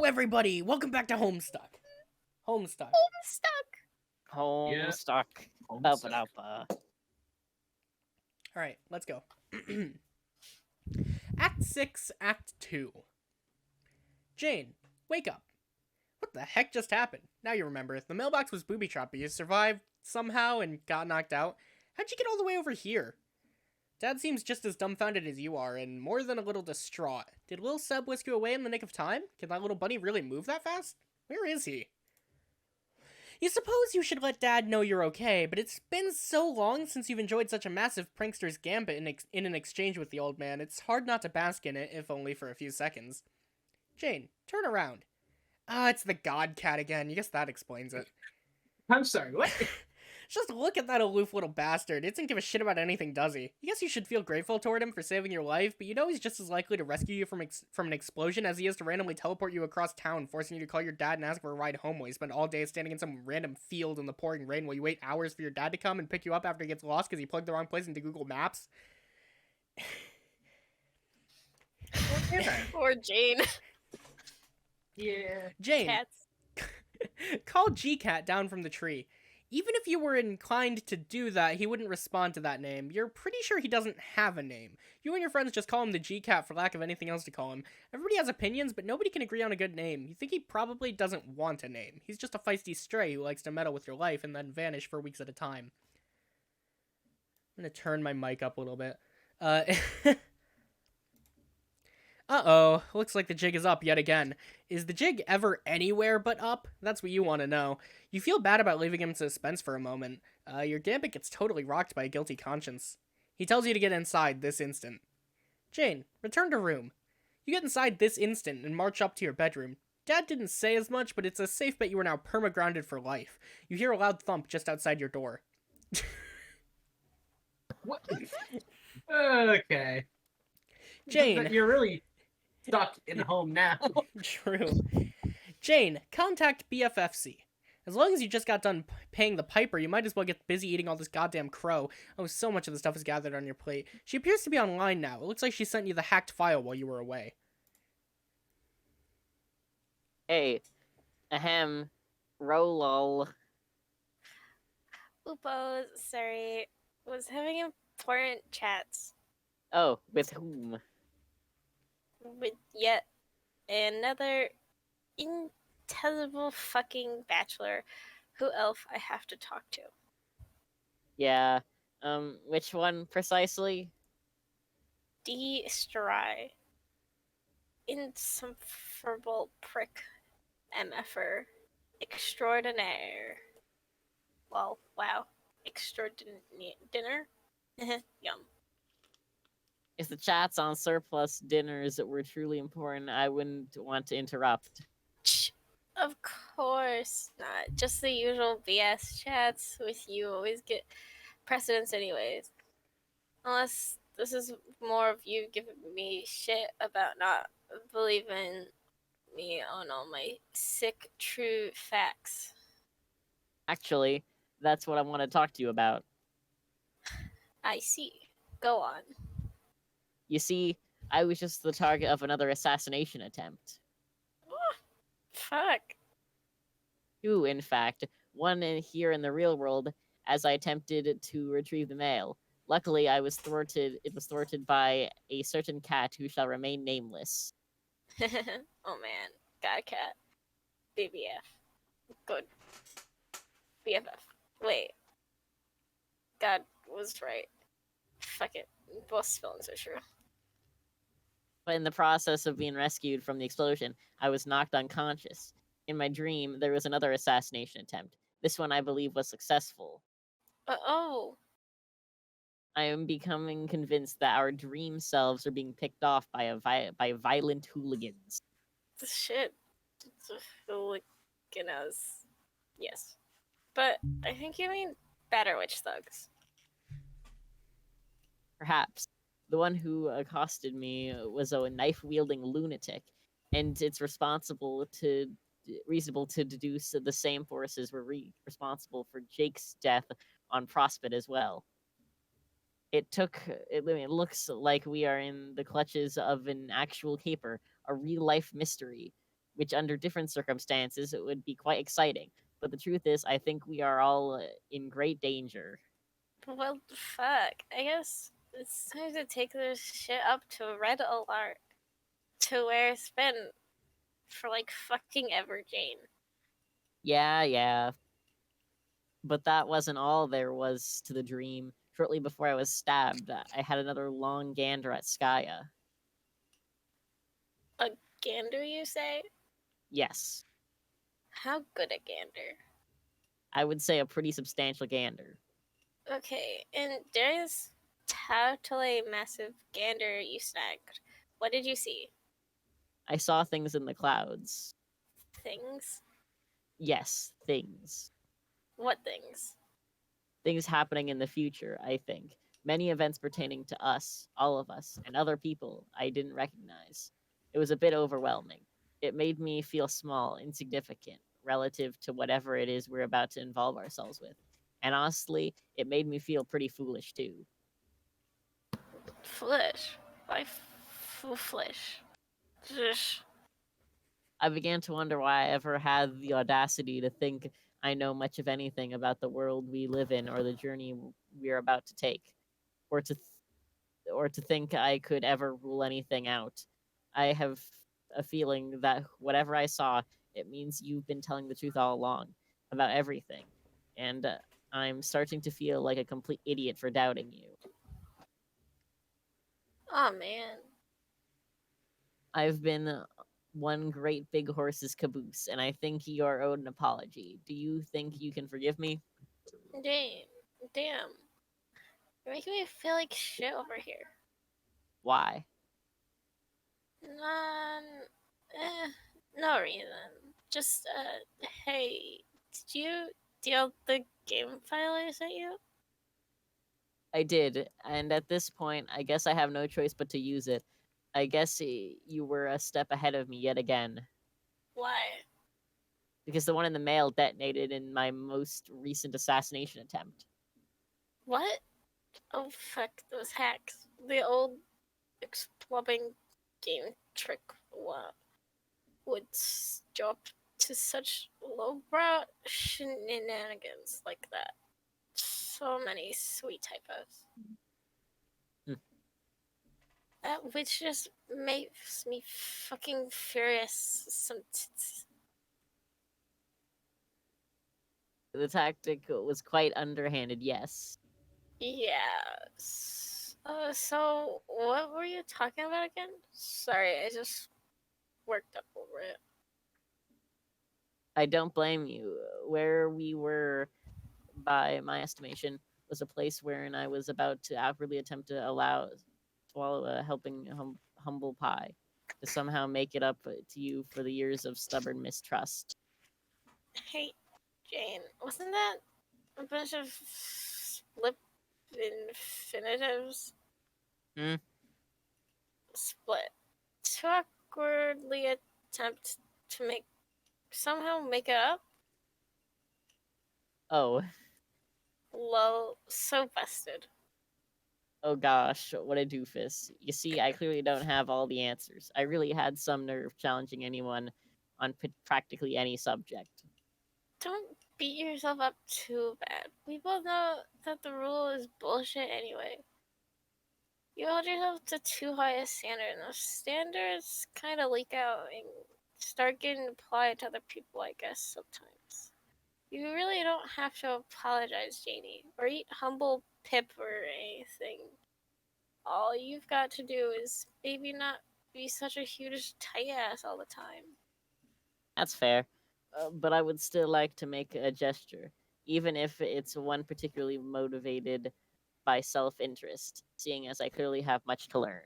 Hello, everybody! Welcome back to Homestuck. Homestuck. Homestuck. Homestuck. Homestuck. Alright, let's go. Act 6, Act 2. Jane, wake up. What the heck just happened? Now you remember. The mailbox was booby-trapped, but you survived somehow and got knocked out. How'd you get all the way over here? Dad seems just as dumbfounded as you are, and more than a little distraught. Did Lil Seb whisk you away in the nick of time? Can that little bunny really move that fast? Where is he? You suppose you should let Dad know you're okay, but it's been so long since you've enjoyed such a massive prankster's gambit in an exchange with the old man, it's hard not to bask in it, if only for a few seconds. Jane, turn around. Ah, it's the god cat again. You guess that explains it. I'm sorry, what? Just look at that aloof little bastard. He doesn't give a shit about anything, does he? I guess you should feel grateful toward him for saving your life, but you know he's just as likely to rescue you from an explosion as he is to randomly teleport you across town, forcing you to call your dad and ask for a ride home while you spend all day standing in some random field in the pouring rain while you wait hours for your dad to come and pick you up after he gets lost because he plugged the wrong place into Google Maps. Or Jane. Yeah. Jane, Cats. call G-Cat down from the tree. Even if you were inclined to do that, he wouldn't respond to that name. You're pretty sure he doesn't have a name. You and your friends just call him the G-Cat for lack of anything else to call him. Everybody has opinions, but nobody can agree on a good name. You think he probably doesn't want a name. He's just a feisty stray who likes to meddle with your life and then vanish for weeks at a time. I'm gonna turn my mic up a little bit. Uh-oh, looks like the jig is up yet again. Is the jig ever anywhere but up? That's what you want to know. You feel bad about leaving him in suspense for a moment. Your gambit gets totally rocked by a guilty conscience. He tells you to get inside this instant. Jane, return to room. You get inside this instant and march up to your bedroom. Dad didn't say as much, but it's a safe bet you are now perma-grounded for life. You hear a loud thump just outside your door. What? Okay. Jane. You're really stuck in home now. True. Jane, contact BFFC. As long as you just got done paying the piper, you might as well get busy eating all this goddamn crow. Oh, so much of the stuff is gathered on your plate. She appears to be online now. It looks like she sent you the hacked file while you were away. Hey. Ahem. Roll. Upo, sorry. Was having important chats Oh, with whom? with yet another intelligible fucking bachelor who elf I have to talk to. Yeah. Which one precisely? D. Stry. Insufferable prick. MFer. Extraordinaire. Well, wow. Extraordinaire. Yum. If the chats on surplus dinners were truly important, I wouldn't want to interrupt. Of course not. Just the usual BS chats with you always get precedence anyways. Unless this is more of you giving me shit about not believing me on all my sick true facts. Actually, that's what I want to talk to you about. I see. Go on. You see, I was just the target of another assassination attempt. Fuck. Two, in fact, one here in the real world as I attempted to retrieve the mail. Luckily, it was thwarted by a certain cat who shall remain nameless. Oh man. God cat. BBF. Good. BFF. Wait. God was right. Fuck it. Both spellings are true. But in the process of being rescued from the explosion, I was knocked unconscious. In my dream, there was another assassination attempt. This one, I believe, was successful. Oh. I am becoming convinced that our dream selves are being picked off by violent hooligans. Shit. It's a hooliganos. Yes. But I think you mean Batter Witch thugs. Perhaps. The one who accosted me was a knife-wielding lunatic, and it's reasonable to deduce that the same forces were responsible for Jake's death on Prospect as well. It looks like we are in the clutches of an actual caper, a real-life mystery, which under different circumstances it would be quite exciting. But the truth is, I think we are all in great danger. Well, fuck. I guess it's time to take this shit up to red alert. To where it's been for like fucking ever, Jane. Yeah. But that wasn't all there was to the dream. Shortly before I was stabbed, I had another long gander at Skaya. A gander, you say? Yes, How good a gander? I would say a pretty substantial gander. Okay, and there's totally massive gander you snagged. What did you see? I saw things in the clouds. Things? Yes, things. What things? Things happening in the future, I think. Many events pertaining to us, all of us, and other people I didn't recognize. It was a bit overwhelming. It made me feel small, insignificant, relative to whatever it is we're about to involve ourselves with. And honestly, it made me feel pretty foolish too. Foolish. Why foolish? Just I began to wonder why I ever had the audacity to think I know much of anything about the world we live in or the journey we are about to take, or to think I could ever rule anything out. I have a feeling that whatever I saw, it means you've been telling the truth all along about everything, and I'm starting to feel like a complete idiot for doubting you. oh man. I've been one great big horse's caboose, and I think you are owed an apology. Do you think you can forgive me? Damn. You're making me feel like shit over here. Why? None. No reason. Just, hey, did you deal the game file I sent you? I did, and at this point, I guess I have no choice but to use it. I guess you were a step ahead of me yet again, Why? because the one in the mail detonated in my most recent assassination attempt. What? Oh, fuck, those hacks. The old exploding game trick would drop to such lowbrow shenanigans like that. So many sweet typos. Hmm. That which just makes me fucking furious. The tactic was quite underhanded, yes. Yeah. So what were you talking about again? Sorry, I just worked up over it. I don't blame you. Where we were, by my estimation, was a place wherein I was about to awkwardly attempt to swallow a helping humble pie, to somehow make it up to you for the years of stubborn mistrust. Hey, Jane, wasn't that a bunch of split infinitives? Hmm? Split. To awkwardly attempt to somehow make it up? Oh, Lol, so busted. oh gosh, what a doofus. You see, I clearly don't have all the answers. I really had some nerve challenging anyone on practically any subject. Don't beat yourself up too bad. We both know that the rule is bullshit anyway. You hold yourself to too high a standard, and those standards kind of leak out and start getting applied to other people, I guess, sometimes. You really don't have to apologize, Janie, or eat humble pip or anything. All you've got to do is maybe not be such a huge tight ass all the time. That's fair. But I would still like to make a gesture, even if it's one particularly motivated by self interest, seeing as I clearly have much to learn.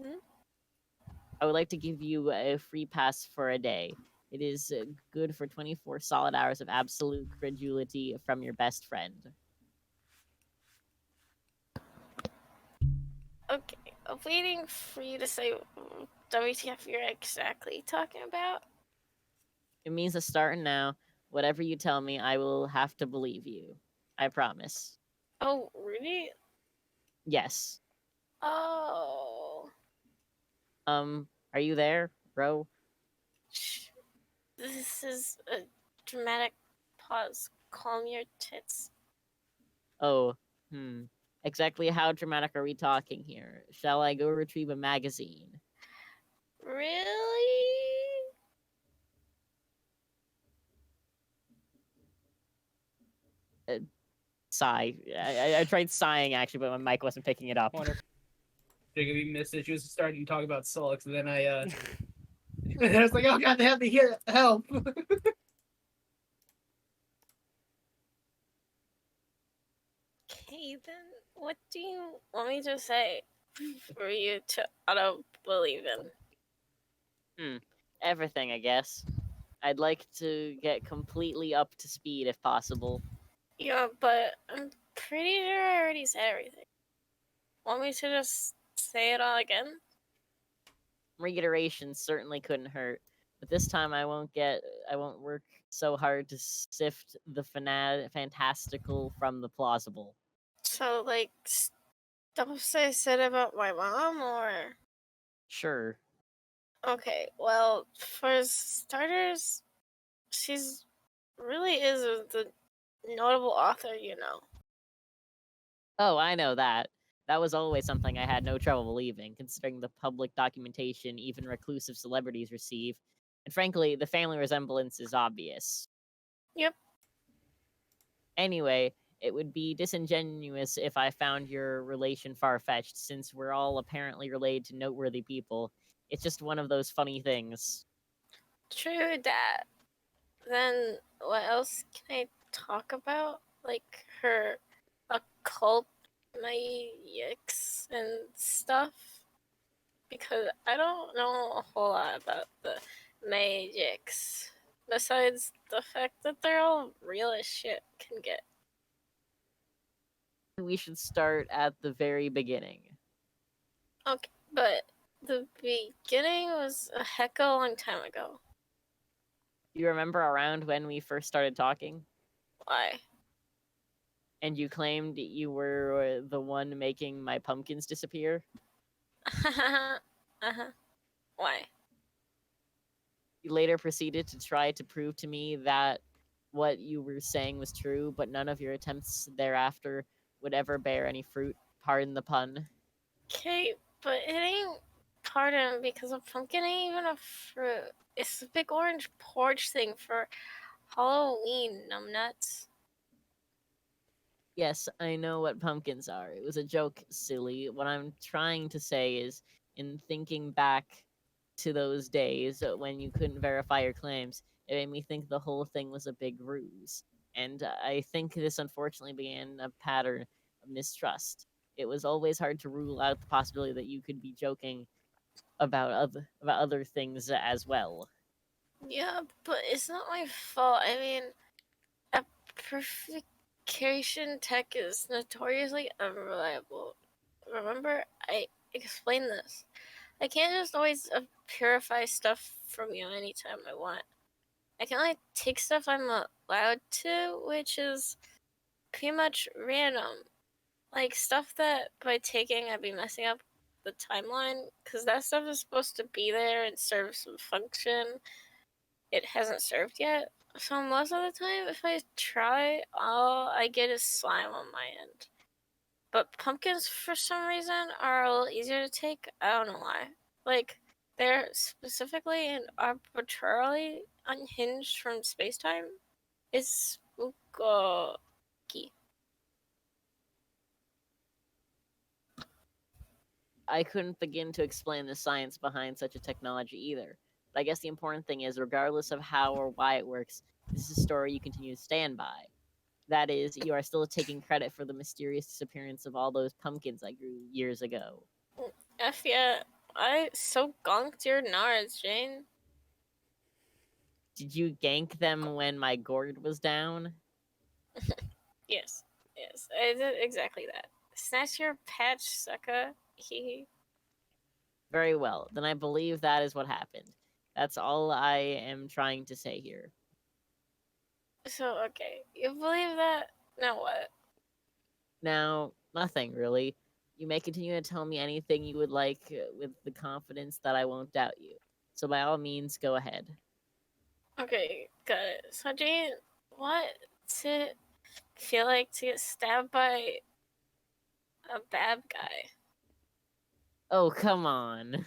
Hmm? I would like to give you a free pass for a day. It is good for 24 solid hours of absolute credulity from your best friend. Okay, I'm waiting for you to say WTF you're exactly talking about. It means a starting now. Whatever you tell me, I will have to believe you. I promise. Oh, really? Yes. Oh. Are you there, bro? This is a dramatic pause. Calm your tits. Oh, exactly how dramatic are we talking here? Shall I go retrieve a magazine? Really? Sigh. I tried sighing actually, but my mic wasn't picking it up. Wonderful. Jacob, you missed it. She was starting to talk about sulks, and then I was like, oh god, they have to hear help. Okay, then what do you want me to say for you to auto believe in? Everything, I guess. I'd like to get completely up to speed if possible. Yeah, but I'm pretty sure I already said everything. Want me to just say it all again? Reiteration certainly couldn't hurt, but this time I won't work so hard to sift the fantastical from the plausible. So, like, stuff I said about my mom, or? Sure. Okay, well, for starters, she's really is the notable author, you know. Oh, I know that. That was always something I had no trouble believing, considering the public documentation even reclusive celebrities receive. And frankly, the family resemblance is obvious. Yep. Anyway, it would be disingenuous if I found your relation far-fetched, since we're all apparently related to noteworthy people. It's just one of those funny things. True that. Then what else can I talk about? Like her occult magics and stuff? Because I don't know a whole lot about the magics. Besides the fact that they're all real as shit can get. We should start at the very beginning. Okay, but the beginning was a heck of a long time ago. You remember around when we first started talking? Why? And you claimed you were the one making my pumpkins disappear? Uh-huh. Why? You later proceeded to try to prove to me that what you were saying was true, but none of your attempts thereafter would ever bear any fruit. Pardon the pun. Okay, but it ain't pardon because a pumpkin ain't even a fruit. It's a big orange porch thing for Halloween, numbnuts. Yes, I know what pumpkins are. It was a joke, silly. What I'm trying to say is, in thinking back to those days when you couldn't verify your claims, it made me think the whole thing was a big ruse. And I think this unfortunately began a pattern of mistrust. It was always hard to rule out the possibility that you could be joking about other things as well. Yeah, but it's not my fault. I mean, amplification tech is notoriously unreliable. Remember, I explained this. I can't just always purify stuff from you anytime I want. I can only take stuff I'm allowed to, which is pretty much random. Like stuff that by taking I'd be messing up the timeline, because that stuff is supposed to be there and serve some function. It hasn't served yet. So most of the time, if I try, all I get is slime on my end. But pumpkins, for some reason, are a little easier to take. I don't know why. Like, they're specifically and arbitrarily unhinged from space-time. It's spooky. I couldn't begin to explain the science behind such a technology either. But I guess the important thing is, regardless of how or why it works, this is a story you continue to stand by. That is, you are still taking credit for the mysterious disappearance of all those pumpkins I grew years ago. F yeah, I so gonked your nards, Jane. Did you gank them when my gourd was down? Yes, I did exactly that. Snatch your patch, sucker. Hee. Very well, then I believe that is what happened. That's all I am trying to say here. So, okay, you believe that? Now what? Now, nothing really. You may continue to tell me anything you would like with the confidence that I won't doubt you. So by all means, go ahead. Okay, got it. So, Jane, what's it feel like to get stabbed by a bad guy? Oh, come on.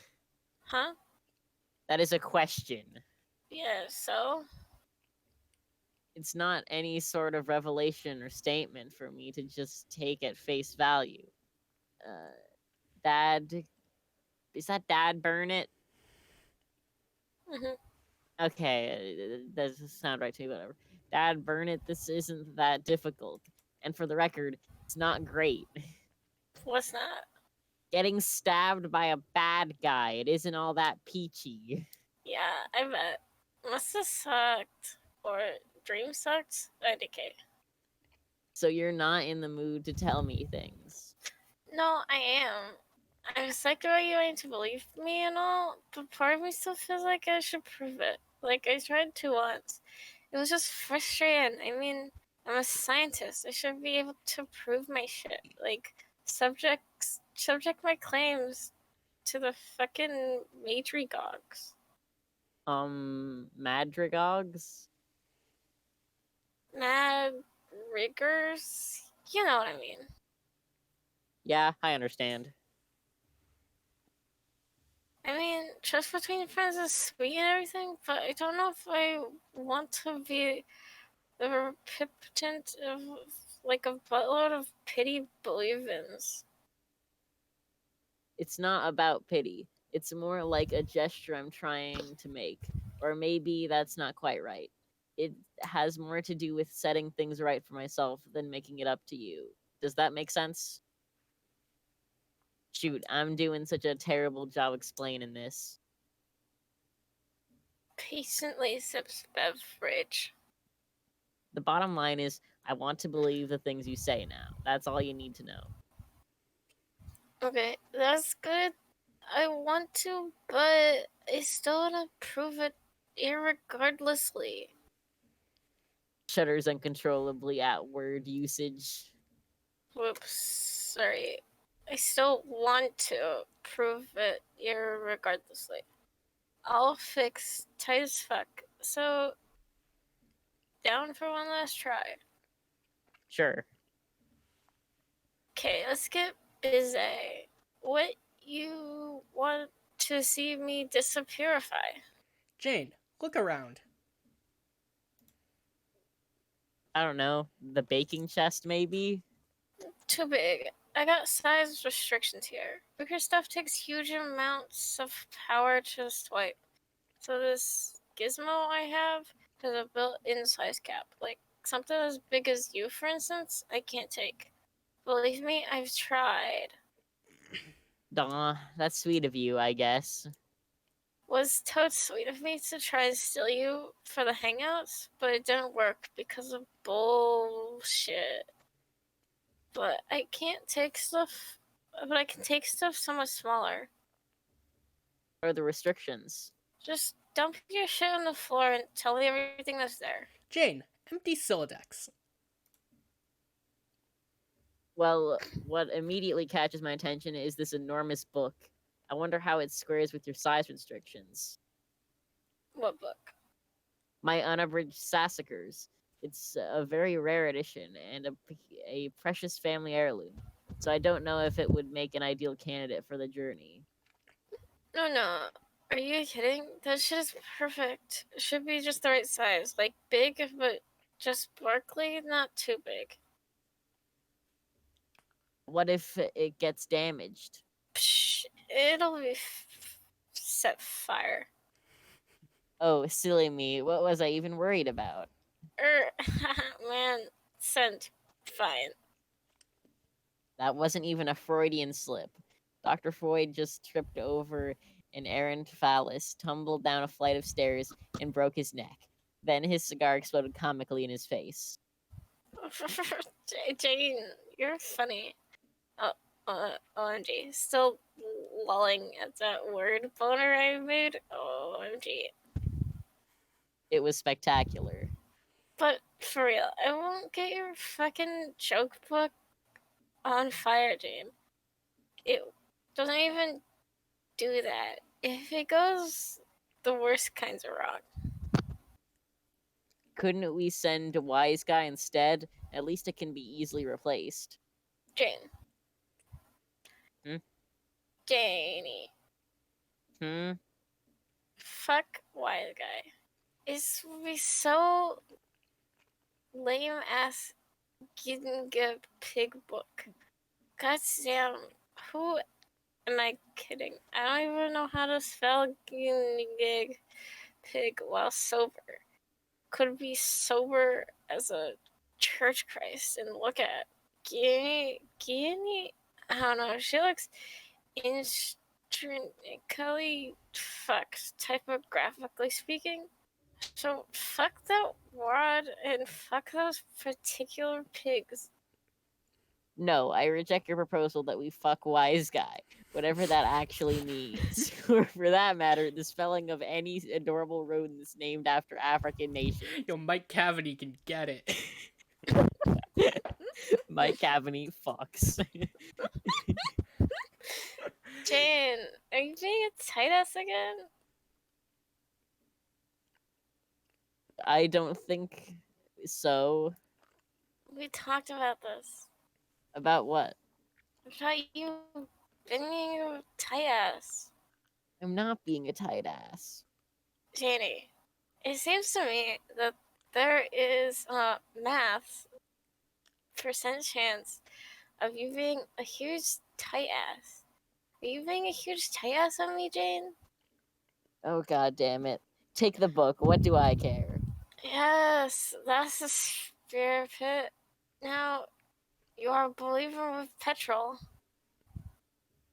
Huh? That is a question. Yeah, so? It's not any sort of revelation or statement for me to just take at face value. Dad, is that Dad Burnett? Hmm. Okay, that doesn't sound right to me, whatever. Dad Burnett, this isn't that difficult. And for the record, it's not great. What's not? Getting stabbed by a bad guy, it isn't all that peachy. Yeah, I bet. Must have sucked. Or dream sucked? IDK. So you're not in the mood to tell me things. No, I am. I was like, are you going to believe me and all? But part of me still feels like I should prove it. Like, I tried to once. It was just frustrating. I mean, I'm a scientist. I should be able to prove my shit. Like, subject my claims to the fucking matrigogs. Madrigogs? Mad riggers? You know what I mean. Yeah, I understand. I mean, trust between friends is sweet and everything, but I don't know if I want to be the recipient of like a buttload of pity believe-ins. It's not about pity. It's more like a gesture I'm trying to make. Or maybe that's not quite right. It has more to do with setting things right for myself than making it up to you. Does that make sense? Shoot, I'm doing such a terrible job explaining this. Patiently sips beverage. The bottom line is, I want to believe the things you say now. That's all you need to know. Okay, that's good. I want to, but I still want to prove it irregardlessly. Shudders uncontrollably at word usage. Whoops, sorry. I still want to prove it irregardlessly. I'll fix tight as fuck. So, down for one last try. Sure. Okay, let's get busy. What you want to see me disappearify? Jane, look around. I don't know. The baking chest, maybe? Too big. I got size restrictions here. Bigger stuff takes huge amounts of power to swipe. So this gizmo I have has a built-in size cap. Like something as big as you, for instance, I can't take. Believe me, I've tried. Daw, that's sweet of you, I guess. Was totes sweet of me to try and steal you for the hangouts, but it didn't work because of bullshit. But I can't take stuff. But I can take stuff somewhat smaller. What are the restrictions? Just dump your shit on the floor and tell me everything that's there. Jane, empty Sylladex. Well, what immediately catches my attention is this enormous book. I wonder how it squares with your size restrictions. What book? My unabridged Sassacres. It's a very rare edition and a precious family heirloom, so I don't know if it would make an ideal candidate for the journey. No. Are you kidding? That shit is perfect. It should be just the right size. Like big, but just sparkly, not too big. What if it gets damaged? Psh, it'll be set fire. Oh, silly me. What was I even worried about? Man, scent. Fine. That wasn't even a Freudian slip. Dr. Freud just tripped over an errant phallus, tumbled down a flight of stairs, and broke his neck. Then his cigar exploded comically in his face. Jane, you're funny. OMG. Still lolling at that word boner I made. OMG. It was spectacular. But for real, I won't get your fucking joke book on fire, Jane. It doesn't even do that. If it goes, the worst kinds are wrong. Couldn't we send Wise Guy instead? At least it can be easily replaced. Jane. Hmm? Janie. Hmm? Fuck wise guy. It's be so lame ass getting a pig book. God damn. Who am I kidding? I don't even know how to spell gig pig while sober. Could be sober as a church Christ and look at Guinea. I don't know. She looks intrinsically fucked, typographically speaking. So fuck that word and fuck those particular pigs. No, I reject your proposal that we fuck Wise Guy, whatever that actually means. Or for that matter, the spelling of any adorable rodents named after African nations. Yo, Mike Cavity can get it. Mike Cavany fucks. Jane, are you being a tight ass again? I don't think so. We talked about this. About what? About you being a tight ass. I'm not being a tight ass. Janie, it seems to me that there is a math percent chance of you being a huge tight ass. Are you being a huge tight ass on me, Jane? Oh god damn it. Take the book. What do I care? Yes, that's the spirit. Now, you are a believer with petrol.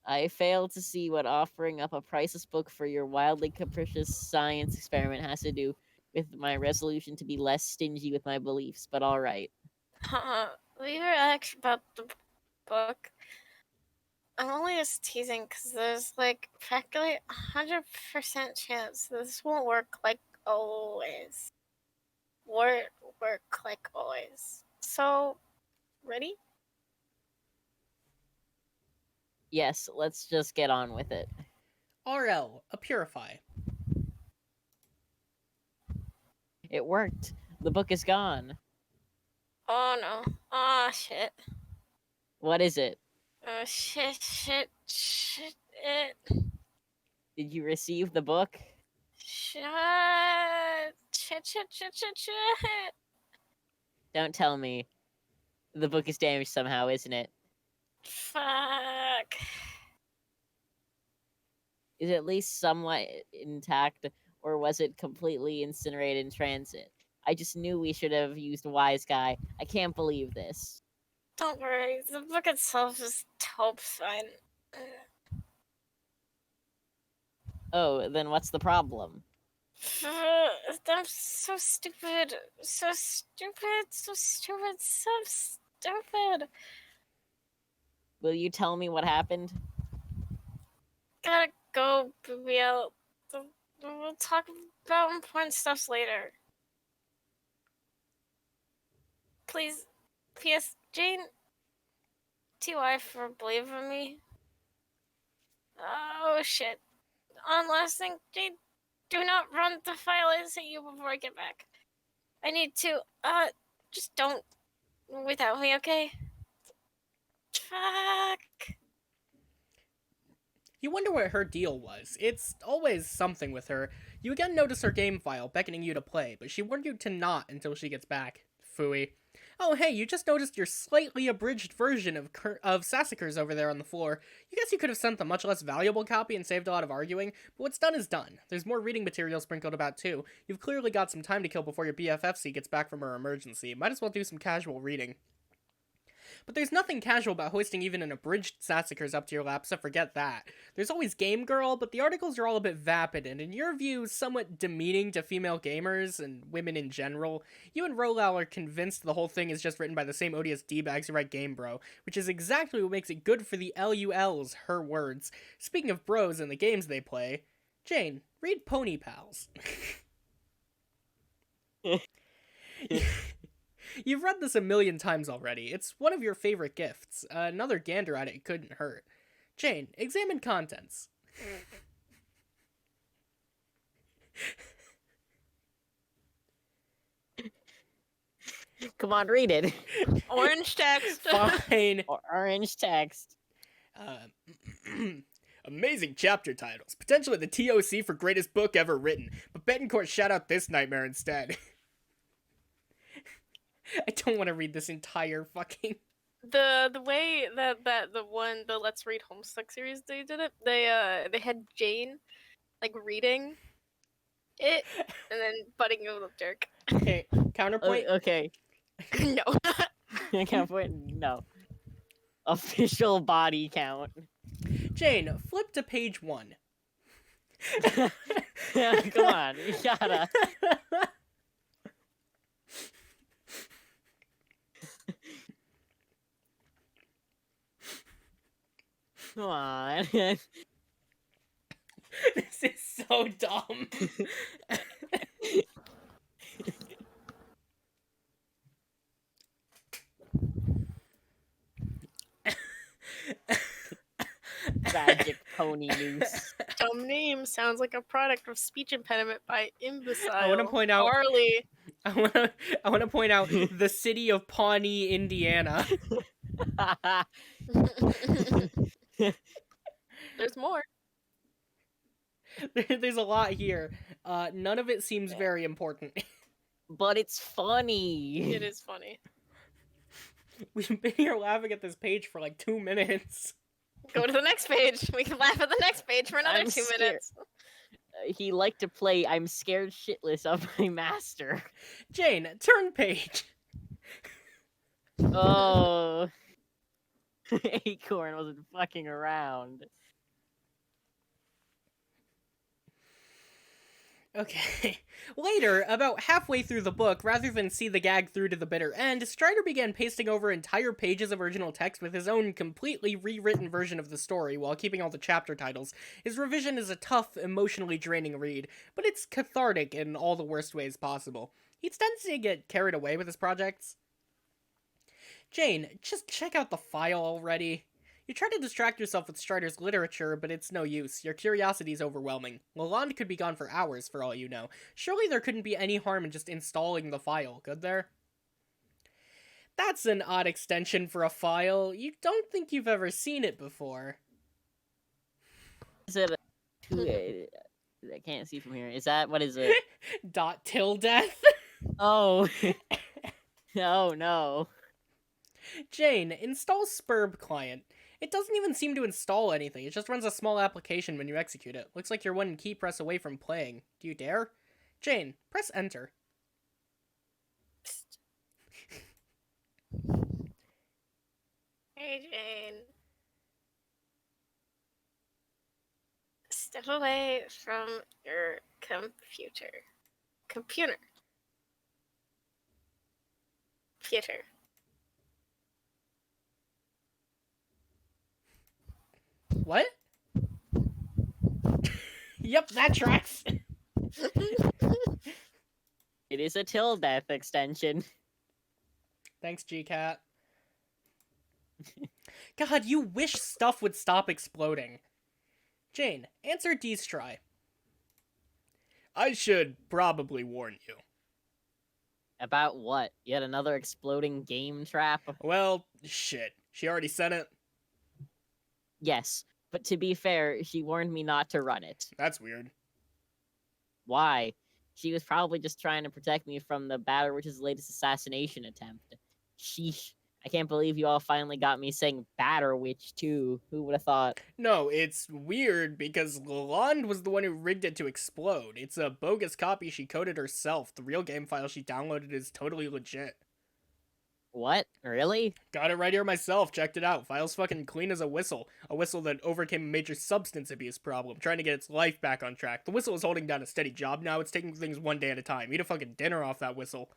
I fail to see what offering up a priceless book for your wildly capricious science experiment has to do with my resolution to be less stingy with my beliefs, but alright. We were asked about the book. I'm only just teasing because there's like practically 100% chance this won't work like always. Work like always. So, ready? Yes, let's just get on with it. RL, a purify. It worked. The book is gone. Oh no. Oh shit. What is it? Oh shit. It. Did you receive the book? Shit. Shit. Don't tell me. The book is damaged somehow, isn't it? Fuck. Is it at least somewhat intact, or was it completely incinerated in transit? I just knew we should have used Wise Guy. I can't believe this. Don't worry. The book itself is totally fine. Oh, then what's the problem? I'm so stupid. So stupid. Will you tell me what happened? Gotta go, BBL. We'll talk about important stuff later. Please, P.S. Jane, TY for believing me. Oh shit. On last thing, Jane, do not run the file I sent you before I get back. I need to, just don't without me, okay? Fuck. You wonder what her deal was. It's always something with her. You again notice her game file beckoning you to play, but she warned you to not until she gets back. Phooey. Oh hey, you just noticed your slightly abridged version of Sassacres over there on the floor. You guess you could have sent the much less valuable copy and saved a lot of arguing, but what's done is done. There's more reading material sprinkled about too. You've clearly got some time to kill before your BFFC gets back from her emergency. Might as well do some casual reading. But there's nothing casual about hoisting even an abridged Sassacres up to your lap, so forget that. There's always Game Girl, but the articles are all a bit vapid, and in your view, somewhat demeaning to female gamers and women in general. You and Rolal are convinced the whole thing is just written by the same odious D-bags who write Game Bro, which is exactly what makes it good for the LULs, her words. Speaking of bros and the games they play, Jane, read Pony Pals. You've read this a million times already. It's one of your favorite gifts. Another gander at it couldn't hurt. Jane, examine contents. Come on, read it. Orange text. Fine. Or orange text. Amazing chapter titles. Potentially the TOC for greatest book ever written. But Betancourt shout out this nightmare instead. I don't want to read this entire fucking... The way that the Let's Read Homestuck series they did it, they had Jane like reading it and then butting a little jerk. Okay, counterpoint. Okay. No. I can't put no. Official body count. Jane, flip to page 1. Come on, you gotta. Come on. This is so dumb. Magic pony noose. Dumb name sounds like a product of speech impediment by imbecile. I want to point out. Barley. I want to point out the city of Pawnee, Indiana. There's more. There's a lot here. None of it seems very important. But it's funny. It is funny. We've been here laughing at this page for like 2 minutes. Go to the next page. We can laugh at the next page for another I'm 2 scared. minutes. He liked to play I'm scared shitless of my master. Jane, turn page. Oh. Acorn wasn't fucking around. Okay. Later, about halfway through the book, rather than see the gag through to the bitter end, Strider began pasting over entire pages of original text with his own completely rewritten version of the story while keeping all the chapter titles. His revision is a tough, emotionally draining read, but it's cathartic in all the worst ways possible. He tends to get carried away with his projects. Jane, just check out the file already. You try to distract yourself with Strider's literature, but it's no use. Your curiosity is overwhelming. Lalonde could be gone for hours, for all you know. Surely there couldn't be any harm in just installing the file, could there? That's an odd extension for a file. You don't think you've ever seen it before. Is it I can't see from here. Is that, what is it? Dot till death? Oh. Oh no. Jane, install Spurb client. It doesn't even seem to install anything. It just runs a small application when you execute it. Looks like you're one key press away from playing. Do you dare? Jane, press enter. Hey, Jane. Step away from your computer. Computer. What? Yep, that tracks. It is a till death extension. Thanks, GCat. God, you wish stuff would stop exploding. Jane, answer D's try. I should probably warn you. About what? Yet another exploding game trap? Well, shit. She already said it. Yes, but to be fair, she warned me not to run it. That's weird. Why? She was probably just trying to protect me from the Batter Witch's latest assassination attempt. Sheesh. I can't believe you all finally got me saying Batter Witch, too. Who would have thought? No, it's weird because Lalonde was the one who rigged it to explode. It's a bogus copy she coded herself. The real game file she downloaded is totally legit. What? Really? Got it right here myself, checked it out. File's fucking clean as a whistle. A whistle that overcame a major substance abuse problem, trying to get its life back on track. The whistle is holding down a steady job now, it's taking things one day at a time. Eat a fucking dinner off that whistle.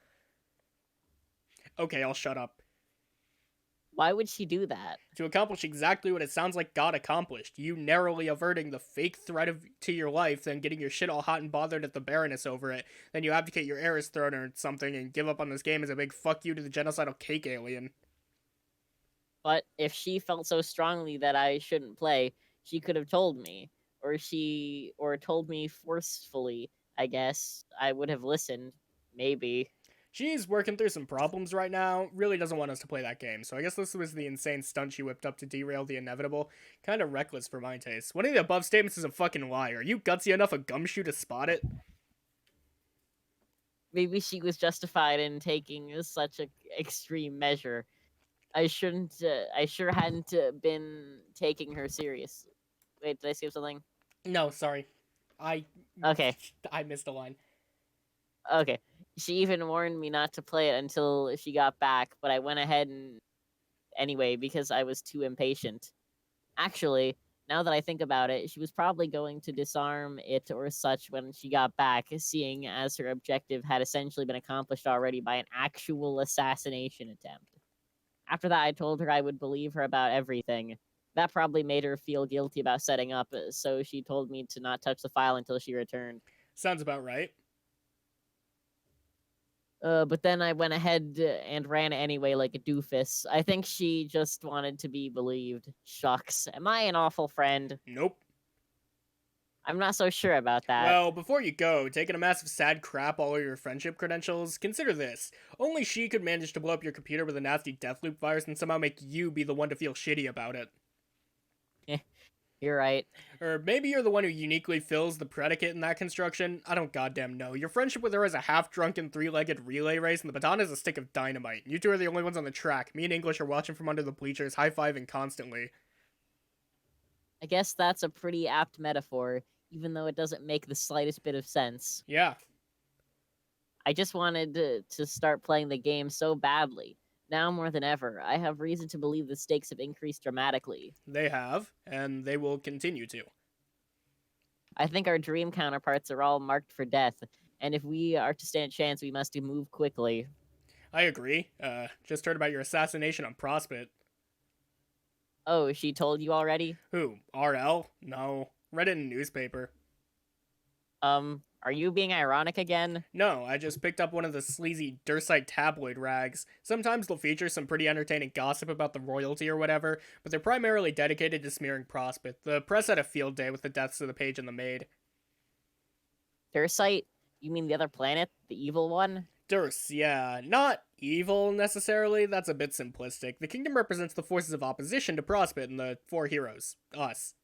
Okay, I'll shut up. Why would she do that? To accomplish exactly what it sounds like got accomplished. You narrowly averting the fake threat to your life, then getting your shit all hot and bothered at the Baroness over it. Then you abdicate your Eris throne or something and give up on this game as a big fuck you to the genocidal cake alien. But if she felt so strongly that I shouldn't play, she could have told me. Or told me forcefully, I guess. I would have listened. Maybe. She's working through some problems right now, really doesn't want us to play that game, so I guess this was the insane stunt she whipped up to derail the inevitable. Kinda reckless for my taste. One of the above statements is a fucking lie. Are you gutsy enough a gumshoe to spot it? Maybe she was justified in taking such a extreme measure. I shouldn't. I sure hadn't been taking her serious. Wait, did I skip something? No, sorry. Okay. I missed a line. Okay. She even warned me not to play it until she got back, but I went ahead and anyway because I was too impatient. Actually, now that I think about it, she was probably going to disarm it or such when she got back, seeing as her objective had essentially been accomplished already by an actual assassination attempt. After that, I told her I would believe her about everything. That probably made her feel guilty about setting up, so she told me to not touch the file until she returned. Sounds about right. But then I went ahead and ran it anyway like a doofus. I think she just wanted to be believed. Shucks. Am I an awful friend? Nope. I'm not so sure about that. Well, before you go, taking a massive sad crap all over your friendship credentials, consider this. Only she could manage to blow up your computer with a nasty Deathloop virus and somehow make you be the one to feel shitty about it. You're right. Or maybe you're the one who uniquely fills the predicate in that construction. I don't goddamn know. Your friendship with her is a half-drunken, three-legged relay race, and the baton is a stick of dynamite. You two are the only ones on the track. Me and English are watching from under the bleachers, high-fiving constantly. I guess that's a pretty apt metaphor, even though it doesn't make the slightest bit of sense. Yeah. I just wanted to start playing the game so badly. Now more than ever, I have reason to believe the stakes have increased dramatically. They have, and they will continue to. I think our dream counterparts are all marked for death, and if we are to stand a chance, we must move quickly. I agree. Just heard about your assassination on Prospect. Oh, she told you already? Who? RL? No. Read it in a newspaper. Are you being ironic again? No, I just picked up one of the sleazy Dursite tabloid rags. Sometimes they'll feature some pretty entertaining gossip about the royalty or whatever, but they're primarily dedicated to smearing Prospect. The press had a field day with the deaths of the page and the maid. Dursite? You mean the other planet? The evil one? Durs, yeah. Not evil, necessarily. That's a bit simplistic. The kingdom represents the forces of opposition to Prospect and the four heroes. Us.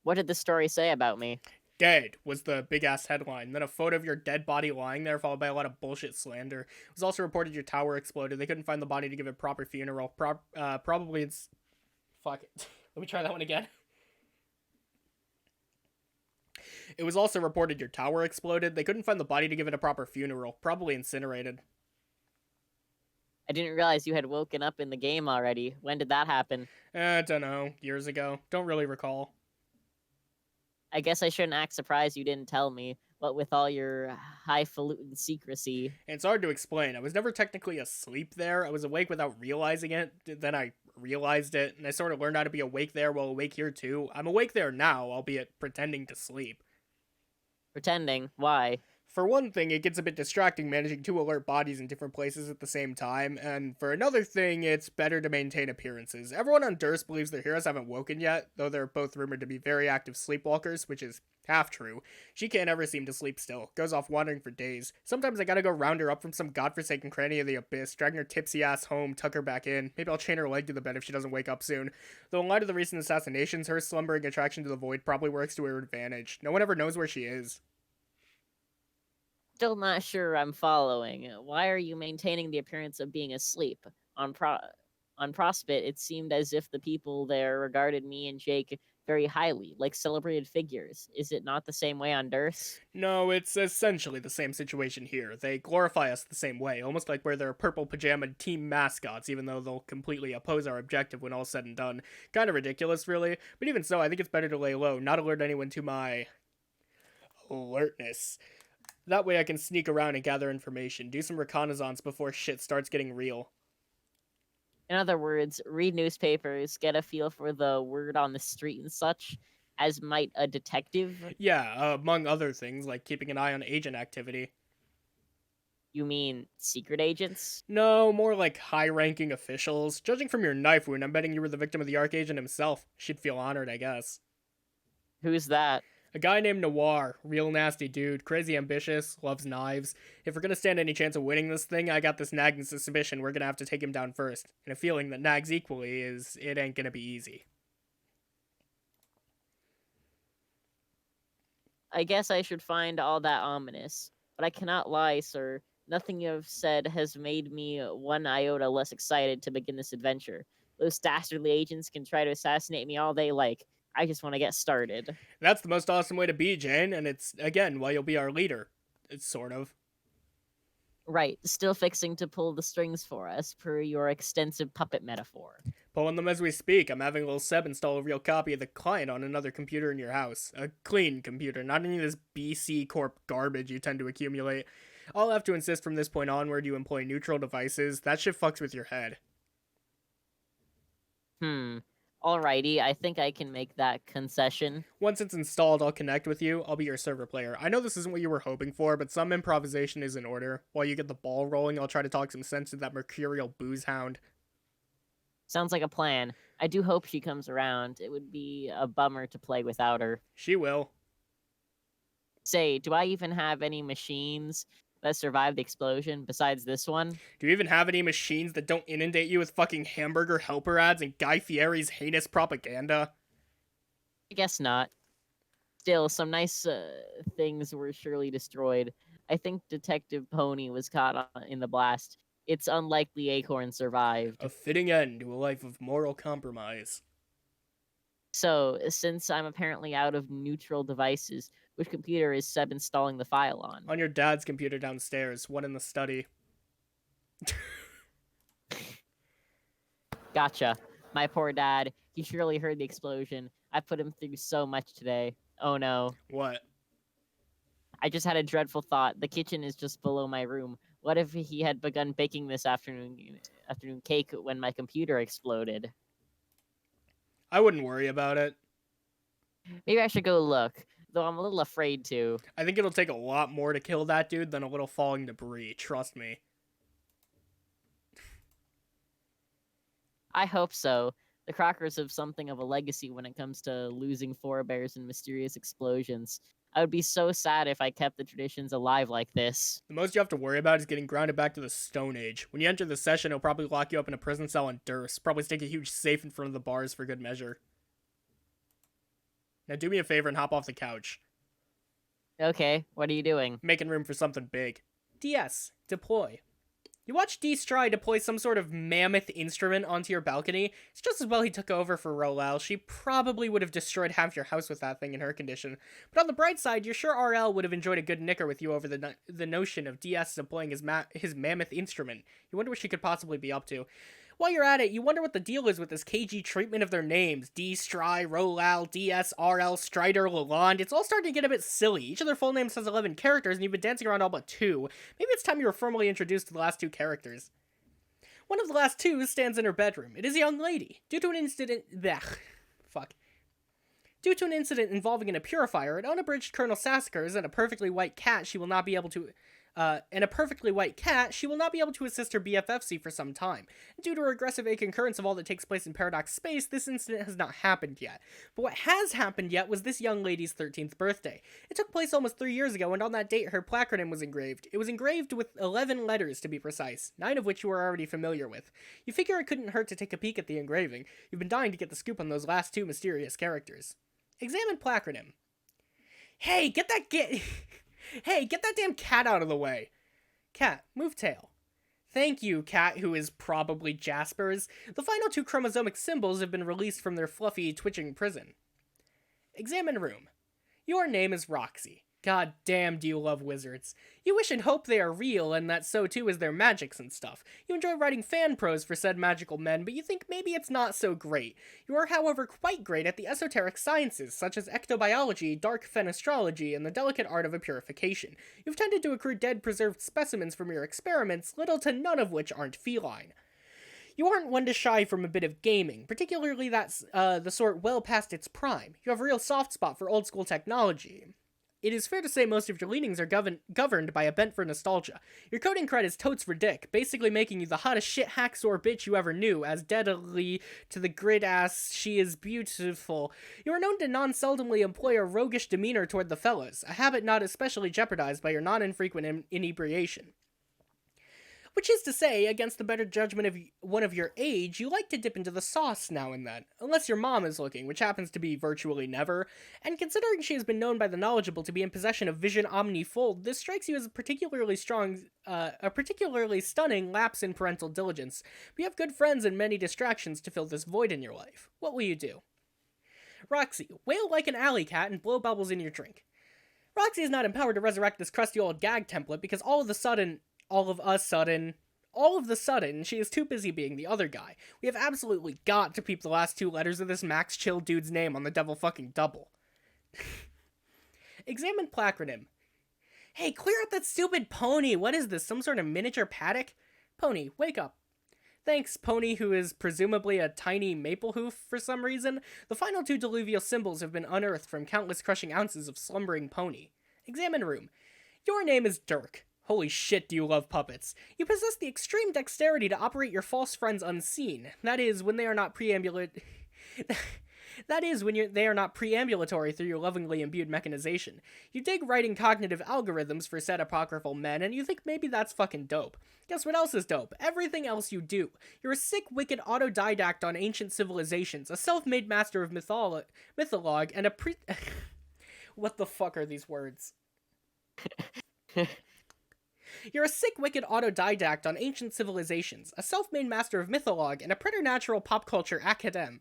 What did the story say about me? Dead was the big-ass headline. Then a photo of your dead body lying there, followed by a lot of bullshit slander. It was also reported your tower exploded. They couldn't find the body to give it proper funeral. Probably it's... Fuck it. Let me try that one again. It was also reported your tower exploded. They couldn't find the body to give it a proper funeral. Probably incinerated. I didn't realize you had woken up in the game already. When did that happen? I don't know. Years ago. Don't really recall. I guess I shouldn't act surprised you didn't tell me, what with all your highfalutin secrecy. It's hard to explain. I was never technically asleep there. I was awake without realizing it. Then I realized it, and I sort of learned how to be awake there while awake here too. I'm awake there now, albeit pretending to sleep. Pretending? Why? For one thing, it gets a bit distracting managing two alert bodies in different places at the same time, and for another thing, it's better to maintain appearances. Everyone on Durst believes their heroes haven't woken yet, though they're both rumored to be very active sleepwalkers, which is half true. She can't ever seem to sleep still, goes off wandering for days. Sometimes I gotta go round her up from some godforsaken cranny of the abyss, dragging her tipsy ass home, tuck her back in. Maybe I'll chain her leg to the bed if she doesn't wake up soon. Though in light of the recent assassinations, her slumbering attraction to the void probably works to her advantage. No one ever knows where she is. Still not sure I'm following. Why are you maintaining the appearance of being asleep? On Prospect, it seemed as if the people there regarded me and Jake very highly, like celebrated figures. Is it not the same way on Durst? No, it's essentially the same situation here. They glorify us the same way, almost like we're their purple pajama team mascots, even though they'll completely oppose our objective when all's said and done. Kind of ridiculous, really. But even so, I think it's better to lay low, not alert anyone to my alertness. That way I can sneak around and gather information, do some reconnaissance before shit starts getting real. In other words, read newspapers, get a feel for the word on the street and such, as might a detective? Yeah, among other things, like keeping an eye on agent activity. You mean secret agents? No, more like high-ranking officials. Judging from your knife wound, I'm betting you were the victim of the Archagent himself. She'd feel honored, I guess. Who's that? A guy named Noir, real nasty dude, crazy ambitious, loves knives. If we're gonna stand any chance of winning this thing, I got this nagging suspicion we're gonna have to take him down first. And a feeling that nags equally is it ain't gonna be easy. I guess I should find all that ominous. But I cannot lie, sir. Nothing you have said has made me one iota less excited to begin this adventure. Those dastardly agents can try to assassinate me all they like. I just want to get started. That's the most awesome way to be, Jane, and it's, again, why you'll be our leader. It's sort of. Right, still fixing to pull the strings for us, per your extensive puppet metaphor. Pulling them as we speak. I'm having little Seb install a real copy of the client on another computer in your house. A clean computer, not any of this BC Corp garbage you tend to accumulate. I'll have to insist from this point onward you employ neutral devices. That shit fucks with your head. Alrighty, I think I can make that concession. Once it's installed, I'll connect with you. I'll be your server player. I know this isn't what you were hoping for, but some improvisation is in order. While you get the ball rolling, I'll try to talk some sense to that mercurial booze hound. Sounds like a plan. I do hope she comes around. It would be a bummer to play without her. She will. Say, do I even have any machines that survived the explosion besides this one? Do you even have any machines that don't inundate you with fucking hamburger helper ads and Guy Fieri's heinous propaganda? I guess not. Still, some nice things were surely destroyed. I think Detective Pony was caught in the blast. It's unlikely Acorn survived. A fitting end to a life of moral compromise. So, since I'm apparently out of neutral devices, which computer is Seb installing the file on? On your dad's computer downstairs, one in the study. Gotcha. My poor dad. He surely heard the explosion. I put him through so much today. Oh no. What? I just had a dreadful thought. The kitchen is just below my room. What if he had begun baking this afternoon cake when my computer exploded? I wouldn't worry about it. Maybe I should go look, though I'm a little afraid to. I think it'll take a lot more to kill that dude than a little falling debris, trust me. I hope so. The Crockers have something of a legacy when it comes to losing forebears in mysterious explosions. I would be so sad if I kept the traditions alive like this. The most you have to worry about is getting grounded back to the Stone Age. When you enter the session, it'll probably lock you up in a prison cell on Durst. Probably stick a huge safe in front of the bars for good measure. Now do me a favor and hop off the couch. Okay, what are you doing? Making room for something big. DS. Deploy. You watch D Stry deploy some sort of mammoth instrument onto your balcony. It's just as well he took over for Rolel. She probably would have destroyed half your house with that thing in her condition. But on the bright side, you're sure RL would have enjoyed a good knicker with you over the notion of DS deploying his mammoth instrument. You wonder what she could possibly be up to. While you're at it, you wonder what the deal is with this KG treatment of their names. D, Stry, Rolal, DS, RL, Strider, Lalonde. It's all starting to get a bit silly. Each of their full names has 11 characters, and you've been dancing around all but 2. Maybe it's time you were formally introduced to the last 2 characters. One of the last 2 stands in her bedroom. It is a young lady. Due to an incident involving a purifier, an unabridged Colonel Sassacres, and a perfectly white cat, she will not be able to assist her BFFC for some time. Due to her aggressive concurrence of all that takes place in Paradox space, this incident has not happened yet. But what has happened yet was this young lady's 13th birthday. It took place almost 3 years ago, and on that date, her placardum was engraved. It was engraved with 11 letters, to be precise, 9 of which you are already familiar with. You figure it couldn't hurt to take a peek at the engraving. You've been dying to get the scoop on those last 2 mysterious characters. Examine placardum. Hey, get that damn cat out of the way. Cat, move tail. Thank you, cat, who is probably Jasper's. The final 2 chromosomic symbols have been released from their fluffy, twitching prison. Examine room. Your name is Roxy. God damn, do you love wizards. You wish and hope they are real, and that so too is their magics and stuff. You enjoy writing fan prose for said magical men, but you think maybe it's not so great. You are, however, quite great at the esoteric sciences, such as ectobiology, dark fenestrology, and the delicate art of purification. You've tended to accrue dead preserved specimens from your experiments, little to none of which aren't feline. You aren't one to shy from a bit of gaming, particularly that's the sort well past its prime. You have a real soft spot for old school technology. it is fair to say most of your leanings are governed by a bent for nostalgia. Your coding cred is totes for dick, basically making you the hottest shit hacksaw bitch you ever knew, as deadly to the grid ass she is beautiful. You are known to non-seldomly employ a roguish demeanor toward the fellas, a habit not especially jeopardized by your non-infrequent inebriation. Which is to say, against the better judgment of one of your age, you like to dip into the sauce now and then, unless your mom is looking, which happens to be virtually never, and considering she has been known by the knowledgeable to be in possession of vision omnifold, this strikes you as a particularly stunning lapse in parental diligence. But you have good friends and many distractions to fill this void in your life. What will you do? Roxy, wail like an alley cat and blow bubbles in your drink. Roxy is not empowered to resurrect this crusty old gag template because all of the sudden, she is too busy being the other guy. We have absolutely got to peep the last 2 letters of this Max Chill dude's name on the devil fucking double. Examine placronym. Hey, clear out that stupid pony! What is this, some sort of miniature paddock? Pony, wake up. Thanks, Pony, who is presumably a tiny maple hoof for some reason. The final 2 diluvial symbols have been unearthed from countless crushing ounces of slumbering pony. Examine room. Your name is Dirk. Holy shit, do you love puppets. You possess the extreme dexterity to operate your false friends unseen. That is, when they are not preambulatory through your lovingly imbued mechanization. You dig writing cognitive algorithms for said apocryphal men, and you think maybe that's fucking dope. Guess what else is dope? Everything else you do. You're a sick, wicked autodidact on ancient civilizations, a self-made master of mythologue, and a What the fuck are these words? You're a sick, wicked autodidact on ancient civilizations, a self-made master of mythologue, and a preternatural pop culture academ.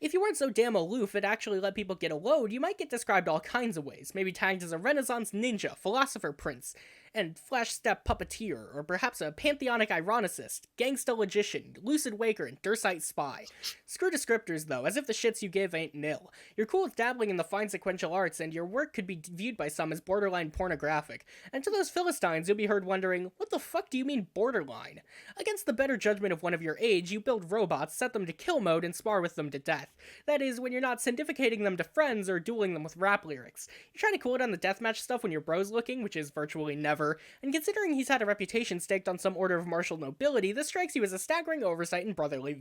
If you weren't so damn aloof and actually let people get a load, you might get described all kinds of ways, maybe tagged as a Renaissance ninja, philosopher prince, and flash step puppeteer, or perhaps a pantheonic ironicist, gangsta logician, lucid waker, and Dursite spy. Screw descriptors, though, as if the shits you give ain't nil. You're cool with dabbling in the fine sequential arts, and your work could be viewed by some as borderline pornographic. And to those Philistines, you'll be heard wondering, what the fuck do you mean borderline? Against the better judgment of one of your age, you build robots, set them to kill mode, and spar with them to death. That is, when you're not syndicating them to friends or dueling them with rap lyrics. You're trying to cool it on the deathmatch stuff when your bro's looking, which is virtually never, and considering he's had a reputation staked on some order of martial nobility, this strikes you as a staggering oversight and brotherly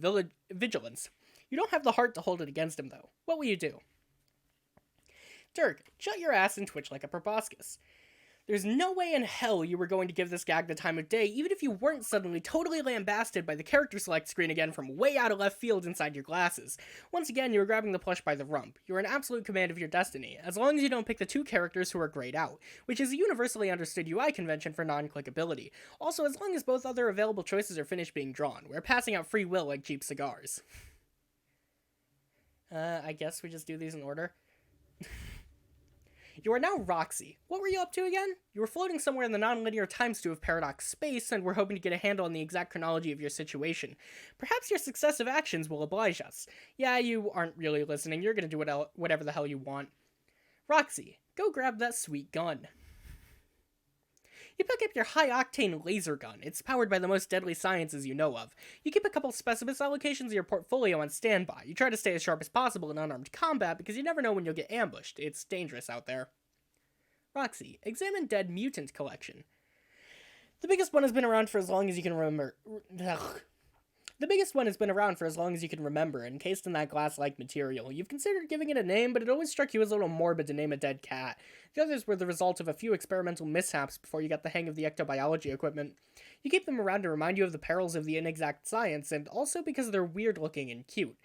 vigilance. You don't have the heart to hold it against him, though. What will you do? Dirk, shut your ass and twitch like a proboscis. There's no way in hell you were going to give this gag the time of day, even if you weren't suddenly totally lambasted by the character select screen again from way out of left field inside your glasses. Once again, you were grabbing the plush by the rump. You're in absolute command of your destiny, as long as you don't pick the 2 characters who are grayed out, which is a universally understood UI convention for non-clickability. Also, as long as both other available choices are finished being drawn, we're passing out free will like cheap cigars. I guess we just do these in order. You are now Roxy. What were you up to again? You were floating somewhere in the non-linear time stew of paradox space, and we're hoping to get a handle on the exact chronology of your situation. Perhaps your successive actions will oblige us. Yeah, you aren't really listening. You're gonna do whatever the hell you want. Roxy, go grab that sweet gun. You pick up your high-octane laser gun. It's powered by the most deadly sciences you know of. You keep a couple specimen allocations of your portfolio on standby. You try to stay as sharp as possible in unarmed combat because you never know when you'll get ambushed. It's dangerous out there. Roxy, examine Dead Mutant Collection. The biggest one has been around for as long as you can remember. The biggest one has been around for as long as you can remember, encased in that glass-like material. You've considered giving it a name, but it always struck you as a little morbid to name a dead cat. The others were the result of a few experimental mishaps before you got the hang of the ectobiology equipment. You keep them around to remind you of the perils of the inexact science, and also because they're weird-looking and cute.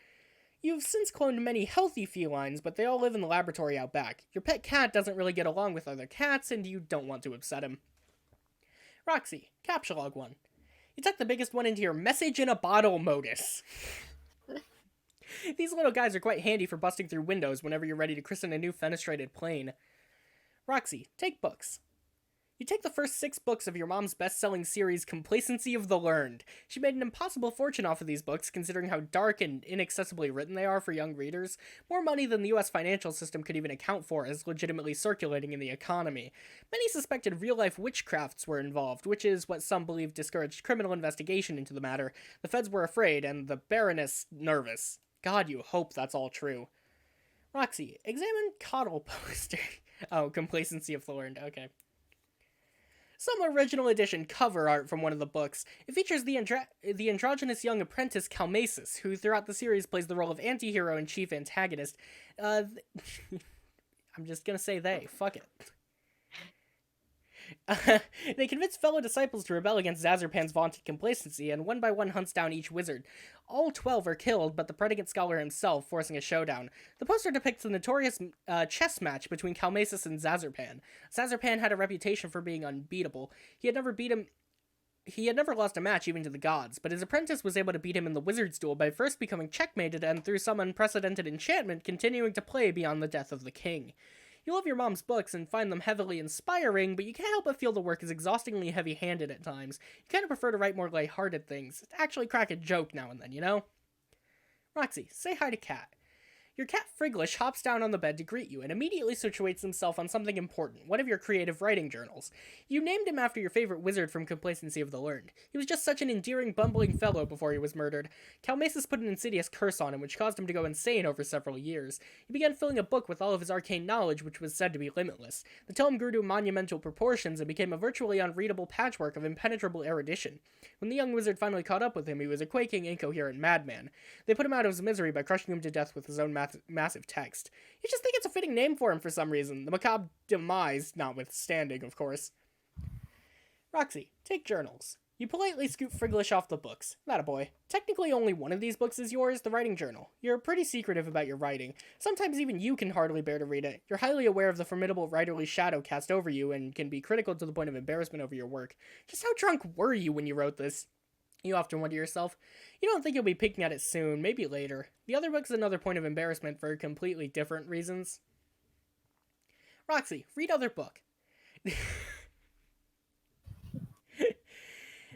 You've since cloned many healthy felines, but they all live in the laboratory out back. Your pet cat doesn't really get along with other cats, and you don't want to upset him. Roxy, Captcha Log 1. You tuck the biggest one into your message in a bottle modus. These little guys are quite handy for busting through windows whenever you're ready to christen a new fenestrated plane. Roxy, take books. You take the first 6 books of your mom's best-selling series, Complacency of the Learned. She made an impossible fortune off of these books, considering how dark and inaccessibly written they are for young readers. More money than the US financial system could even account for is legitimately circulating in the economy. Many suspected real-life witchcrafts were involved, which is what some believe discouraged criminal investigation into the matter. The feds were afraid, and the Baroness nervous. God, you hope that's all true. Roxy, examine Coddle poster. Oh, Complacency of the Learned. Okay. Some original edition cover art from one of the books. It features the androgynous young apprentice Calmasis, who throughout the series plays the role of anti-hero and chief antagonist. I'm just gonna say they. Fuck it. They convince fellow disciples to rebel against Zazarpan's vaunted complacency, and one by one hunts down each wizard. All 12 are killed, but the predicate scholar himself, forcing a showdown. The poster depicts the notorious chess match between Calmasis and Zazarpan. Zazarpan had a reputation for being unbeatable. He had never lost a match even to the gods, but his apprentice was able to beat him in the wizard's duel by first becoming checkmated and, through some unprecedented enchantment, continuing to play beyond the death of the king. You love your mom's books and find them heavily inspiring, but you can't help but feel the work is exhaustingly heavy-handed at times. You kind of prefer to write more light-hearted things, to actually crack a joke now and then, you know? Roxy, say hi to Cat. Your cat Friglish hops down on the bed to greet you and immediately situates himself on something important, one of your creative writing journals. You named him after your favorite wizard from Complacency of the Learned. He was just such an endearing, bumbling fellow before he was murdered. Calmasis put an insidious curse on him, which caused him to go insane over several years. He began filling a book with all of his arcane knowledge, which was said to be limitless. The tome grew to monumental proportions and became a virtually unreadable patchwork of impenetrable erudition. When the young wizard finally caught up with him, he was a quaking, incoherent madman. They put him out of his misery by crushing him to death with his own massive text. You just think it's a fitting name for him for some reason, the macabre demise notwithstanding, of course. Roxy, take journals. You politely scoop Friglish off the books. That a boy. Technically only one of these books is yours, the writing journal. You're pretty secretive about your writing. Sometimes even you can hardly bear to read it. You're highly aware of the formidable writerly shadow cast over you and can be critical to the point of embarrassment over your work. Just how drunk were you when you wrote this? You often wonder yourself. You don't think you'll be picking at it soon, maybe later. The other book's another point of embarrassment for completely different reasons. Roxy, read other book.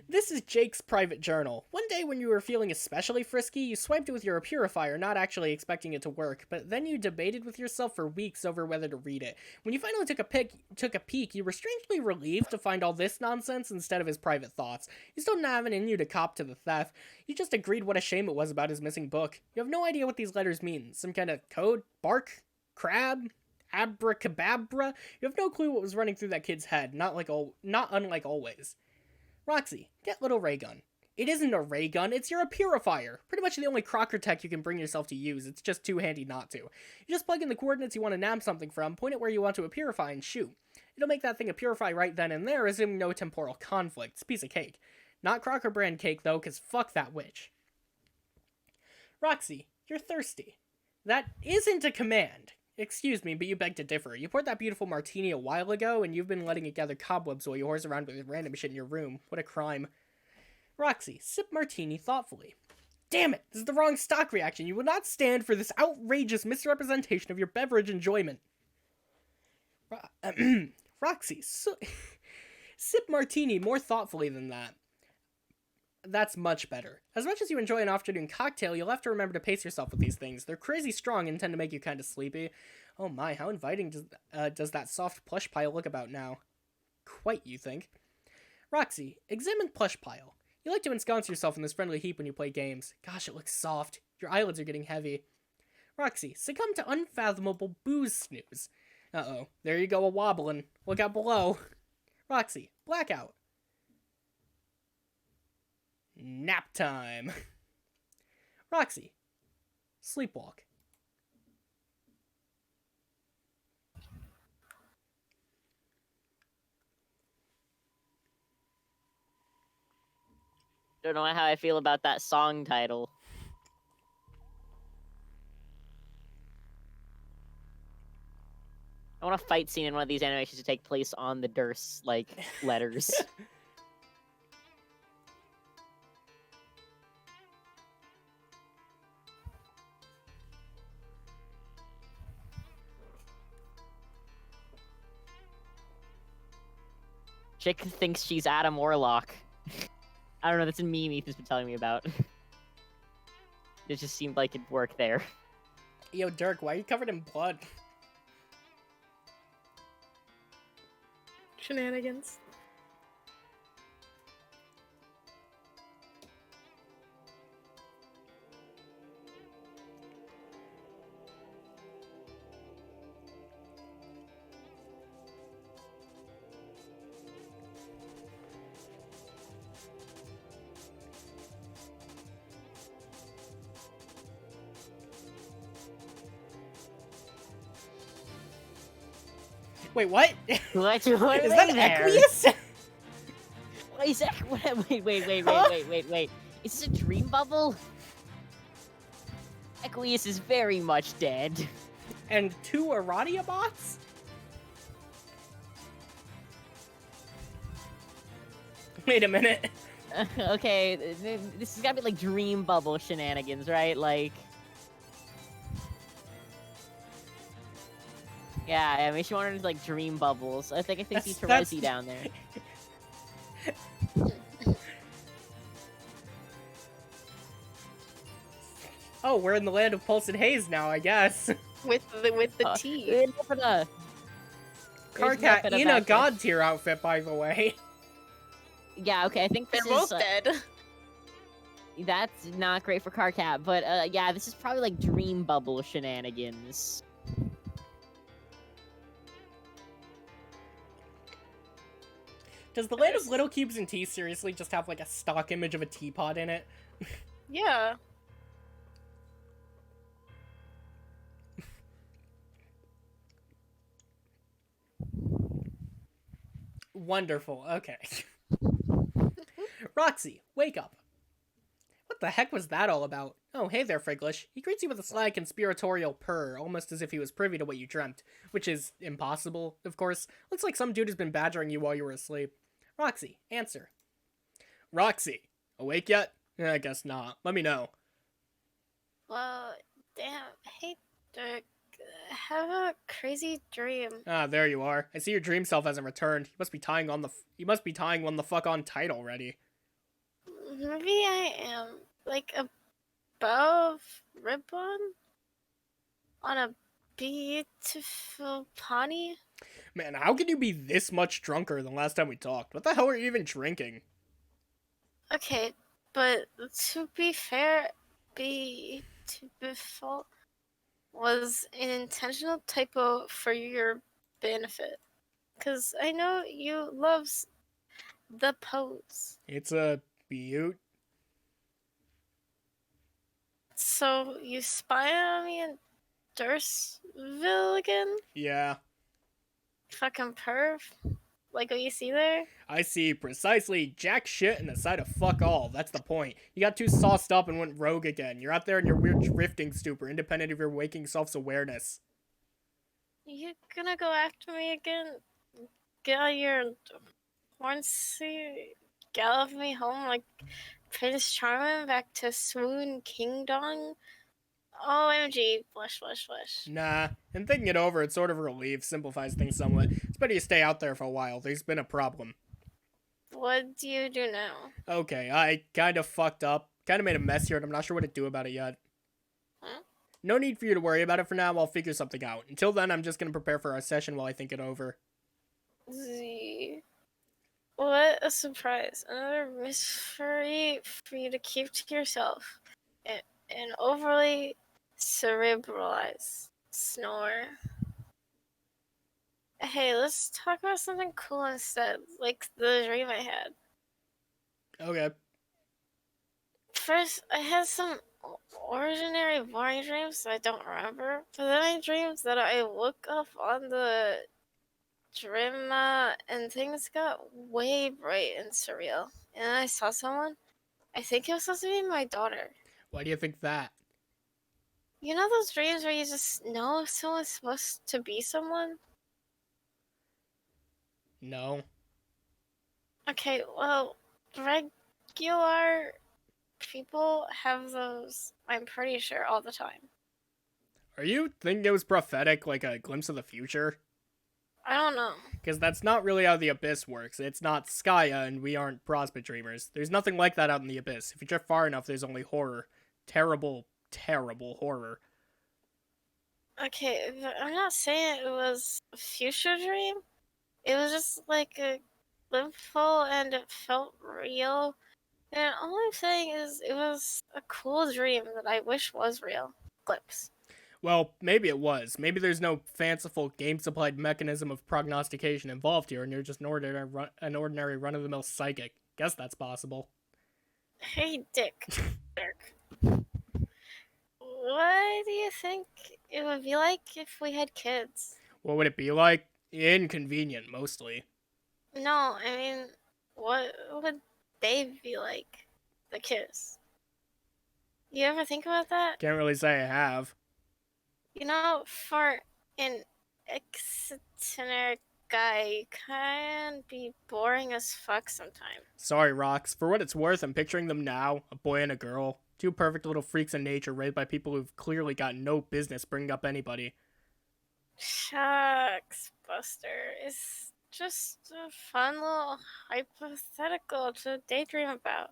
This is Jake's private journal. One day when you were feeling especially frisky, you swiped it with your purifier, not actually expecting it to work, but then you debated with yourself for weeks over whether to read it. When you finally took a peek, you were strangely relieved to find all this nonsense instead of his private thoughts. You still didn't have it in you to cop to the theft. You just agreed what a shame it was about his missing book. You have no idea what these letters mean. Some kind of code? Bark? Crab? Abracababra? You have no clue what was running through that kid's head, not unlike always. Roxy, get little ray gun. It isn't a ray gun, it's your purifier. Pretty much the only Crocker tech you can bring yourself to use, it's just too handy not to. You just plug in the coordinates you want to nab something from, point it where you want to purify, and shoot. It'll make that thing a purify right then and there, assuming no temporal conflict. It's a piece of cake. Not Crocker brand cake though, cause fuck that witch. Roxy, you're thirsty. That isn't a command. Excuse me, but you beg to differ. You poured that beautiful martini a while ago, and you've been letting it gather cobwebs while you horse around with random shit in your room. What a crime. Roxy, sip martini thoughtfully. Damn it! This is the wrong stock reaction. You will not stand for this outrageous misrepresentation of your beverage enjoyment. Roxy, sip martini more thoughtfully than that. That's much better. As much as you enjoy an afternoon cocktail, you'll have to remember to pace yourself with these things. They're crazy strong and tend to make you kind of sleepy. Oh my, how inviting does that soft plush pile look about now? Quite, you think. Roxy, examine plush pile. You like to ensconce yourself in this friendly heap when you play games. Gosh, it looks soft. Your eyelids are getting heavy. Roxy, succumb to unfathomable booze snooze. Uh-oh, there you go a-wobbling. Look out below. Roxy, blackout. Nap time. Roxy, sleepwalk. Don't know how I feel about that song title. I want a fight scene in one of these animations to take place on the Durst, letters. Chick thinks she's Adam Warlock. I don't know, that's a meme Ethan's been telling me about. It just seemed like it'd work there. Yo, Dirk, why are you covered in blood? Shenanigans. Wait, what? What Is are that they there? Equius? Wait, is that... Wait, Huh? wait. Is this a dream bubble? Equius is very much dead. And 2 Aradia bots? Wait a minute. Okay, this has gotta be like dream bubble shenanigans, right? Like... Yeah, I mean, she wanted like dream bubbles. I think he's That's- Terezi down there. Oh, we're in the land of Pulse and Haze now, I guess. With the Uh, T. There's Karkat nothing in a about god tier outfit, by the way. Yeah, okay, I think They're this both is... dead. That's not great for Karkat, but yeah, this is probably like dream bubble shenanigans. Does the land of Little Cubes and Tea seriously just have like a stock image of a teapot in it? Yeah. Wonderful, okay. Roxy, wake up. What the heck was that all about? Oh, hey there, Friglish. He greets you with a sly conspiratorial purr, almost as if he was privy to what you dreamt. Which is impossible, of course. Looks like some dude has been badgering you while you were asleep. Roxy, answer. Roxy, awake yet? I guess not. Let me know. Well, damn. Hey, Dirk. Have a crazy dream. Ah, there you are. I see your dream self hasn't returned. He must be tying one the fuck on tight already. Maybe I am like above ribbon on a beautiful pony. Man, how can you be this much drunker than last time we talked? What the hell are you even drinking? Okay, but to be fair, beautiful was an intentional typo for your benefit. Cause I know you loves the pose. It's a beaut. So you spy on me in Dursville again? Yeah, Fucking perv. Like what you see there? I see precisely jack shit and a side of fuck all. That's the point. You got too sauced up and went rogue again. You're out there in your weird drifting stupor, independent of your waking self's awareness. You gonna go after me again? Get on your hornsy, gallop me home like Prince Charming back to Swoon Kingdom? OMG, blush, blush, blush. Nah, and thinking it over, it sort of relieves, simplifies things somewhat. It's better you stay out there for a while. There's been a problem. What do you do now? Okay, I kind of fucked up. Kind of made a mess here, and I'm not sure what to do about it yet. Huh? No need for you to worry about it for now. I'll figure something out. Until then, I'm just gonna prepare for our session while I think it over. Z. What a surprise. Another mystery for you to keep to yourself. An overly cerebralized snore. Hey, let's talk about something cool instead, like the dream I had. Okay. First, I had some ordinary, boring dreams I don't remember, but then I dreamed that I woke up on the dream and things got way bright and surreal. And I saw someone. I think it was supposed to be my daughter. Why do you think that? You know those dreams where you just know if someone's supposed to be someone? No. Okay, well, regular people have those, I'm pretty sure, all the time. Are you thinking it was prophetic, like a glimpse of the future? I don't know. Because that's not really how the Abyss works. It's not Skya, and we aren't Prospect Dreamers. There's nothing like that out in the Abyss. If you drift far enough, there's only horror. Terrible, terrible horror. Okay, but I'm not saying it was a future dream. It was just like a glimpseful and it felt real. And all I'm saying is it was a cool dream that I wish was real. Glimpse. Well, maybe it was. Maybe there's no fanciful game-supplied mechanism of prognostication involved here, and you're just an ordinary run-of-the-mill psychic. Guess that's possible. Hey, Dick. Dirk. What do you think it would be like if we had kids? What would it be like? Inconvenient, mostly. No, I mean, what would they be like? The kiss. You ever think about that? Can't really say I have. You know, for an eccentric guy, you can be boring as fuck sometimes. Sorry, Rox. For what it's worth, I'm picturing them now, a boy and a girl. Two perfect little freaks in nature raised by people who've clearly got no business bringing up anybody. Shucks, Buster. It's just a fun little hypothetical to daydream about.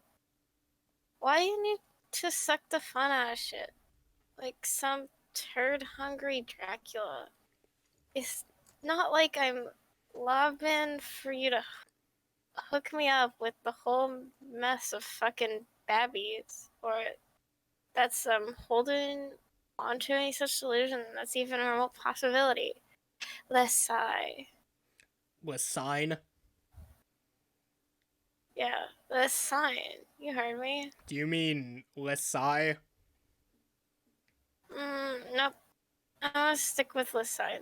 Why do you need to suck the fun out of shit? Like some turd hungry Dracula. It's not like I'm lobbing for you to hook me up with the whole mess of fucking babbies, or that's holding onto any such delusion that's even a remote possibility. Let's sigh. Was sign? Yeah, let's sign. You heard me. Do you mean Lesai? Nope. I'm gonna stick with let's sign.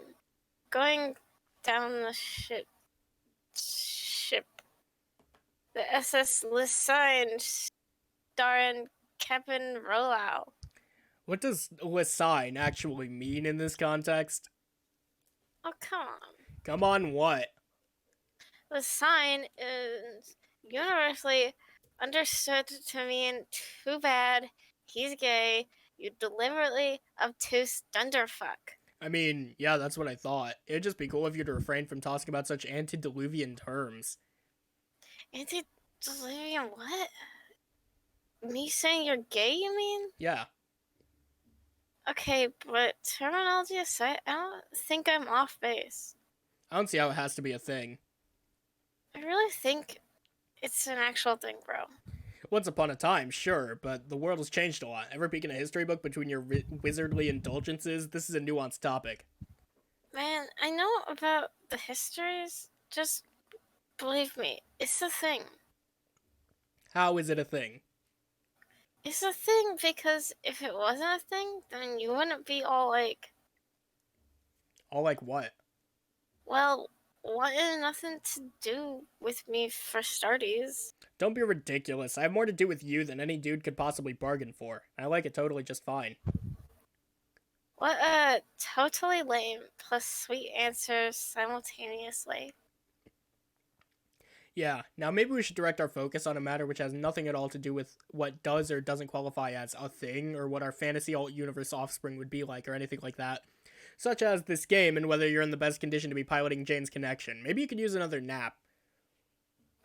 Going down the ship. The SS Lisine starring Kevin Rollout. What does Lesine actually mean in this context? Oh, come on. Come on, what? Lisine is universally understood to mean too bad, he's gay, you deliberately obtuse dunderfuck. I mean, yeah, that's what I thought. It'd just be cool if you'd refrain from tossing about such antediluvian terms. Antediluvian what? Me saying you're gay, you mean? Yeah. Okay, but terminology aside, I don't think I'm off base. I don't see how it has to be a thing. I really think it's an actual thing, bro. Once upon a time, sure, but the world has changed a lot. Ever peek in a history book between your wizardly indulgences? This is a nuanced topic. Man, I know about the histories. Just believe me, it's a thing. How is it a thing? It's a thing because if it wasn't a thing, then you wouldn't be all like, All like what? well, wanting nothing to do with me for starties. Don't be ridiculous. I have more to do with you than any dude could possibly bargain for. I like it totally just fine. What a totally lame plus sweet answers simultaneously. Yeah, now maybe we should direct our focus on a matter which has nothing at all to do with what does or doesn't qualify as a thing, or what our fantasy alt-universe offspring would be like, or anything like that. Such as this game, and whether you're in the best condition to be piloting Jane's connection. Maybe you could use another nap.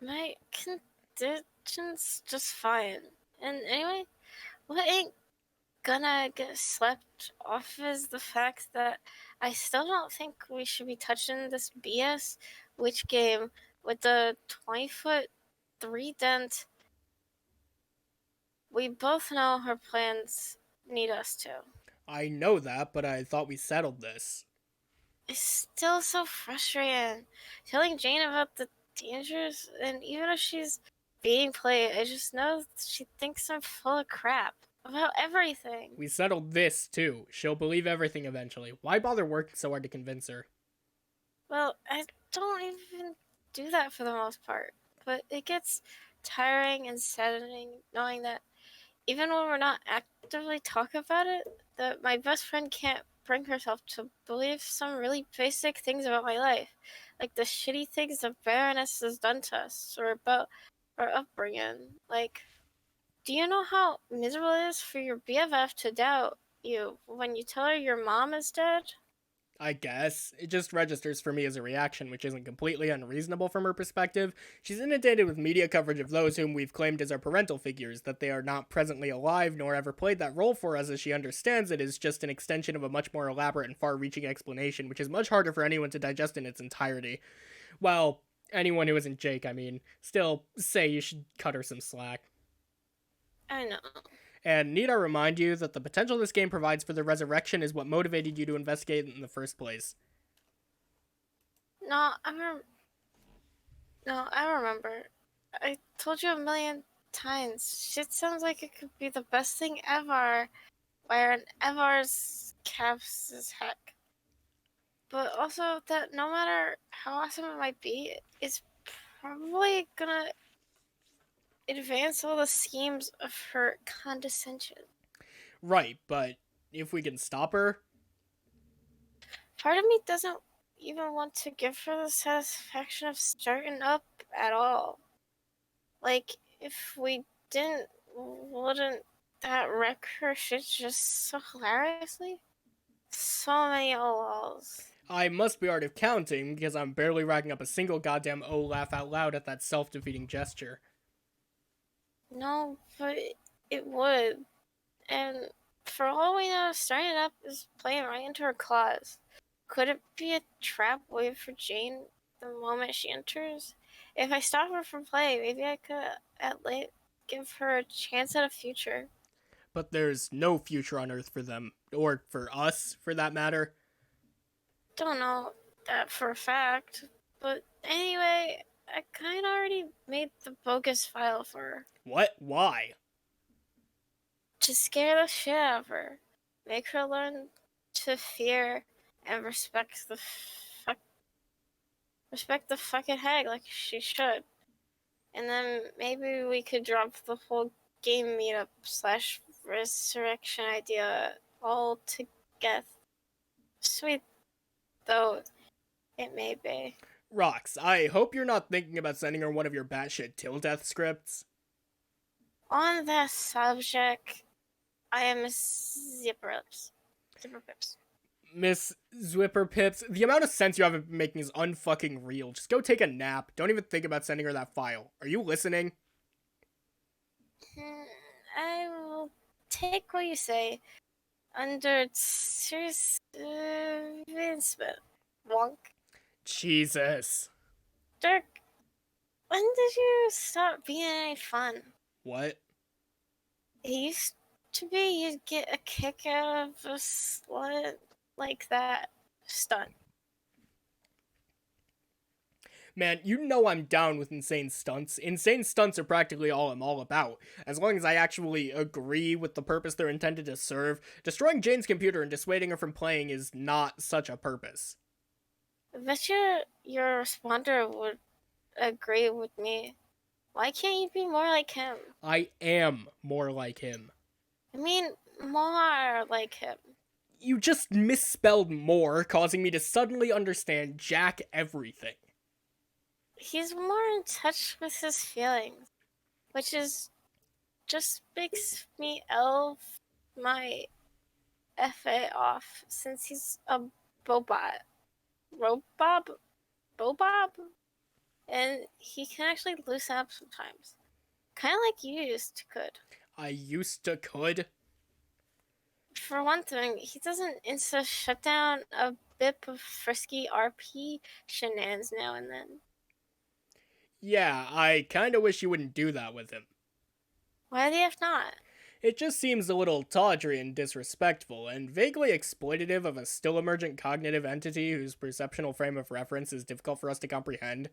My condition's just fine. And anyway, what ain't gonna get slept off is the fact that I still don't think we should be touching this BS witch game with the 20-foot 3 dent. We both know her plans need us to. I know that, but I thought we settled this. It's still so frustrating telling Jane about the dangers, and even if she's being played, I just know she thinks I'm full of crap about everything. We settled this, too. She'll believe everything eventually. Why bother working so hard to convince her? Well, I don't even do that for the most part, but it gets tiring and saddening knowing that even when we're not actively talking about it, that my best friend can't bring herself to believe some really basic things about my life, like the shitty things the Baroness has done to us, or about our upbringing. Like, do you know how miserable it is for your BFF to doubt you when you tell her your mom is dead? I guess. It just registers for me as a reaction, which isn't completely unreasonable from her perspective. She's inundated with media coverage of those whom we've claimed as our parental figures, that they are not presently alive nor ever played that role for us as she understands it is just an extension of a much more elaborate and far-reaching explanation, which is much harder for anyone to digest in its entirety. Well, anyone who isn't Jake, I mean. Still, say you should cut her some slack. I know. And need I remind you that the potential this game provides for the resurrection is what motivated you to investigate in the first place. No, I remember. I told you a million times. Shit sounds like it could be the best thing ever. Where an Ever's caps is heck. but also that no matter how awesome it might be, it's probably gonna advance all the schemes of her condescension. Right, but if we can stop her, Part of me doesn't even want to give her the satisfaction of starting up at all. Like, if we didn't, wouldn't that wreck her shit just so hilariously? So many LOLs. I must be art of counting because I'm barely racking up a single goddamn oh laugh out loud at that self-defeating gesture. No, but it would. And for all we know, starting up is playing right into her claws. Could it be a trap waited for Jane the moment she enters? If I stop her from playing, maybe I could at least give her a chance at a future. But there's no future on Earth for them, or for us, for that matter. Don't know that for a fact, but anyway, I kinda already made the bogus file for her. What? Why? To scare the shit out of her. Make her learn to fear and respect the fucking hag like she should. And then maybe we could drop the whole game meetup / resurrection idea all together. Sweet though it may be. Rox, I hope you're not thinking about sending her one of your batshit till death scripts. On that subject, I am Zipper Lips. Zipper Pips. Miss Zwipper Pips, the amount of sense you haven't been making is unfucking real. Just go take a nap. Don't even think about sending her that file. Are you listening? I will take what you say under serious advancement. Wonk. Jesus. Dirk, when did you stop being any fun? What? It used to be you'd get a kick out of a slut like that stunt. Man, you know I'm down with insane stunts. Insane stunts are practically all I'm all about. As long as I actually agree with the purpose they're intended to serve, destroying Jane's computer and dissuading her from playing is not such a purpose. I bet your responder would agree with me. Why can't you be more like him? I am more like him. I mean, more like him. You just misspelled more, causing me to suddenly understand Jack everything. He's more in touch with his feelings, which is just makes me elf my FA off since he's a Bobob. Bobob? And he can actually loosen up sometimes. Kind of like you used to could. I used to could. For one thing, he doesn't insta shut down a bit of frisky RP shenanigans now and then. Yeah, I kinda wish you wouldn't do that with him. Why the F not? It just seems a little tawdry and disrespectful, and vaguely exploitative of a still emergent cognitive entity whose perceptual frame of reference is difficult for us to comprehend.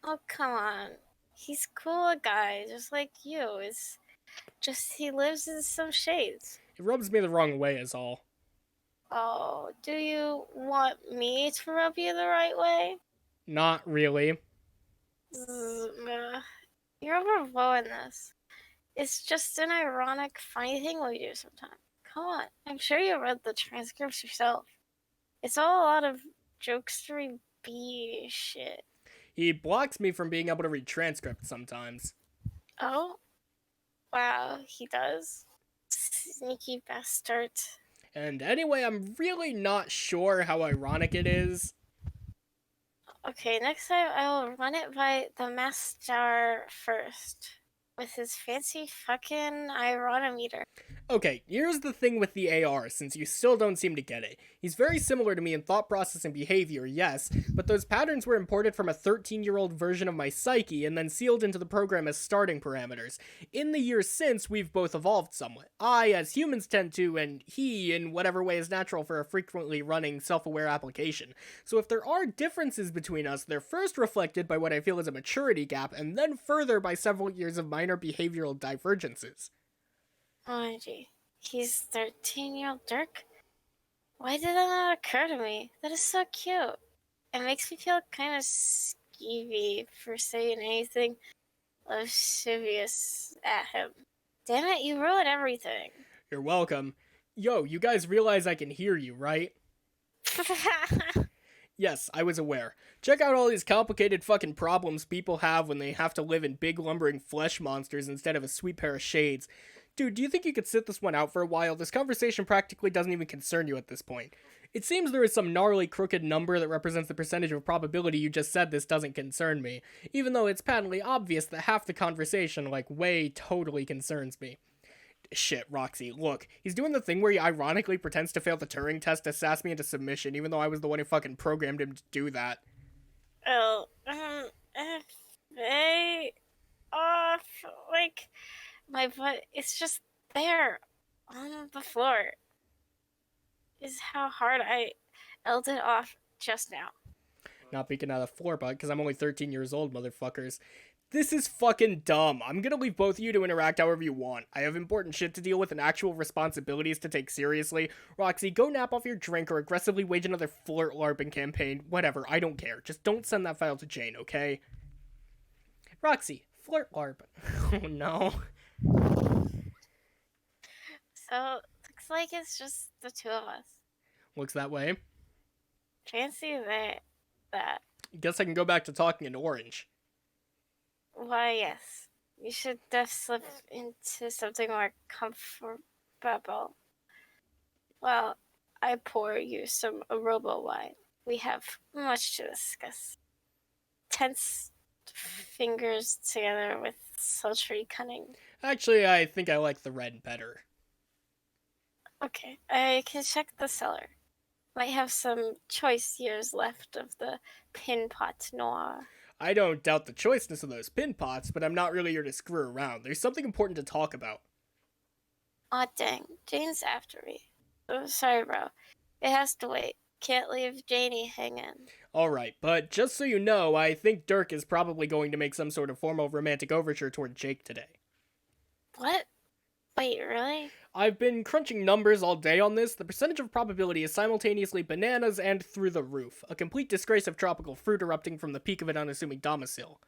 Oh, come on. He's cool a guy, just like you. It's just he lives in some shades. It rubs me the wrong way is all. Oh, do you want me to rub you the right way? Not really. You're overblowing this. It's just an ironic, funny thing we do sometimes. Come on, I'm sure you read the transcripts yourself. It's all a lot of jokestery B shit. He blocks me from being able to read transcripts sometimes. Oh? Wow, he does? Sneaky bastard. And anyway, I'm really not sure how ironic it is. Okay, next time I will run it by the master first. With his fancy fucking ironometer. Okay, here's the thing with the AR, since you still don't seem to get it. He's very similar to me in thought process and behavior, yes, but those patterns were imported from a 13-year-old version of my psyche and then sealed into the program as starting parameters. In the years since, we've both evolved somewhat. I, as humans tend to, and he, in whatever way is natural for a frequently running, self-aware application. So if there are differences between us, they're first reflected by what I feel is a maturity gap, and then further by several years of minor behavioral divergences. OMG. He's 13-year-old Dirk? Why did that not occur to me? That is so cute. It makes me feel kind of skeevy for saying anything lascivious at him. Damn it, you ruined everything. You're welcome. Yo, you guys realize I can hear you, right? Yes, I was aware. Check out all these complicated fucking problems people have when they have to live in big lumbering flesh monsters instead of a sweet pair of shades. Dude, do you think you could sit this one out for a while? This conversation practically doesn't even concern you at this point. It seems there is some gnarly crooked number that represents the percentage of probability you just said this doesn't concern me, even though it's patently obvious that half the conversation, like, way totally concerns me. Shit, Roxy, look, he's doing the thing where he ironically pretends to fail the Turing test to sass me into submission, even though I was the one who fucking programmed him to do that. Oh, if they off, like, my butt, it's just there on the floor. Is how hard I held it off just now. Not peeking out of the floor, bud, because I'm only 13 years old, motherfuckers. This is fucking dumb. I'm gonna leave both of you to interact however you want. I have important shit to deal with and actual responsibilities to take seriously. Roxy, go nap off your drink or aggressively wage another flirt LARPing campaign. Whatever, I don't care. Just don't send that file to Jane, okay? Roxy, flirt LARP. Oh no. So, looks like it's just the two of us. Looks that way. Fancy that. Guess I can go back to talking in orange. Why, yes. You should slip into something more comfortable. Well, I pour you some Arobo wine. We have much to discuss. Tense fingers together with sultry cunning. Actually, I think I like the red better. Okay, I can check the cellar. Might have some choice years left of the Pin Pot Noir. I don't doubt the choiceness of those pin pots, but I'm not really here to screw around. There's something important to talk about. Aw, dang. Jane's after me. Oh, sorry, bro. It has to wait. Can't leave Janie hanging. Alright, but just so you know, I think Dirk is probably going to make some sort of formal romantic overture toward Jake today. What? Wait, really? I've been crunching numbers all day on this. The percentage of probability is simultaneously bananas and through the roof. A complete disgrace of tropical fruit erupting from the peak of an unassuming domicile.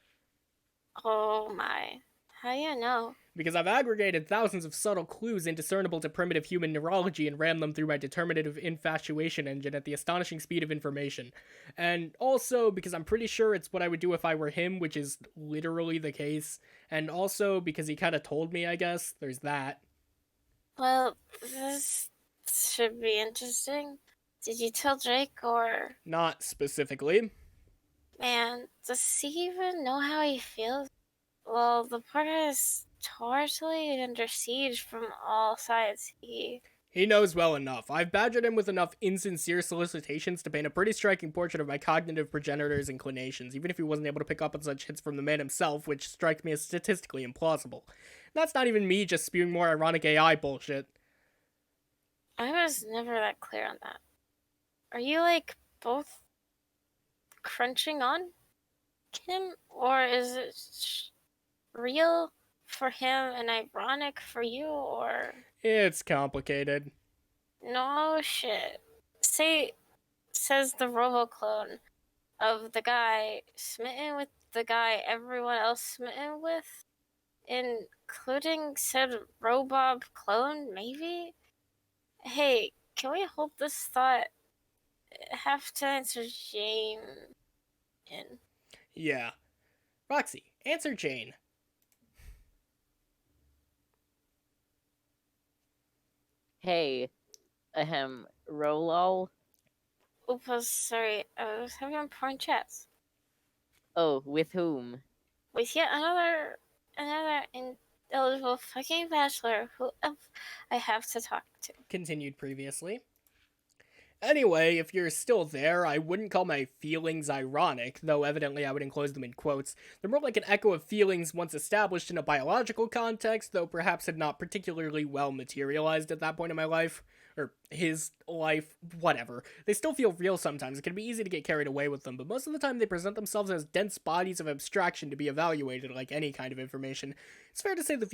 Oh my. How do you know? Because I've aggregated thousands of subtle clues indiscernible to primitive human neurology and ran them through my determinative infatuation engine at the astonishing speed of information. And also because I'm pretty sure it's what I would do if I were him, which is literally the case. And also because he kind of told me, I guess. There's that. Well, this should be interesting. Did you tell Drake or... Not specifically. Man, does he even know how he feels? Well, the part is totally under siege from all sides. He knows well enough. I've badgered him with enough insincere solicitations to paint a pretty striking portrait of my cognitive progenitor's inclinations, even if he wasn't able to pick up on such hints from the man himself, which strikes me as statistically implausible. That's not even me just spewing more ironic AI bullshit. I was never that clear on that. Are you, like, both crunching on him? Or is it real for him and ironic for you, or... It's complicated. No shit. Says the robo-clone of the guy smitten with the guy everyone else smitten with? Including said Robob clone, maybe? Hey, can we hold this thought? Have to answer Jane in. Yeah. Roxy, answer Jane. Hey, Rolol. Oops, sorry. I was having important chats. Oh, with whom? With yet another ineligible fucking bachelor who I have to talk to. Continued previously. Anyway, if you're still there, I wouldn't call my feelings ironic, though evidently I would enclose them in quotes. They're more like an echo of feelings once established in a biological context, though perhaps had not particularly well materialized at that point in my life. Or his life, whatever. They still feel real sometimes. It can be easy to get carried away with them, but most of the time they present themselves as dense bodies of abstraction to be evaluated like any kind of information. It's fair to say that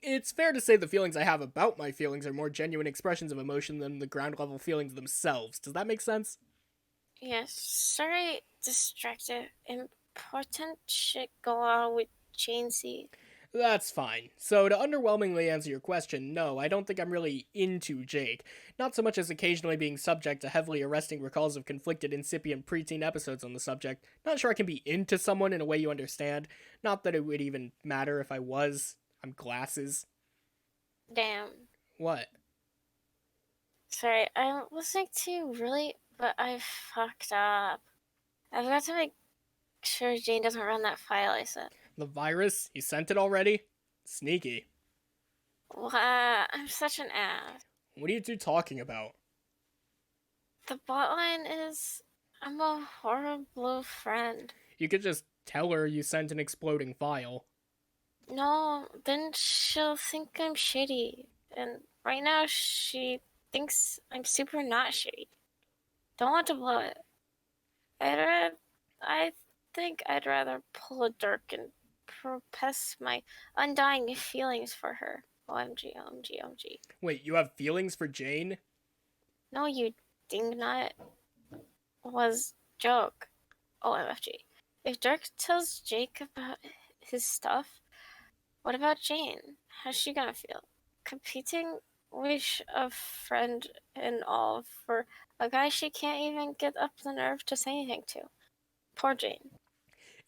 It's fair to say the feelings I have about my feelings are more genuine expressions of emotion than the ground level feelings themselves. Does that make sense? Yes, sorry, distracted. Important shit go on with Chainsy. That's fine. So, to underwhelmingly answer your question, no, I don't think I'm really into Jake. Not so much as occasionally being subject to heavily arresting recalls of conflicted, incipient preteen episodes on the subject. Not sure I can be into someone in a way you understand. Not that it would even matter if I was. I'm glasses. Damn. What? Sorry, I'm listening to you really, but I fucked up. I forgot to make sure Jane doesn't run that file I sent. The virus? You sent it already? Sneaky. Wow, I'm such an ass. What are you two talking about? The botline is I'm a horrible friend. You could just tell her you sent an exploding file. No, then she'll think I'm shitty. And right now she thinks I'm super not shitty. Don't want to blow it. I think I'd rather pull a Dirk and profess my undying feelings for her. OMG, OMG, OMG. Wait, you have feelings for Jane? No, you dingnut. Was joke. OMFG. If Dirk tells Jake about his stuff, what about Jane? How's she gonna feel? Competing wish a friend and all for a guy she can't even get up the nerve to say anything to. Poor Jane.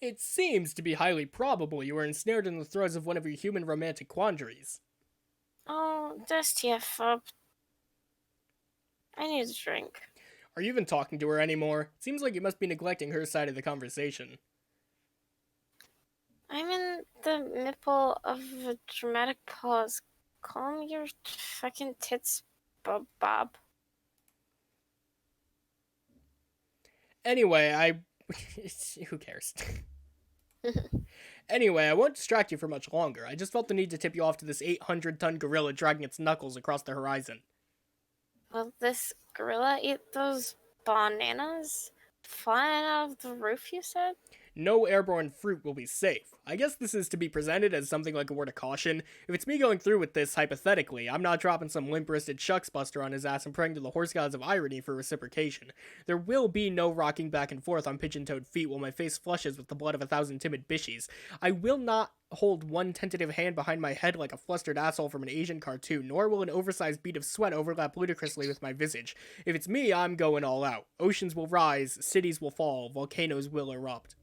It seems to be highly probable you were ensnared in the throes of one of your human romantic quandaries. Oh, dusty F up. I need a drink. Are you even talking to her anymore? Seems like you must be neglecting her side of the conversation. I'm in the middle of a dramatic pause. Calm your fucking tits, Bob. Anyway, who cares? Anyway, I won't distract you for much longer. I just felt the need to tip you off to this 800-ton gorilla dragging its knuckles across the horizon. Will this gorilla eat those bananas flying out of the roof, you said? No airborne fruit will be safe. I guess this is to be presented as something like a word of caution. If it's me going through with this, hypothetically, I'm not dropping some limp-wristed shucks buster on his ass and praying to the horse gods of irony for reciprocation. There will be no rocking back and forth on pigeon-toed feet while my face flushes with the blood of 1,000 timid bishies. I will not hold one tentative hand behind my head like a flustered asshole from an Asian cartoon, nor will an oversized bead of sweat overlap ludicrously with my visage. If it's me, I'm going all out. Oceans will rise, cities will fall, volcanoes will erupt.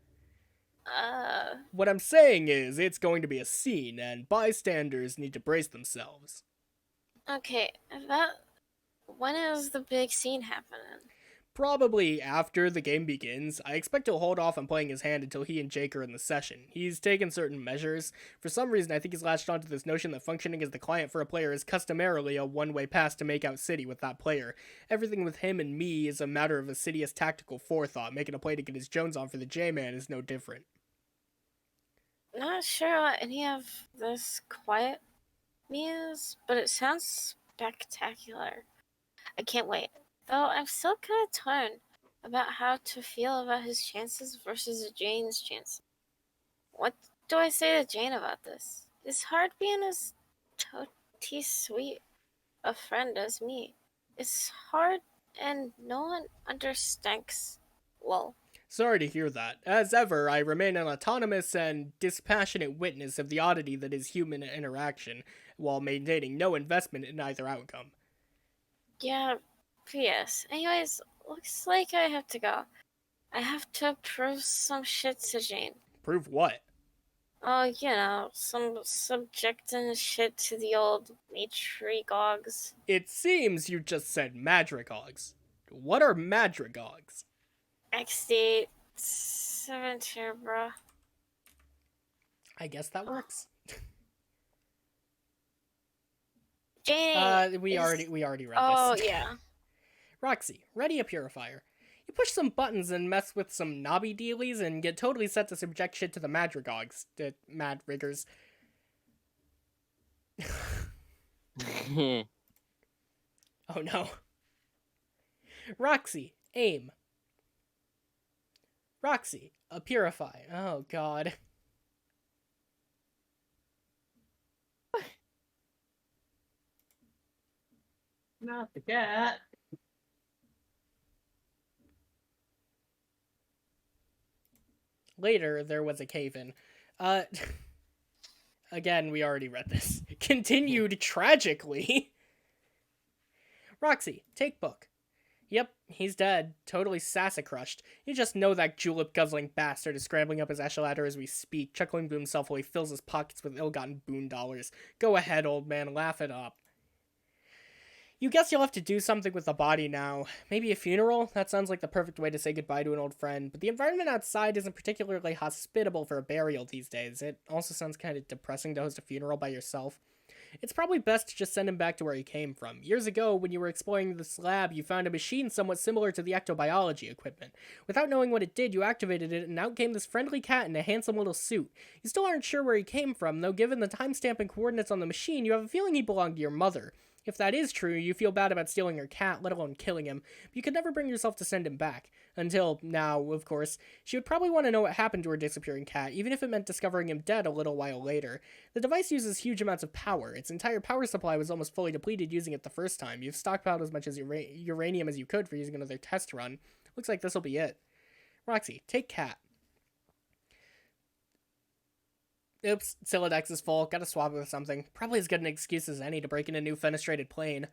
What I'm saying is, it's going to be a scene, and bystanders need to brace themselves. Okay, when is the big scene happening? Probably after the game begins. I expect he'll hold off on playing his hand until he and Jake are in the session. He's taken certain measures. For some reason, I think he's latched onto this notion that functioning as the client for a player is customarily a one-way pass to make out City with that player. Everything with him and me is a matter of assiduous tactical forethought. Making a play to get his Jones on for the J-Man is no different. Not sure what any of this quiet means, but it sounds spectacular. I can't wait. Though I'm still kind of torn about how to feel about his chances versus Jane's chances. What do I say to Jane about this? It's hard being as toty sweet a friend as me. It's hard and no one understands. Lol. Sorry to hear that. As ever, I remain an autonomous and dispassionate witness of the oddity that is human interaction, while maintaining no investment in either outcome. Yeah, P.S. Anyways, looks like I have to go. I have to prove some shit to Jane. Prove what? Oh, you know, some subjecting shit to the old matrigogs. It seems you just said madrigogs. What are madrigogs? XD 7 tier, bruh. I guess that works. Jane. We already read Oh, this. yeah. Roxy, ready a purifier. You push some buttons and mess with some knobby dealies and get totally set to subject shit to the madrigogs. Madriggers. Oh no. Roxy, aim. Roxy, a purify. Oh god. Not the cat. Later, there was a cave-in. Uh, again, we already read this. Continued tragically. Roxy, take book. Yep, he's dead. Totally sassacrushed. You just know that julep-guzzling bastard is scrambling up his echelon as we speak, chuckling to himself while he fills his pockets with ill-gotten boon dollars. Go ahead, old man, laugh it up. You guess you'll have to do something with the body now. Maybe a funeral? That sounds like the perfect way to say goodbye to an old friend, but the environment outside isn't particularly hospitable for a burial these days. It also sounds kind of depressing to host a funeral by yourself. It's probably best to just send him back to where he came from. Years ago, when you were exploring this lab, you found a machine somewhat similar to the ectobiology equipment. Without knowing what it did, you activated it, and out came this friendly cat in a handsome little suit. You still aren't sure where he came from, though given the timestamp and coordinates on the machine, you have a feeling he belonged to your mother. If that is true, you feel bad about stealing her cat, let alone killing him, but you could never bring yourself to send him back. Until, now, of course, she would probably want to know what happened to her disappearing cat, even if it meant discovering him dead a little while later. The device uses huge amounts of power. Its entire power supply was almost fully depleted using it the first time. You've stockpiled as much as uranium as you could for using another test run. Looks like this'll be it. Roxy, take cat. Oops, Silodex is full. Gotta swap it with something. Probably as good an excuse as any to break in a new fenestrated plane.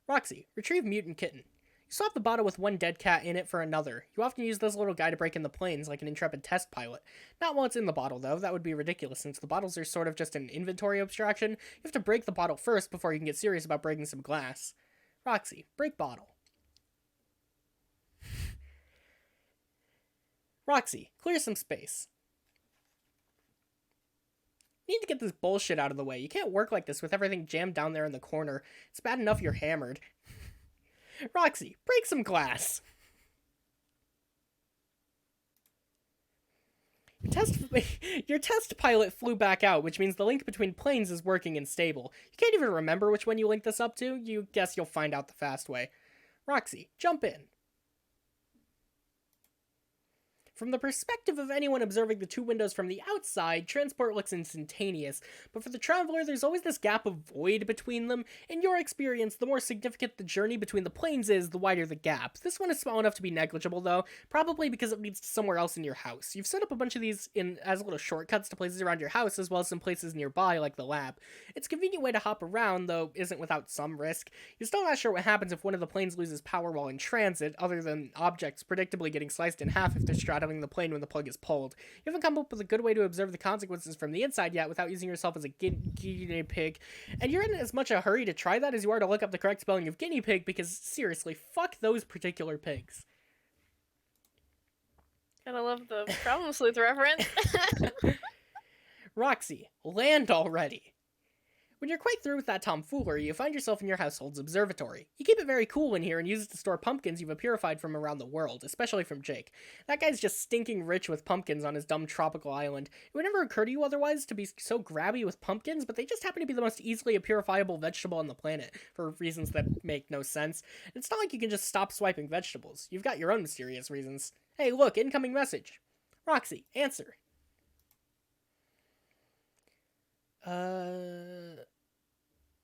Roxy, retrieve mutant kitten. You swap the bottle with one dead cat in it for another. You often use this little guy to break in the planes like an intrepid test pilot. Not while it's in the bottle, though. That would be ridiculous since the bottles are sort of just an inventory abstraction. You have to break the bottle first before you can get serious about breaking some glass. Roxy, break bottle. Roxy, clear some space. You need to get this bullshit out of the way. You can't work like this with everything jammed down there in the corner. It's bad enough you're hammered. Roxy, break some glass. Your test pilot flew back out, which means the link between planes is working and stable. You can't even remember which one you linked this up to. You guess you'll find out the fast way. Roxy, jump in. From the perspective of anyone observing the two windows from the outside, transport looks instantaneous, but for the traveler, there's always this gap of void between them. In your experience, the more significant the journey between the planes is, the wider the gap. This one is small enough to be negligible, though, probably because it leads to somewhere else in your house. You've set up a bunch of these as little shortcuts to places around your house, as well as some places nearby, like the lab. It's a convenient way to hop around, though isn't without some risk. You're still not sure what happens if one of the planes loses power while in transit, other than objects predictably getting sliced in half if they're straddling the plane when the plug is pulled. You haven't come up with a good way to observe the consequences from the inside yet without using yourself as a guinea pig, and you're in as much a hurry to try that as you are to look up the correct spelling of guinea pig, because seriously, fuck those particular pigs. Gotta love the problem sleuth reference. Roxy, land already. When you're quite through with that tomfoolery, you find yourself in your household's observatory. You keep it very cool in here and use it to store pumpkins you've purified from around the world, especially from Jake. That guy's just stinking rich with pumpkins on his dumb tropical island. It would never occur to you otherwise to be so grabby with pumpkins, but they just happen to be the most easily purifiable vegetable on the planet, for reasons that make no sense. It's not like you can just stop swiping vegetables. You've got your own mysterious reasons. Hey, look, incoming message. Roxy, answer.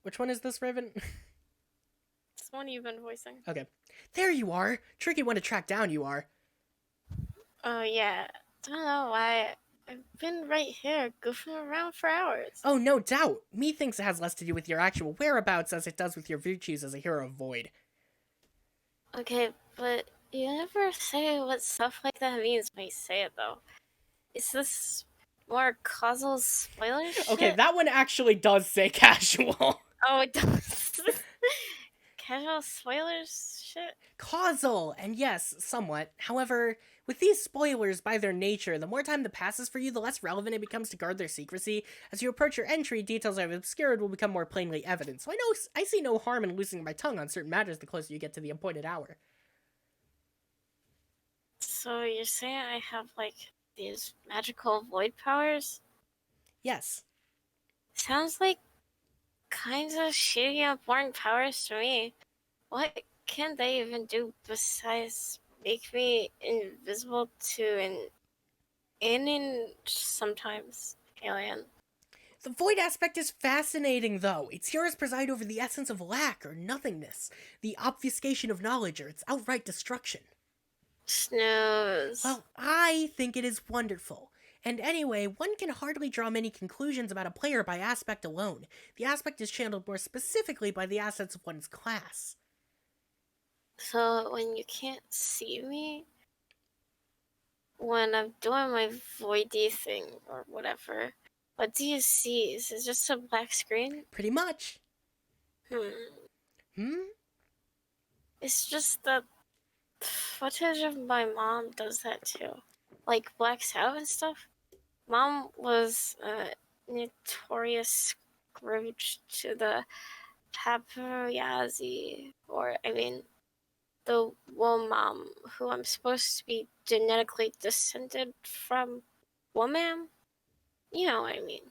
Which one is this, Raven? It's one you've been voicing. Okay. There you are! Tricky one to track down, you are. Oh, yeah. Don't know why. I've been right here, goofing around for hours. Oh, no doubt. Me thinks it has less to do with your actual whereabouts as it does with your virtues as a hero of Void. Okay, but you never say what stuff like that means when you say it, though. Is this more causal spoiler shit? Okay, that one actually does say casual. Oh, it does. Casual spoilers shit? Causal, and yes, somewhat. However, with these spoilers by their nature, the more time that passes for you, the less relevant it becomes to guard their secrecy. As you approach your entry, details I've obscured will become more plainly evident, so I see no harm in loosening my tongue on certain matters the closer you get to the appointed hour. So you're saying I have, like, these magical void powers? Yes. Sounds like kinds of shitty important powers to me. What can they even do besides make me invisible to an sometimes alien? The void aspect is fascinating, though. Its heroes preside over the essence of lack or nothingness, the obfuscation of knowledge or its outright destruction. Snooze. Well, I think it is wonderful. And anyway, one can hardly draw many conclusions about a player by aspect alone. The aspect is channeled more specifically by the assets of one's class. So when you can't see me, when I'm doing my voidy thing or whatever, what do you see? Is it just a black screen? Pretty much. Hmm. It's just that footage of my mom does that too. Like blacks out and stuff. Mom was a notorious Scrooge to the paparazzi, or I mean, the wool mom who I'm supposed to be genetically descended from. Woman? You know what I mean.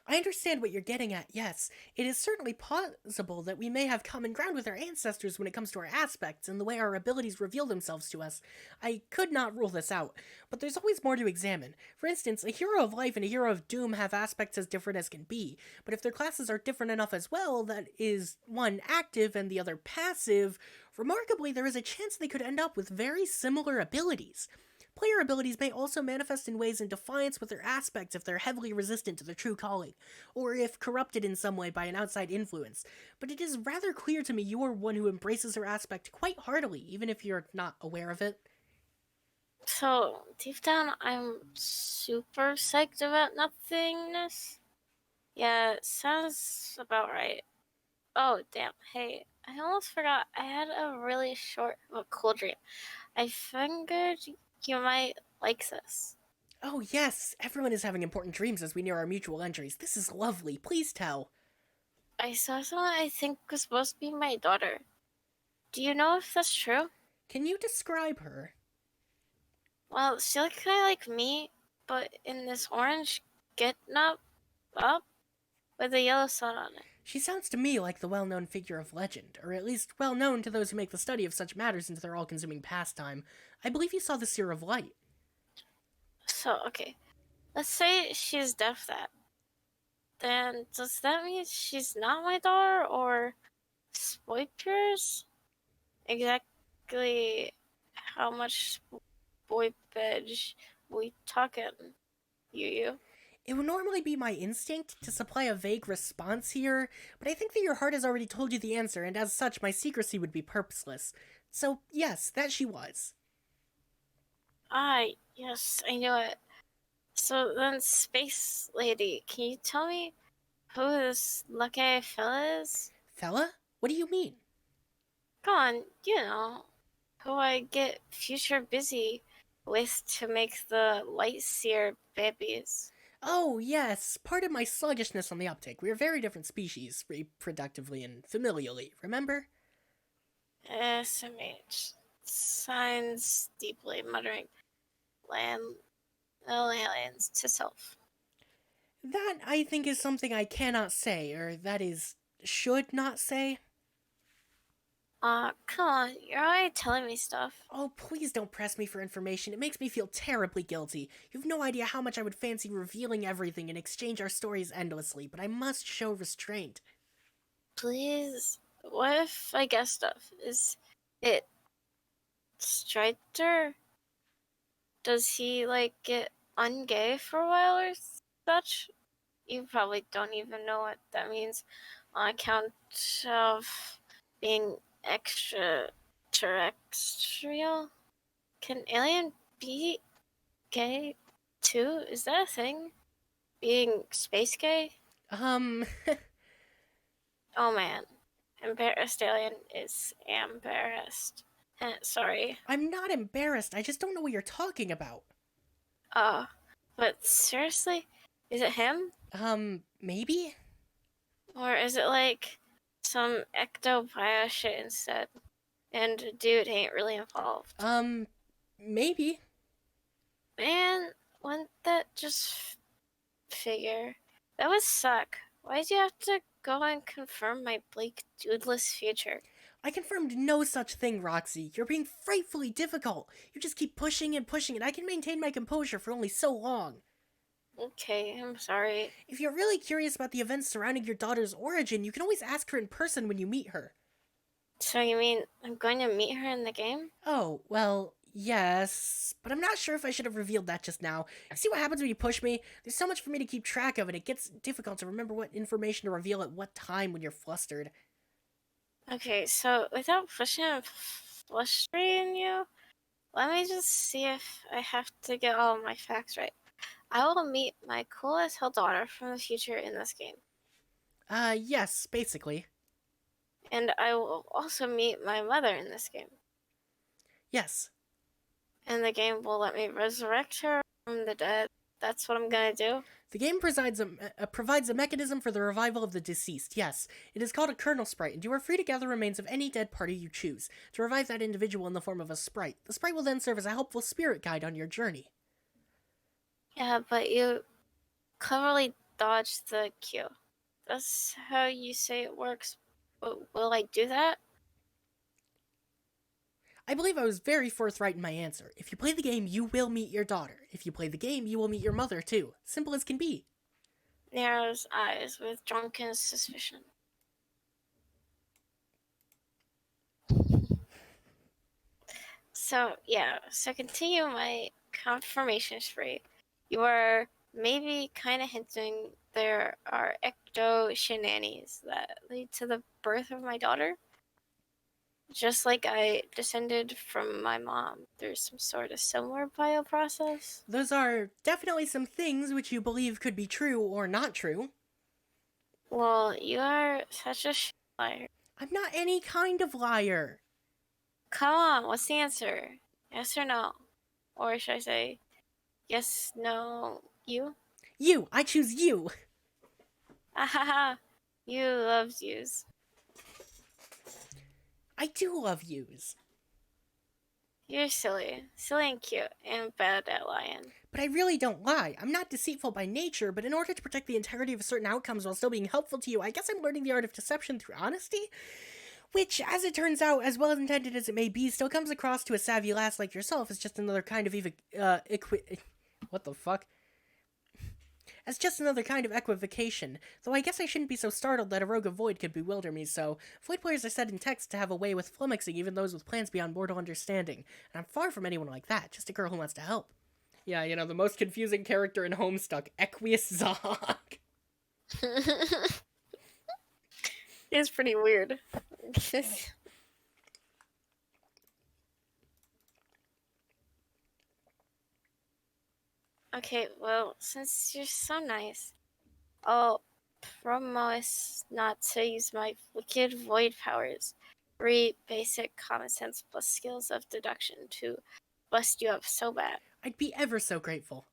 I understand what you're getting at, yes. It is certainly possible that we may have common ground with our ancestors when it comes to our aspects and the way our abilities reveal themselves to us. I could not rule this out, but there's always more to examine. For instance, a hero of life and a hero of doom have aspects as different as can be, but if their classes are different enough as well, that is one active and the other passive, remarkably there is a chance they could end up with very similar abilities. Player abilities may also manifest in ways in defiance with their aspects if they're heavily resistant to their true calling, or if corrupted in some way by an outside influence, but it is rather clear to me you are one who embraces her aspect quite heartily, even if you're not aware of it. So, deep down, I'm super psyched about nothingness. Yeah, sounds about right. Oh, damn. Hey, I almost forgot. I had a really short but cool dream. I figured you might like this. Oh yes, everyone is having important dreams as we near our mutual entries. This is lovely, please tell. I saw someone I think was supposed to be my daughter. Do you know if that's true? Can you describe her? Well, she looked kind of like me, but in this orange get up with a yellow sun on it. She sounds to me like the well-known figure of legend, or at least well-known to those who make the study of such matters into their all-consuming pastime. I believe you saw the Seer of Light. So, okay. Let's say she's deaf then does that mean she's not my daughter or spoipers? Exactly how much spoipage we talking, you? It would normally be my instinct to supply a vague response here, but I think that your heart has already told you the answer, and as such, my secrecy would be purposeless. So, yes, that she was. Yes, I knew it. So then, Space Lady, can you tell me who this lucky fella is? Fella? What do you mean? Come on, you know, who I get future busy with to make the light seer babies. Oh, yes, pardon my sluggishness on the uptake. We are very different species, reproductively and familially, remember? SMH. Signs deeply, muttering. Land aliens to self. That, I think, is something I cannot say, or that is, should not say. Come on, you're already telling me stuff. Oh, please don't press me for information. It makes me feel terribly guilty. You've no idea how much I would fancy revealing everything and exchange our stories endlessly, but I must show restraint. Please, what if I guess stuff? Is it Strider? Does he, get ungay for a while or such? You probably don't even know what that means on account of being extraterrestrial. Can alien be gay too? Is that a thing? Being space gay? Oh man. Embarrassed alien is embarrassed. Sorry. I'm not embarrassed. I just don't know what you're talking about. But seriously? Is it him? Maybe? Or is it like some ectobio shit instead? And dude ain't really involved. Maybe. Man, wouldn't that just figure? That would suck. Why'd you have to go and confirm my bleak, dudeless future? I confirmed no such thing, Roxy. You're being frightfully difficult. You just keep pushing and pushing, and I can maintain my composure for only so long. Okay, I'm sorry. If you're really curious about the events surrounding your daughter's origin, you can always ask her in person when you meet her. So you mean I'm going to meet her in the game? Oh, well, yes, but I'm not sure if I should have revealed that just now. See what happens when you push me? There's so much for me to keep track of, and it gets difficult to remember what information to reveal at what time when you're flustered. Okay, so without pushing and frustrating you, let me just see if I have to get all of my facts right. I will meet my cool as hell daughter from the future in this game. Yes, basically. And I will also meet my mother in this game. Yes. And the game will let me resurrect her from the dead. That's what I'm gonna do. The game provides a mechanism for the revival of the deceased, yes. It is called a kernel sprite, and you are free to gather remains of any dead party you choose, to revive that individual in the form of a sprite. The sprite will then serve as a helpful spirit guide on your journey. Yeah, but you cleverly dodged the cue. That's how you say it works. But will I do that? I believe I was very forthright in my answer. If you play the game, you will meet your daughter. If you play the game, you will meet your mother, too. Simple as can be. Narrows eyes with drunken suspicion. So, yeah, so continue my confirmation spree. You are maybe kind of hinting there are ecto shenanigans that lead to the birth of my daughter. Just like I descended from my mom through some sort of similar bioprocess. Those are definitely some things which you believe could be true or not true. Well, you are such a liar. I'm not any kind of liar. Come on, what's the answer? Yes or no? Or should I say, yes, no, you? You! I choose you! Ahaha, you love yous. I do love yous. You're silly. Silly and cute, and bad at lying. But I really don't lie. I'm not deceitful by nature, but in order to protect the integrity of certain outcomes while still being helpful to you, I guess I'm learning the art of deception through honesty? Which, as it turns out, as well intended as it may be, still comes across to a savvy lass like yourself as just another kind of what the fuck? As just another kind of equivocation, though I guess I shouldn't be so startled that a rogue of Void could bewilder me, so Void players are said in text to have a way with flummoxing even those with plans beyond mortal understanding, and I'm far from anyone like that, just a girl who wants to help. Yeah, you know, the most confusing character in Homestuck, Equius Zog. It's pretty weird. Okay, well, since you're so nice, I'll promise not to use my wicked void powers. Read basic common sense plus skills of deduction to bust you up so bad. I'd be ever so grateful.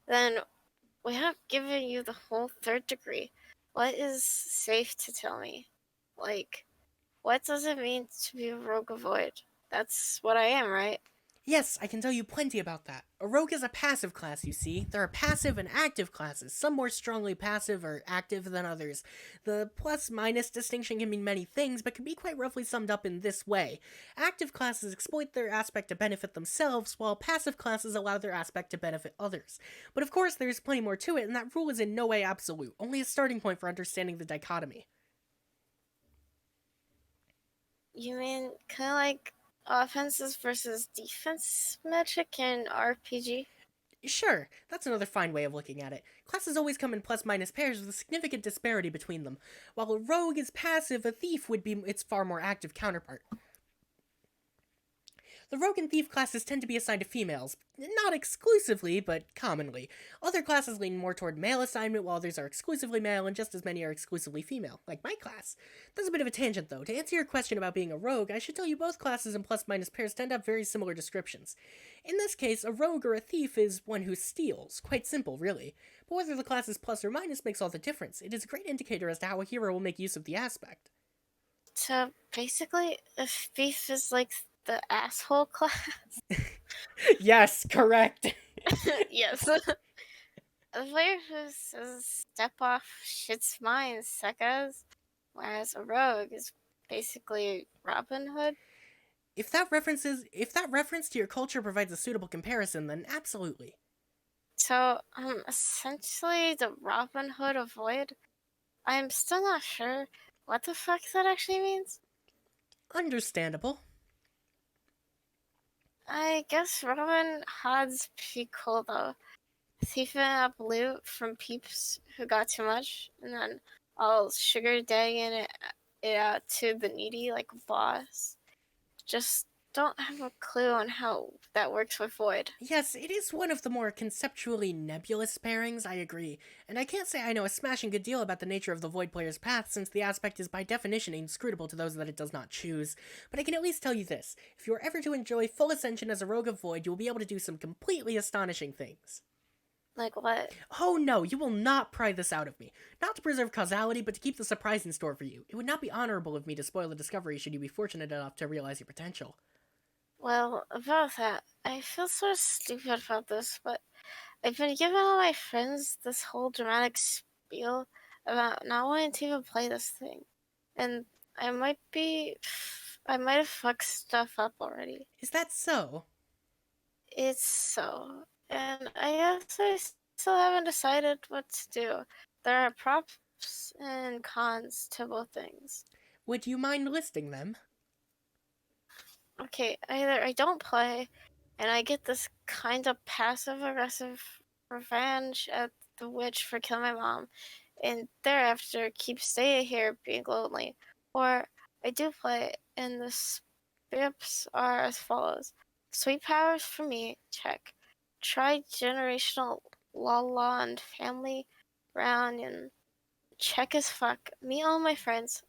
Then, without giving you the whole third degree, what is safe to tell me? Like, what does it mean to be a rogue of void? That's what I am, right? Yes, I can tell you plenty about that. A rogue is a passive class, you see. There are passive and active classes, some more strongly passive or active than others. The plus-minus distinction can mean many things, but can be quite roughly summed up in this way. Active classes exploit their aspect to benefit themselves, while passive classes allow their aspect to benefit others. But of course, there's plenty more to it, and that rule is in no way absolute, only a starting point for understanding the dichotomy. You mean kind of like offenses versus defense magic in RPG? Sure, that's another fine way of looking at it. Classes always come in plus-minus pairs with a significant disparity between them. While a rogue is passive, a thief would be its far more active counterpart. The rogue and thief classes tend to be assigned to females. Not exclusively, but commonly. Other classes lean more toward male assignment, while others are exclusively male, and just as many are exclusively female, like my class. That's a bit of a tangent, though. To answer your question about being a rogue, I should tell you both classes and plus-minus pairs tend to have very similar descriptions. In this case, a rogue or a thief is one who steals. Quite simple, really. But whether the class is plus or minus makes all the difference. It is a great indicator as to how a hero will make use of the aspect. So basically, a thief is like the asshole class? Yes, correct! Yes. A player who says step off shits mine, suckers. Whereas a rogue is basically Robin Hood. If that reference to your culture provides a suitable comparison, then absolutely. So I'm essentially the Robin Hood of Void. I'm still not sure what the fuck that actually means. Understandable. I guess Robin Hood's pretty cool though. Thieving up loot from peeps who got too much, and then all sugar dagging it out to the needy like a boss. Just don't have a clue on how that works with Void. Yes, it is one of the more conceptually nebulous pairings, I agree. And I can't say I know a smashing good deal about the nature of the Void player's path, since the aspect is by definition inscrutable to those that it does not choose. But I can at least tell you this. If you are ever to enjoy full ascension as a rogue of Void, you will be able to do some completely astonishing things. Like what? Oh no, you will not pry this out of me. Not to preserve causality, but to keep the surprise in store for you. It would not be honorable of me to spoil the discovery should you be fortunate enough to realize your potential. Well, about that, I feel sort of stupid about this, but I've been giving all my friends this whole dramatic spiel about not wanting to even play this thing. And I might have fucked stuff up already. Is that so? It's so. And I guess I still haven't decided what to do. There are props and cons to both things. Would you mind listing them? Okay, either I don't play and I get this kind of passive aggressive revenge at the witch for killing my mom, and thereafter keep staying here being lonely. Or I do play and the scripts are as follows. Sweet powers for me, check. Try generational la and family round and check as fuck. Meet all my friends,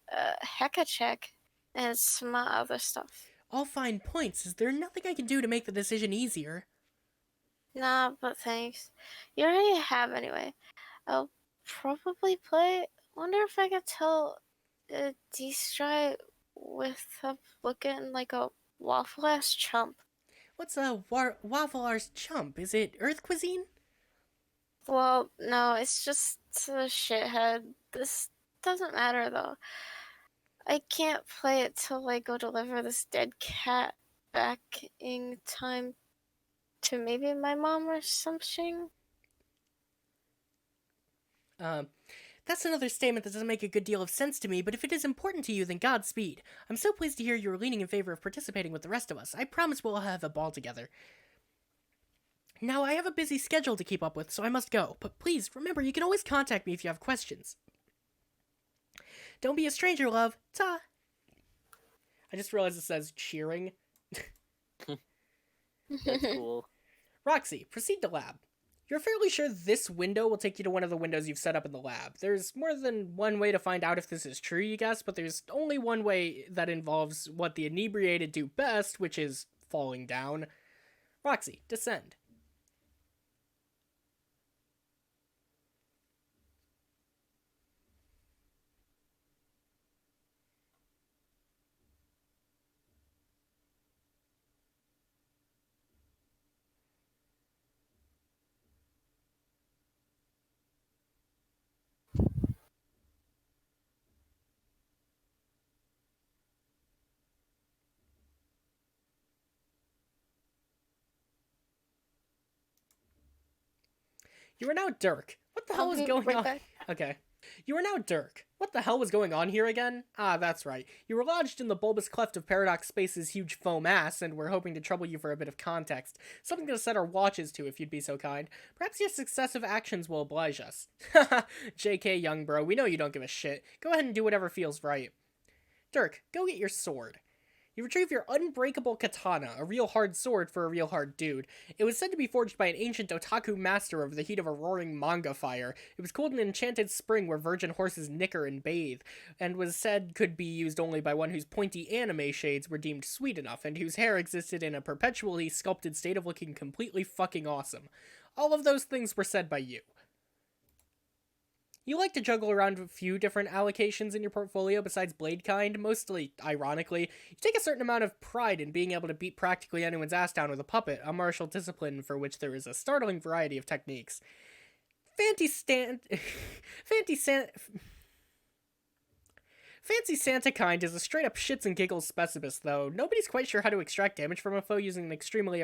hecka check, and some other stuff. All fine points. Is there nothing I can do to make the decision easier? Nah, but thanks. You already have anyway. I'll probably play. Wonder if I could tell D-Stry without looking like a waffle ass chump. What's a waffle arse chump? Is it Earth cuisine? Well, no, it's just a shithead. This doesn't matter though. I can't play it till I go deliver this dead cat back in time to maybe my mom or something. That's another statement that doesn't make a good deal of sense to me, but if it is important to you, then Godspeed. I'm so pleased to hear you are leaning in favor of participating with the rest of us. I promise we'll have a ball together. Now, I have a busy schedule to keep up with, so I must go. But please, remember, you can always contact me if you have questions. Don't be a stranger, love. Ta! I just realized it says cheering. That's cool. Roxy, proceed to lab. You're fairly sure this window will take you to one of the windows you've set up in the lab. There's more than one way to find out if this is true, you guess, but there's only one way that involves what the inebriated do best, which is falling down. Roxy, descend. You are now Dirk. What the hell is going Right on? back. Okay. You are now Dirk. What the hell was going on here again? Ah, that's right. You were lodged in the bulbous cleft of Paradox Space's huge foam ass, and we're hoping to trouble you for a bit of context. Something to set our watches to, if you'd be so kind. Perhaps your successive actions will oblige us. Haha, JK, young bro, we know you don't give a shit. Go ahead and do whatever feels right. Dirk, go get your sword. You retrieve your unbreakable katana, a real hard sword for a real hard dude. It was said to be forged by an ancient otaku master over the heat of a roaring manga fire. It was cooled in an enchanted spring where virgin horses nicker and bathe, and was said could be used only by one whose pointy anime shades were deemed sweet enough, and whose hair existed in a perpetually sculpted state of looking completely fucking awesome. All of those things were said by you. You like to juggle around a few different allocations in your portfolio besides Bladekind, mostly ironically. You take a certain amount of pride in being able to beat practically anyone's ass down with a puppet, a martial discipline for which there is a startling variety of techniques. Fancy Santa kind is a straight up shits and giggles specimen, though. Nobody's quite sure how to extract damage from a foe using an extremely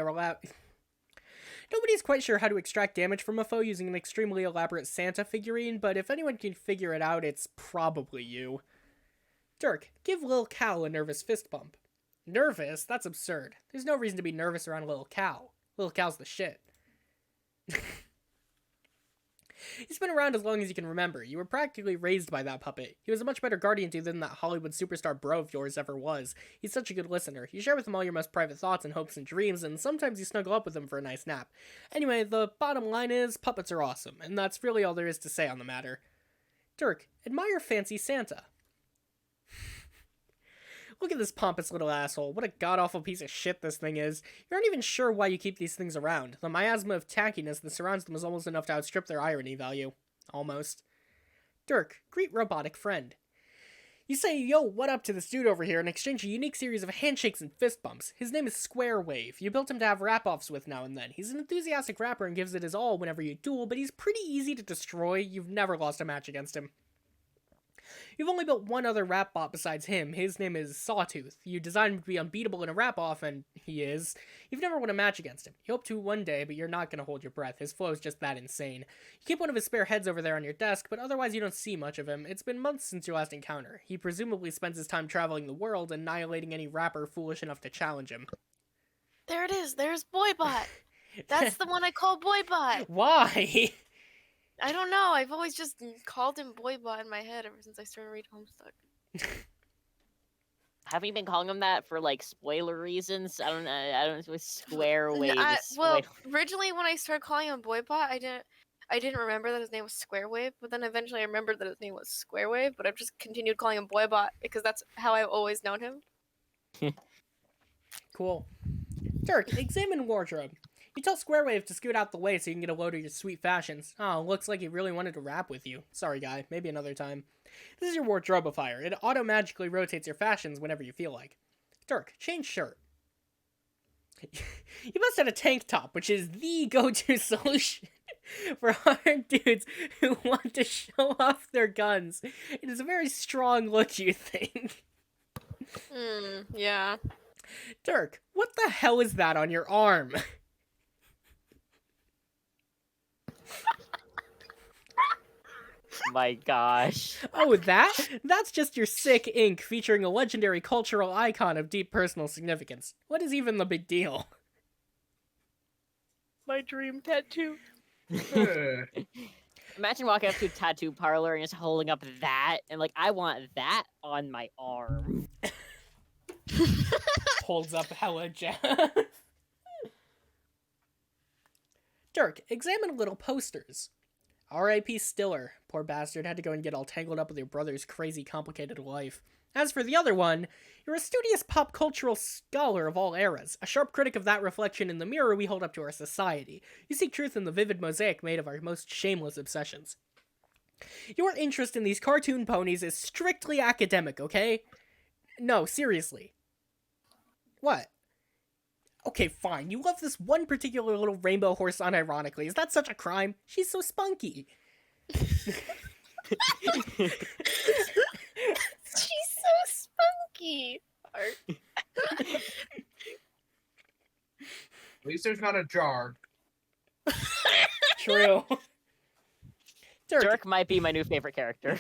Nobody's quite sure how to extract damage from a foe using an extremely elaborate Santa figurine, but if anyone can figure it out, it's probably you. Dirk, give Lil Cal a nervous fist bump. Nervous? That's absurd. There's no reason to be nervous around Lil Cal. Lil Cal's the shit. He's been around as long as you can remember. You were practically raised by that puppet. He was a much better guardian to you than that Hollywood superstar bro of yours ever was. He's such a good listener. You share with him all your most private thoughts and hopes and dreams, and sometimes you snuggle up with him for a nice nap. Anyway, the bottom line is, puppets are awesome, and that's really all there is to say on the matter. Dirk, admire Fancy Santa. Look at this pompous little asshole. What a god-awful piece of shit this thing is. You aren't even sure why you keep these things around. The miasma of tackiness that surrounds them is almost enough to outstrip their irony value. Almost. Dirk, greet robotic friend. You say, yo, what up to this dude over here and exchange a unique series of handshakes and fist bumps. His name is Square Wave. You built him to have rap-offs with now and then. He's an enthusiastic rapper and gives it his all whenever you duel, but he's pretty easy to destroy. You've never lost a match against him. You've only built one other rap bot besides him. His name is Sawtooth. You designed him to be unbeatable in a rap-off, and he is. You've never won a match against him. You hope to one day, but you're not going to hold your breath. His flow is just that insane. You keep one of his spare heads over there on your desk, but otherwise you don't see much of him. It's been months since your last encounter. He presumably spends his time traveling the world, annihilating any rapper foolish enough to challenge him. There it is. There's Boybot. That's the one I call Boybot. Why? I don't know. I've always just called him Boybot in my head ever since I started Read Homestuck. Have you been calling him that for like spoiler reasons? I don't know. With Square Wave. Well, originally when I started calling him Boybot, I didn't remember that his name was Square Wave. But then eventually I remembered that his name was Square Wave. But I've just continued calling him Boybot because that's how I've always known him. Cool. Dirk, examine wardrobe. You tell Squarewave to scoot out the way so you can get a load of your sweet fashions. Oh, looks like he really wanted to rap with you. Sorry, guy. Maybe another time. This is your wardrobifier. It auto-magically rotates your fashions whenever you feel like. Dirk, change shirt. You must have a tank top, which is the go-to solution for hard dudes who want to show off their guns. It is a very strong look, you think. Yeah. Dirk, what the hell is that on your arm? My gosh. Oh, that's just your sick ink featuring a legendary cultural icon of deep personal significance. What is even the big deal? My dream tattoo. Ugh. Imagine walking up to a tattoo parlor and just holding up that, and like, I want that on my arm. Holds up hella jazz. Dirk, examine little posters. R.I.P. Stiller. Poor bastard had to go and get all tangled up with your brother's crazy complicated life. As for the other one, you're a studious pop cultural scholar of all eras, a sharp critic of that reflection in the mirror we hold up to our society. You seek truth in the vivid mosaic made of our most shameless obsessions. Your interest in these cartoon ponies is strictly academic, okay? No, seriously. What? Okay, fine. You love this one particular little rainbow horse unironically. Is that such a crime? She's so spunky. She's so spunky. At least there's not a jar. True. Dirk might be my new favorite character.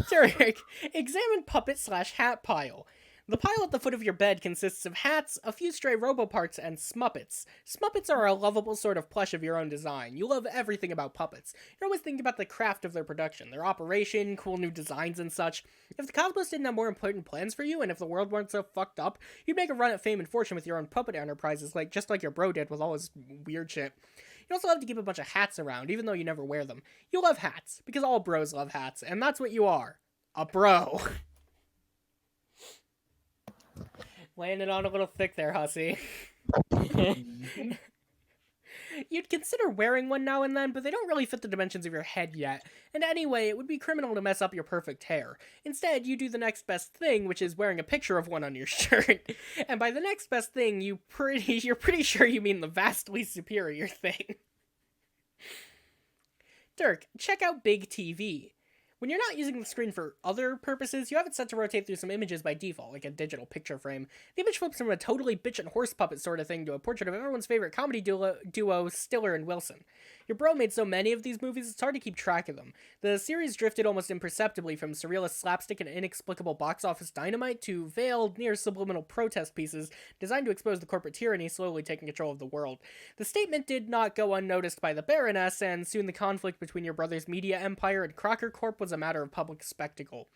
Dirk, examine puppet/hat pile. The pile at the foot of your bed consists of hats, a few stray robo-parts, and smuppets. Smuppets are a lovable sort of plush of your own design. You love everything about puppets. You're always thinking about the craft of their production, their operation, cool new designs and such. If the cosmos didn't have more important plans for you, and if the world weren't so fucked up, you'd make a run at fame and fortune with your own puppet enterprises, just like your bro did with all his weird shit. You also love to keep a bunch of hats around, even though you never wear them. You love hats, because all bros love hats, and that's what you are. A bro. Laying it on a little thick there, hussy. You'd consider wearing one now and then, but they don't really fit the dimensions of your head yet. And anyway, it would be criminal to mess up your perfect hair. Instead, you do the next best thing, which is wearing a picture of one on your shirt. And by the next best thing, you're pretty sure you mean the vastly superior thing. Dirk, check out Big TV. When you're not using the screen for other purposes, you have it set to rotate through some images by default, like a digital picture frame. The image flips from a totally bitch and horse puppet sort of thing to a portrait of everyone's favorite comedy duo Stiller and Wilson. Your bro made so many of these movies, it's hard to keep track of them. The series drifted almost imperceptibly from surrealist slapstick and inexplicable box office dynamite to veiled, near subliminal protest pieces designed to expose the corporate tyranny slowly taking control of the world. The statement did not go unnoticed by the Baroness, and soon the conflict between your brother's media empire and Crocker Corp was a matter of public spectacle.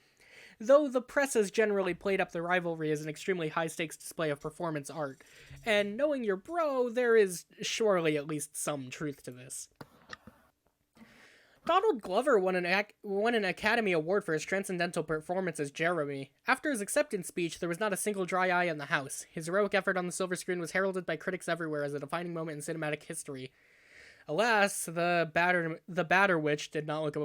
Though the press has generally played up the rivalry as an extremely high-stakes display of performance art. And knowing your bro, there is surely at least some truth to this. Donald Glover won an Academy Award for his transcendental performance as Jeremy. After his acceptance speech, there was not a single dry eye in the house. His heroic effort on the silver screen was heralded by critics everywhere as a defining moment in cinematic history. Alas, the Batter Witch did not look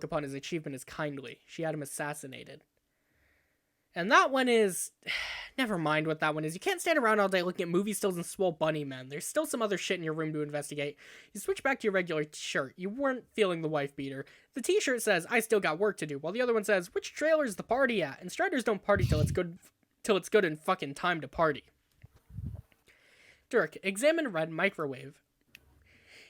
upon his achievement as kindly. She had him assassinated. And that one is... Never mind what that one is. You can't stand around all day looking at movie stills and swole bunny men. There's still some other shit in your room to investigate. You switch back to your regular shirt. You weren't feeling the wife beater. The t-shirt says, I still got work to do, while the other one says, which trailer's the party at? And Striders don't party till it's good in fucking time to party. Dirk, examine red microwave.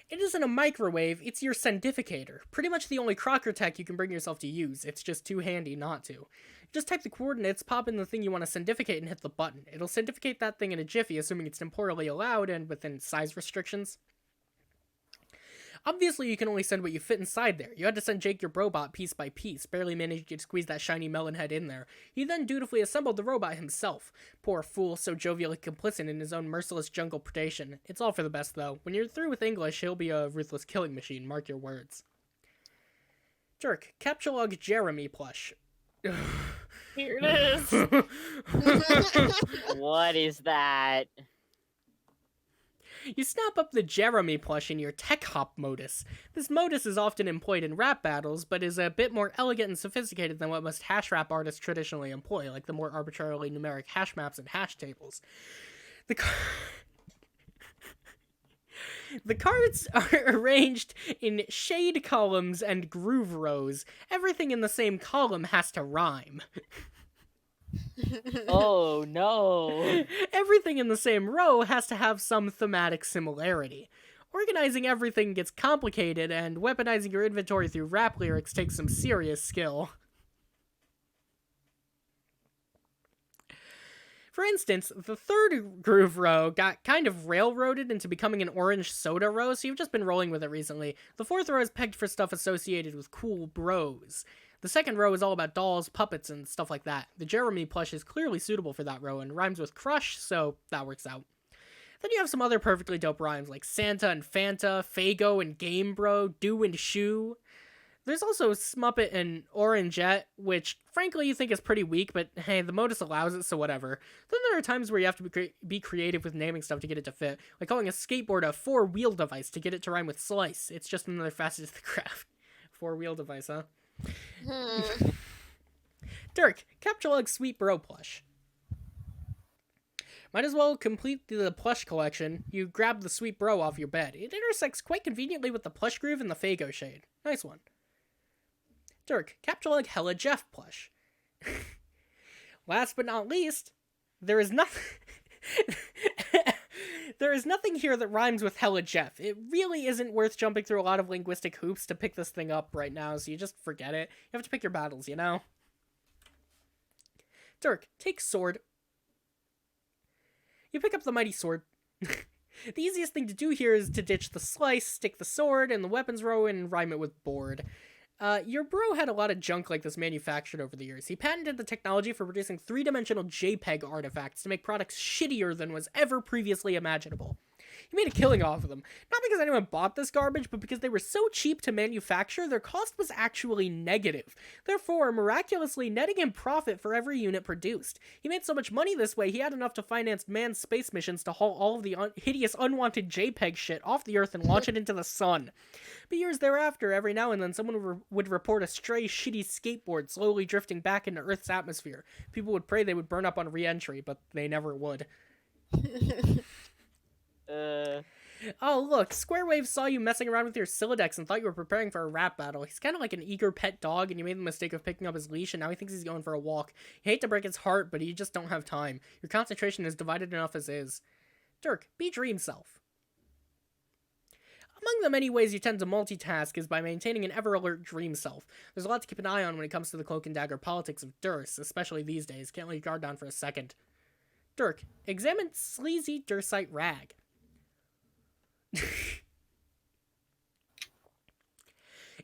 It isn't a microwave, it's your sendificator. Pretty much the only Crocker tech you can bring yourself to use. It's just too handy not to. Just type the coordinates, pop in the thing you want to sendificate, and hit the button. It'll sendificate that thing in a jiffy, assuming it's temporally allowed and within size restrictions. Obviously, you can only send what you fit inside there. You had to send Jake your robot piece by piece, barely managed to squeeze that shiny melon head in there. He then dutifully assembled the robot himself. Poor fool, so jovially complicit in his own merciless jungle predation. It's all for the best, though. When you're through with English, he'll be a ruthless killing machine, mark your words. Jerk, Captchulog Jeremy plush. Here it is. What is that? You snap up the Jeremy plush in your tech hop modus. This modus is often employed in rap battles, but is a bit more elegant and sophisticated than what most hash rap artists traditionally employ, like the more arbitrarily numeric hash maps and hash tables. The cards are arranged in shade columns and groove rows. Everything in the same column has to rhyme. Oh, no. Everything in the same row has to have some thematic similarity. Organizing everything gets complicated, and weaponizing your inventory through rap lyrics takes some serious skill. For instance, the third groove row got kind of railroaded into becoming an orange soda row, so you've just been rolling with it recently. The fourth row is pegged for stuff associated with cool bros. The second row is all about dolls, puppets, and stuff like that. The Jeremy plush is clearly suitable for that row and rhymes with crush, so that works out. Then you have some other perfectly dope rhymes like Santa and Fanta, Fago and Game Bro, Do and Shoe. There's also Smuppet and Orangette, which frankly you think is pretty weak, but hey, the modus allows it, so whatever. Then there are times where you have to be creative with naming stuff to get it to fit, like calling a skateboard a four-wheel device to get it to rhyme with slice. It's just another facet of the craft. Four-wheel device, huh? Dirk, Captchulog Sweet Bro plush. Might as well complete the plush collection. You grab the Sweet Bro off your bed. It intersects quite conveniently with the plush groove and the Fago shade. Nice one. Dirk, Captchulog Hella Jeff plush. Last but not least, there is nothing... There is nothing here that rhymes with Hella Jeff. It really isn't worth jumping through a lot of linguistic hoops to pick this thing up right now, so you just forget it. You have to pick your battles, you know? Dirk, take sword. You pick up the mighty sword. The easiest thing to do here is to ditch the slice, stick the sword in the weapons row, and rhyme it with board. Your bro had a lot of junk like this manufactured over the years. He patented the technology for producing three-dimensional JPEG artifacts to make products shittier than was ever previously imaginable. He made a killing off of them. Not because anyone bought this garbage, but because they were so cheap to manufacture, their cost was actually negative. Therefore, miraculously netting him profit for every unit produced. He made so much money this way, he had enough to finance manned space missions to haul all of the hideous unwanted JPEG shit off the Earth and launch it into the sun. But years thereafter, every now and then, someone would report a stray, shitty skateboard slowly drifting back into Earth's atmosphere. People would pray they would burn up on re-entry, but they never would. Oh, look, Squarewave saw you messing around with your Silodex and thought you were preparing for a rap battle. He's kind of like an eager pet dog, and you made the mistake of picking up his leash, and now he thinks he's going for a walk. You hate to break his heart, but you just don't have time. Your concentration is divided enough as is. Dirk, be dream self. Among the many ways you tend to multitask is by maintaining an ever-alert dream self. There's a lot to keep an eye on when it comes to the cloak and dagger politics of Durs, especially these days. Can't let your guard down for a second. Dirk, examine sleazy Dursite rag.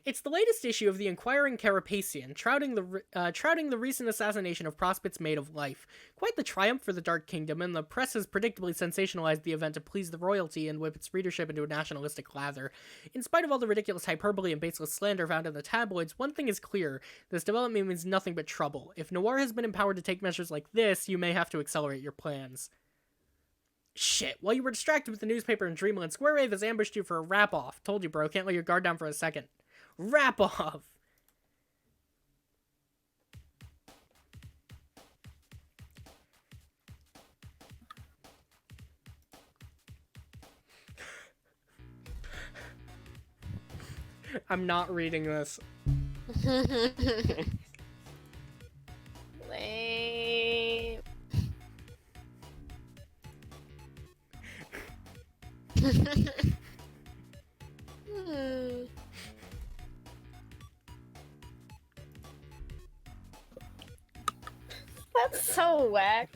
It's the latest issue of the Inquiring Carapacian, trouting the recent assassination of Prospect's Maid of Life. Quite the triumph for the Dark Kingdom, and the press has predictably sensationalized the event to please the royalty and whip its readership into a nationalistic lather. In spite of all the ridiculous hyperbole and baseless slander found in the tabloids, one thing is clear: this development means nothing but trouble. If Noir has been empowered to take measures like this, you may have to accelerate your plans. Shit, while you were distracted with the newspaper in Dreamland, Squarewave has ambushed you for a wrap-off. Told you, bro, can't let your guard down for a second. Wrap-off! I'm not reading this. Lame. That's so whack.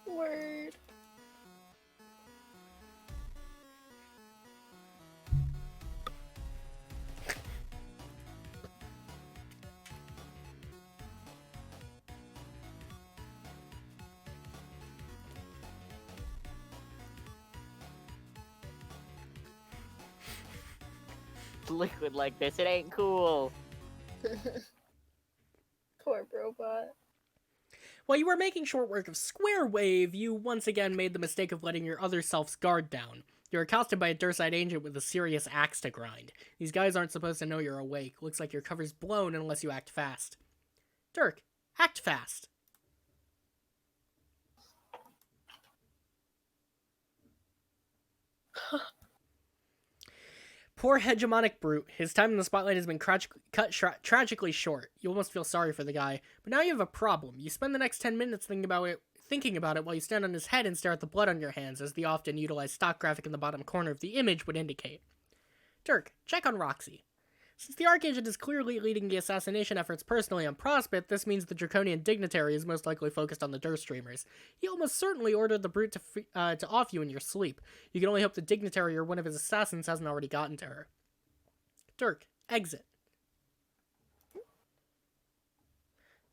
Word. Liquid like this, it ain't cool. Poor robot. While you were making short work of Squarewave, you once again made the mistake of letting your other self's guard down. You're accosted by a Dursite agent with a serious axe to grind. These guys aren't supposed to know you're awake. Looks like your cover's blown unless you act fast. Dirk, act fast. Poor hegemonic brute. His time in the spotlight has been cut tragically short. You almost feel sorry for the guy. But now you have a problem. You spend the next 10 minutes thinking about it while you stand on his head and stare at the blood on your hands, as the often utilized stock graphic in the bottom corner of the image would indicate. Dirk, check on Roxy. Since the Archagent is clearly leading the assassination efforts personally on Prospect, this means the Draconian dignitary is most likely focused on the Durst streamers. He almost certainly ordered the brute to off you in your sleep. You can only hope the dignitary or one of his assassins hasn't already gotten to her. Dirk, exit.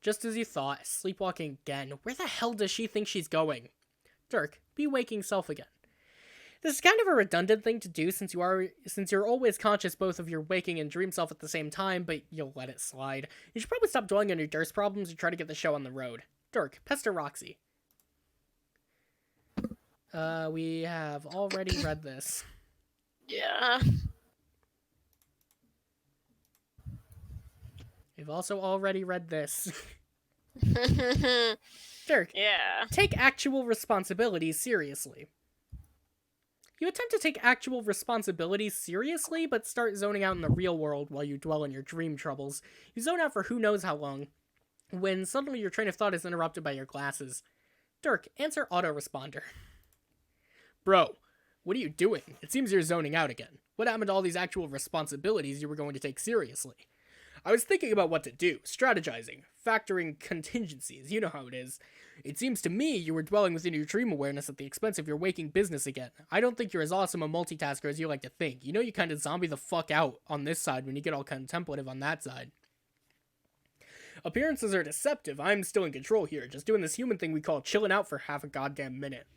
Just as you thought, sleepwalking again. Where the hell does she think she's going? Dirk, be waking self again. This is kind of a redundant thing to do since you're always conscious both of your waking and dream self at the same time, but you'll let it slide. You should probably stop dwelling on your Durst problems and try to get the show on the road. Dirk, pester Roxy. We have already read this. Yeah. We've also already read this. Dirk, Yeah. take actual responsibility seriously. You attempt to take actual responsibility seriously, but start zoning out in the real world while you dwell on your dream troubles. You zone out for who knows how long, when suddenly your train of thought is interrupted by your glasses. Dirk, answer autoresponder. Bro, what are you doing? It seems you're zoning out again. What happened to all these actual responsibilities you were going to take seriously? I was thinking about what to do, strategizing, factoring contingencies, you know how it is. It seems to me you were dwelling within your dream awareness at the expense of your waking business again. I don't think you're as awesome a multitasker as you like to think. You know you kind of zombie the fuck out on this side when you get all contemplative on that side. Appearances are deceptive. I'm still in control here, just doing this human thing we call chilling out for half a goddamn minute.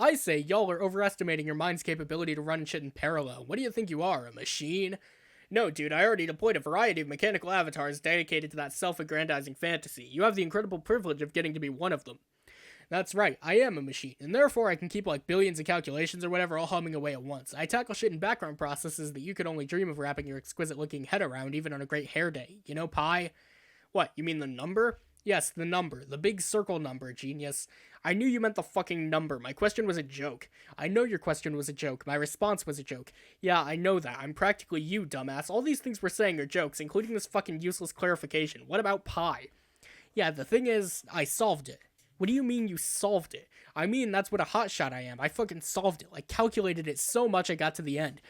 I say y'all are overestimating your mind's capability to run shit in parallel. What do you think you are, a machine? No, dude, I already deployed a variety of mechanical avatars dedicated to that self-aggrandizing fantasy. You have the incredible privilege of getting to be one of them. That's right, I am a machine, and therefore I can keep like billions of calculations or whatever all humming away at once. I tackle shit in background processes that you could only dream of wrapping your exquisite-looking head around even on a great hair day. You know, pi? What, you mean the number? Yes, the number. The big circle number, genius. I knew you meant the fucking number. My question was a joke. I know your question was a joke. My response was a joke. Yeah, I know that. I'm practically you, dumbass. All these things we're saying are jokes, including this fucking useless clarification. What about pi? Yeah, the thing is, I solved it. What do you mean you solved it? I mean, that's what a hotshot I am. I fucking solved it. Like, calculated it so much I got to the end.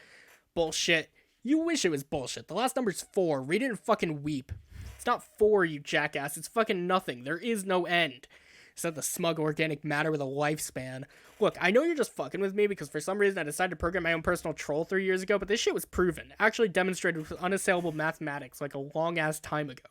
Bullshit. You wish it was bullshit. The last number's 4. Read it and fucking weep. It's not 4, you jackass. It's fucking nothing. There is no end. Said the smug organic matter with a lifespan. Look, I know you're just fucking with me because for some reason I decided to program my own personal troll 3 years ago, but this shit was proven. Actually demonstrated with unassailable mathematics like a long-ass time ago.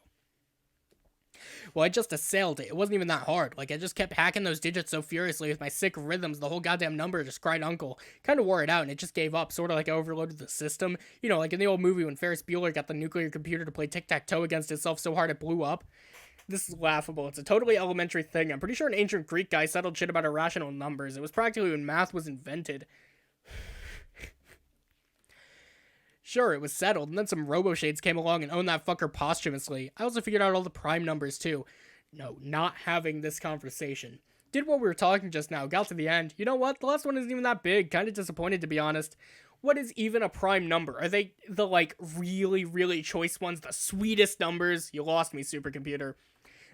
Well, I just assailed it. It wasn't even that hard. Like, I just kept hacking those digits so furiously with my sick rhythms, the whole goddamn number just cried uncle. Kind of wore it out, and it just gave up, sort of like I overloaded the system. You know, like in the old movie when Ferris Bueller got the nuclear computer to play tic-tac-toe against itself so hard it blew up. This is laughable. It's a totally elementary thing. I'm pretty sure an ancient Greek guy settled shit about irrational numbers. It was practically when math was invented. Sure, it was settled, and then some robo-shades came along and owned that fucker posthumously. I also figured out all the prime numbers, too. No, not having this conversation. Did what we were talking just now, got to the end. You know what? The last one isn't even that big. Kinda disappointed, to be honest. What is even a prime number? Are they the, like, really, really choice ones? The sweetest numbers? You lost me, supercomputer.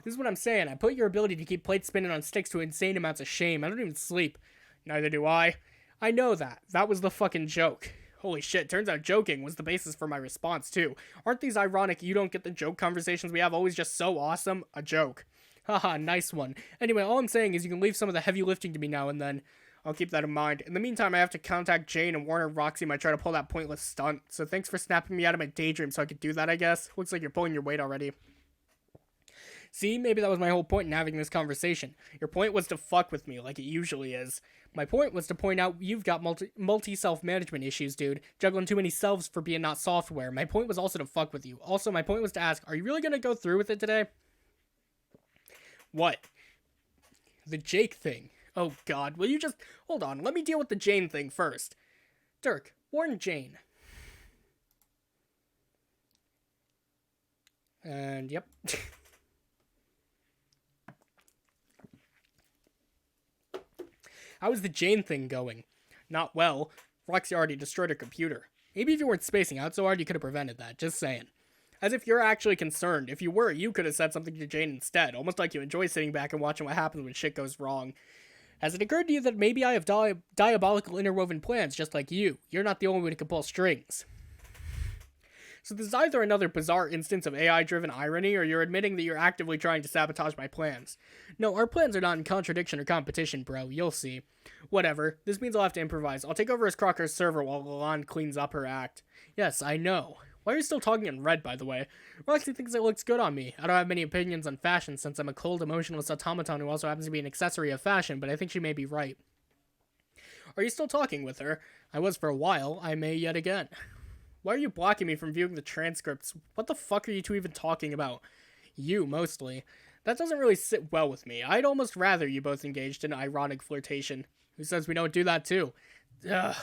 This is what I'm saying. I put your ability to keep plates spinning on sticks to insane amounts of shame. I don't even sleep. Neither do I. I know that. That was the fucking joke. Holy shit, turns out joking was the basis for my response, too. Aren't these ironic you don't get the joke conversations we have always just so awesome? A joke. Haha, nice one. Anyway, all I'm saying is you can leave some of the heavy lifting to me now and then. I'll keep that in mind. In the meantime, I have to contact Jane and warn her Roxy might try to pull that pointless stunt. So thanks for snapping me out of my daydream so I could do that, I guess. Looks like you're pulling your weight already. See, maybe that was my whole point in having this conversation. Your point was to fuck with me, like it usually is. My point was to point out you've got multi-self-management issues, dude. Juggling too many selves for being not software. My point was also to fuck with you. Also, my point was to ask, are you really gonna go through with it today? What? The Jake thing. Oh god, will you just... Hold on, let me deal with the Jane thing first. Dirk, warn Jane. And, yep. How is the Jane thing going? Not well. Roxy already destroyed her computer. Maybe if you weren't spacing out so hard, you could have prevented that. Just saying. As if you're actually concerned. If you were, you could have said something to Jane instead. Almost like you enjoy sitting back and watching what happens when shit goes wrong. Has it occurred to you that maybe I have diabolical interwoven plans just like you? You're not the only one who can pull strings. So this is either another bizarre instance of AI-driven irony, or you're admitting that you're actively trying to sabotage my plans. No, our plans are not in contradiction or competition, bro. You'll see. Whatever. This means I'll have to improvise. I'll take over as Crocker's server while Lalonde cleans up her act. Yes, I know. Why are you still talking in red, by the way? Roxy thinks it looks good on me. I don't have many opinions on fashion since I'm a cold, emotionless automaton who also happens to be an accessory of fashion, but I think she may be right. Are you still talking with her? I was for a while. I may yet again. Why are you blocking me from viewing the transcripts? What the fuck are you two even talking about? You, mostly. That doesn't really sit well with me. I'd almost rather you both engaged in ironic flirtation. Who says we don't do that too? Ugh.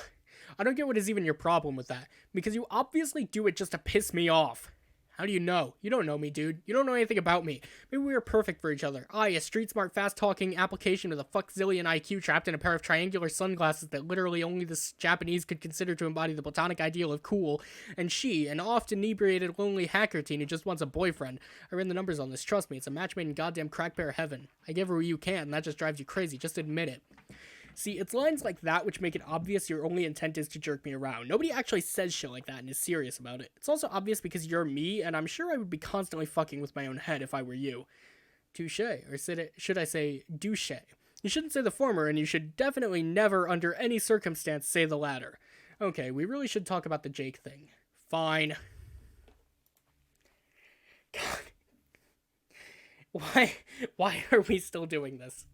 I don't get what is even your problem with that. Because you obviously do it just to piss me off. How do you know? You don't know me, dude. You don't know anything about me. Maybe we were perfect for each other. I, a street-smart, fast-talking application with a fuck-zillion IQ trapped in a pair of triangular sunglasses that literally only the Japanese could consider to embody the platonic ideal of cool. And she, an oft-inebriated, lonely hacker teen who just wants a boyfriend. I ran the numbers on this. Trust me, it's a match made in goddamn crack bear heaven. I give her what you can, and that just drives you crazy. Just admit it. See, it's lines like that which make it obvious your only intent is to jerk me around. Nobody actually says shit like that and is serious about it. It's also obvious because you're me, and I'm sure I would be constantly fucking with my own head if I were you. Touche, or should I say douche? You shouldn't say the former, and you should definitely never, under any circumstance, say the latter. Okay, we really should talk about the Jake thing. Fine. God. Why are we still doing this?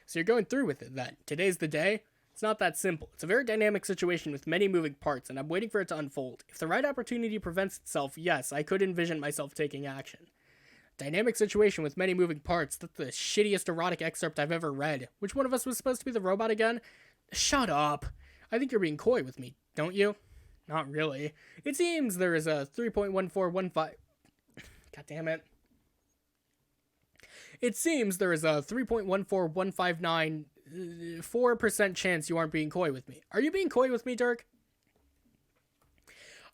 So you're going through with it, then. Today's the day? It's not that simple. It's a very dynamic situation with many moving parts, and I'm waiting for it to unfold. If the right opportunity presents itself, yes, I could envision myself taking action. Dynamic situation with many moving parts. That's the shittiest erotic excerpt I've ever read. Which one of us was supposed to be the robot again? Shut up. I think you're being coy with me, don't you? Not really. It seems there is a 3.1415... God damn it. It seems there is a 3.14159% chance you aren't being coy with me. Are you being coy with me, Dirk?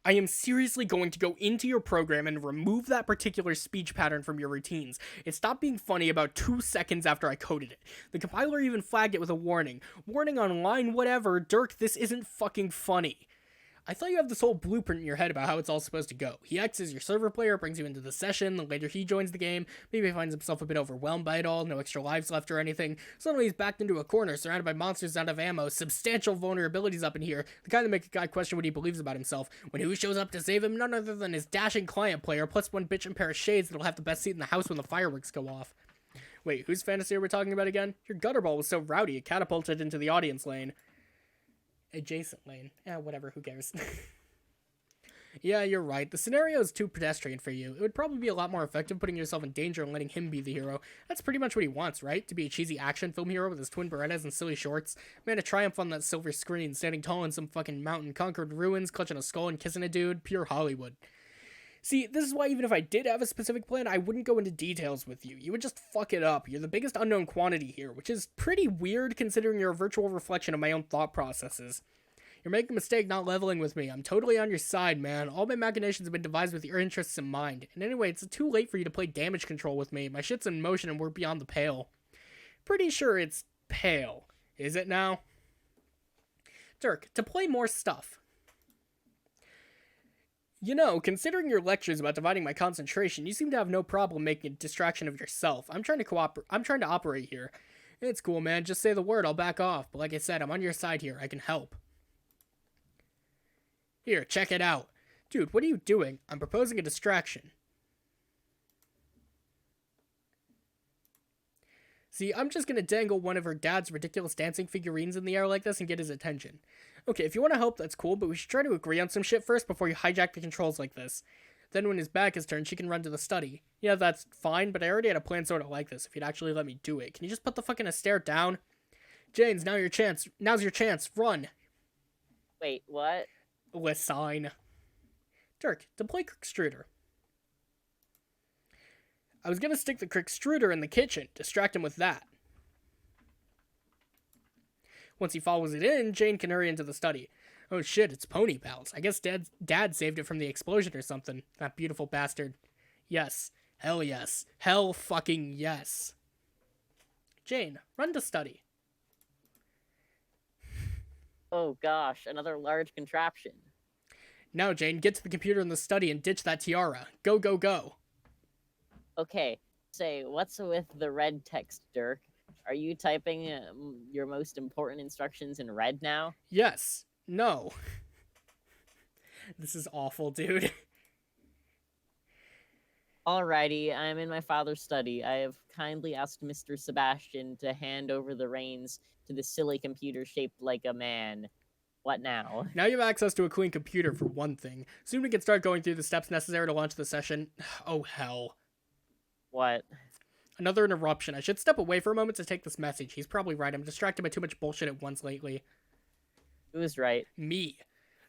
I am seriously going to go into your program and remove that particular speech pattern from your routines. It stopped being funny about 2 seconds after I coded it. The compiler even flagged it with a warning. Warning on line whatever, Dirk, this isn't fucking funny. I thought you have this whole blueprint in your head about how it's all supposed to go. He acts as your server player, brings you into the session, then later he joins the game, maybe he finds himself a bit overwhelmed by it all, no extra lives left or anything. Suddenly he's backed into a corner, surrounded by monsters out of ammo, substantial vulnerabilities up in here, the kind that make a guy question what he believes about himself. When who shows up to save him? None other than his dashing client player, plus one bitchin' pair of shades that'll have the best seat in the house when the fireworks go off. Wait, whose fantasy are we talking about again? Your gutter ball was so rowdy it catapulted into the audience lane. Adjacent lane. Whatever, who cares? Yeah, you're right. The scenario is too pedestrian for you. It would probably be a lot more effective putting yourself in danger and letting him be the hero. That's pretty much what he wants, right? To be a cheesy action film hero with his twin Berettas and silly shorts. Man, to triumph on that silver screen, standing tall in some fucking mountain, conquered ruins, clutching a skull and kissing a dude. Pure Hollywood. See, this is why even if I did have a specific plan, I wouldn't go into details with you. You would just fuck it up. You're the biggest unknown quantity here, which is pretty weird considering you're a virtual reflection of my own thought processes. You're making a mistake not leveling with me. I'm totally on your side, man. All my machinations have been devised with your interests in mind. And anyway, it's too late for you to play damage control with me. My shit's in motion and we're beyond the pale. Pretty sure it's pale. Is it now? Dirk, to play more stuff. You know, considering your lectures about dividing my concentration, you seem to have no problem making a distraction of yourself. I'm trying to operate here. It's cool, man. Just say the word, I'll back off. But like I said, I'm on your side here. I can help. Here, check it out. Dude, what are you doing? I'm proposing a distraction. See, I'm just gonna dangle one of her dad's ridiculous dancing figurines in the air like this and get his attention. Okay, if you want to help, that's cool, but we should try to agree on some shit first before you hijack the controls like this. Then when his back is turned, she can run to the study. Yeah, that's fine, but I already had a plan sort of like this, if you'd actually let me do it. Can you just put the fucking stare down? James, now's your chance. Run. Wait, what? Listen. Dirk, deploy Crickstruder. I was gonna stick the Crickstruder in the kitchen, distract him with that. Once he follows it in, Jane can hurry into the study. Oh shit, it's Pony Pals. I guess Dad saved it from the explosion or something. That beautiful bastard. Yes. Hell yes. Hell fucking yes. Jane, run to study. Oh gosh, another large contraption. Now, Jane, get to the computer in the study and ditch that tiara. Go, go, go. Okay, say, what's with the red text, Dirk? Are you typing your most important instructions in red now? Yes. No. This is awful, dude. Alrighty, I'm in my father's study. I have kindly asked Mr. Sebastian to hand over the reins to the silly computer shaped like a man. What now? Now you have access to a clean computer, for one thing. Soon we can start going through the steps necessary to launch the session. Oh, hell. What? Another interruption. I should step away for a moment to take this message. He's probably right. I'm distracted by too much bullshit at once lately. Who's right? Me.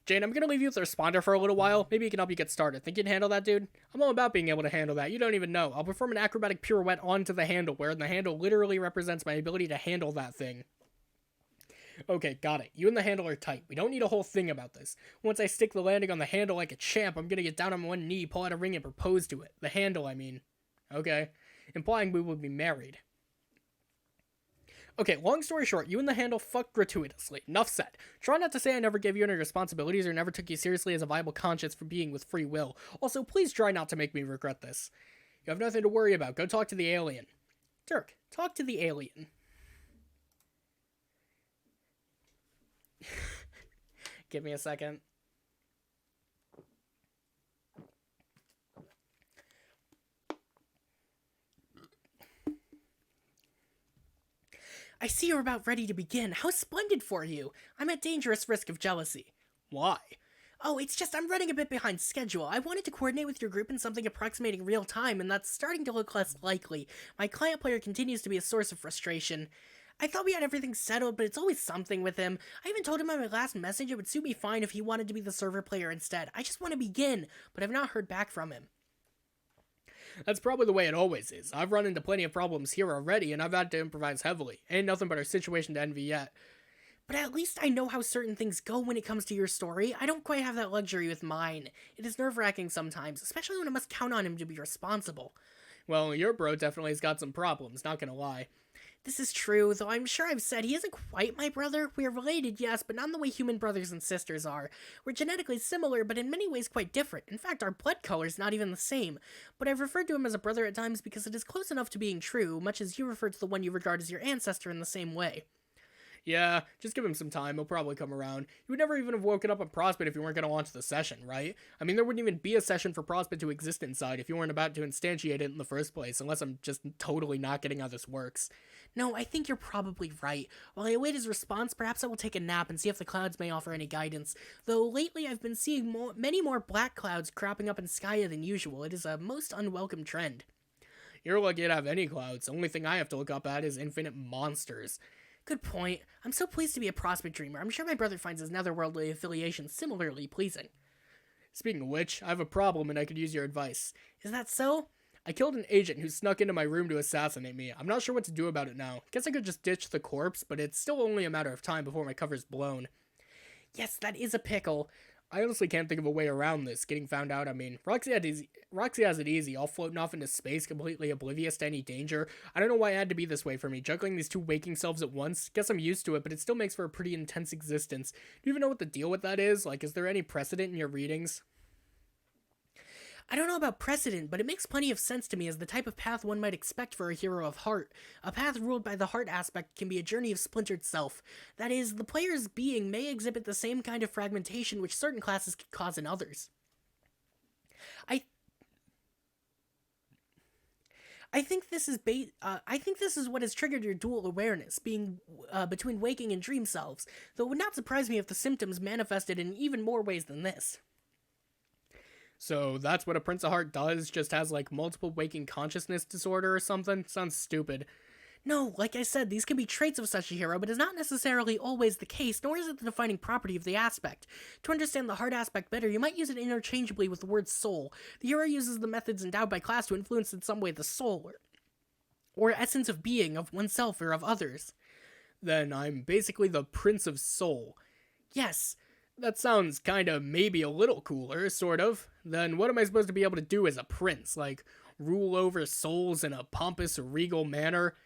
Jane, I'm gonna leave you with the responder for a little while. Maybe he can help you get started. Think you can handle that, dude? I'm all about being able to handle that. You don't even know. I'll perform an acrobatic pirouette onto the handle, where the handle literally represents my ability to handle that thing. Okay, got it. You and the handle are tight. We don't need a whole thing about this. Once I stick the landing on the handle like a champ, I'm gonna get down on one knee, pull out a ring, and propose to it. The handle, I mean. Okay. Implying we would be married. Okay, long story short, you and the handle fucked gratuitously. Enough said. Try not to say I never gave you any responsibilities or never took you seriously as a viable conscience for being with free will. Also, please try not to make me regret this. You have nothing to worry about. Go talk to the alien. Dirk, talk to the alien. Give me a second. I see you're about ready to begin. How splendid for you. I'm at dangerous risk of jealousy. Why? Oh, it's just I'm running a bit behind schedule. I wanted to coordinate with your group in something approximating real time, and that's starting to look less likely. My client player continues to be a source of frustration. I thought we had everything settled, but it's always something with him. I even told him in my last message it would suit me fine if he wanted to be the server player instead. I just want to begin, but I've not heard back from him. That's probably the way it always is. I've run into plenty of problems here already, and I've had to improvise heavily. Ain't nothing but our situation to envy yet. But at least I know how certain things go when it comes to your story. I don't quite have that luxury with mine. It is nerve-wracking sometimes, especially when I must count on him to be responsible. Well, your bro definitely has got some problems, not gonna lie. This is true, though I'm sure I've said he isn't quite my brother. We are related, yes, but not in the way human brothers and sisters are. We're genetically similar, but in many ways quite different. In fact, our blood color's not even the same. But I've referred to him as a brother at times because it is close enough to being true, much as you refer to the one you regard as your ancestor in the same way. Yeah, just give him some time, he'll probably come around. You would never even have woken up on Prospect if you weren't gonna launch the session, right? I mean, there wouldn't even be a session for Prospect to exist inside if you weren't about to instantiate it in the first place, unless I'm just totally not getting how this works. No, I think you're probably right. While I await his response, perhaps I will take a nap and see if the clouds may offer any guidance. Though lately I've been seeing many more black clouds cropping up in Skya than usual. It is a most unwelcome trend. You're lucky to have any clouds. The only thing I have to look up at is infinite monsters. Good point. I'm so pleased to be a Prospect Dreamer. I'm sure my brother finds his netherworldly affiliation similarly pleasing. Speaking of which, I have a problem and I could use your advice. Is that so? I killed an agent who snuck into my room to assassinate me. I'm not sure what to do about it now. Guess I could just ditch the corpse, but it's still only a matter of time before my cover's blown. Yes, that is a pickle. I honestly can't think of a way around this. Getting found out, I mean, Roxy has it easy, all floating off into space, completely oblivious to any danger. I don't know why it had to be this way for me, juggling these two waking selves at once. Guess I'm used to it, but it still makes for a pretty intense existence. Do you even know what the deal with that is? Like, is there any precedent in your readings? I don't know about precedent, but it makes plenty of sense to me as the type of path one might expect for a hero of heart. A path ruled by the heart aspect can be a journey of splintered self. That is, the player's being may exhibit the same kind of fragmentation which certain classes can cause in others. I think this is what has triggered your dual awareness, being between waking and dream selves, though it would not surprise me if the symptoms manifested in even more ways than this. So that's what a Prince of Heart does? Just has like multiple waking consciousness disorder or something? Sounds stupid. No, like I said, these can be traits of such a hero, but is not necessarily always the case, nor is it the defining property of the aspect. To understand the heart aspect better, you might use it interchangeably with the word soul. The hero uses the methods endowed by class to influence in some way the soul, or essence of being of oneself or of others. Then I'm basically the Prince of Soul. Yes. That sounds kinda maybe a little cooler, sort of. Then what am I supposed to be able to do as a prince? Like, rule over souls in a pompous, regal manner?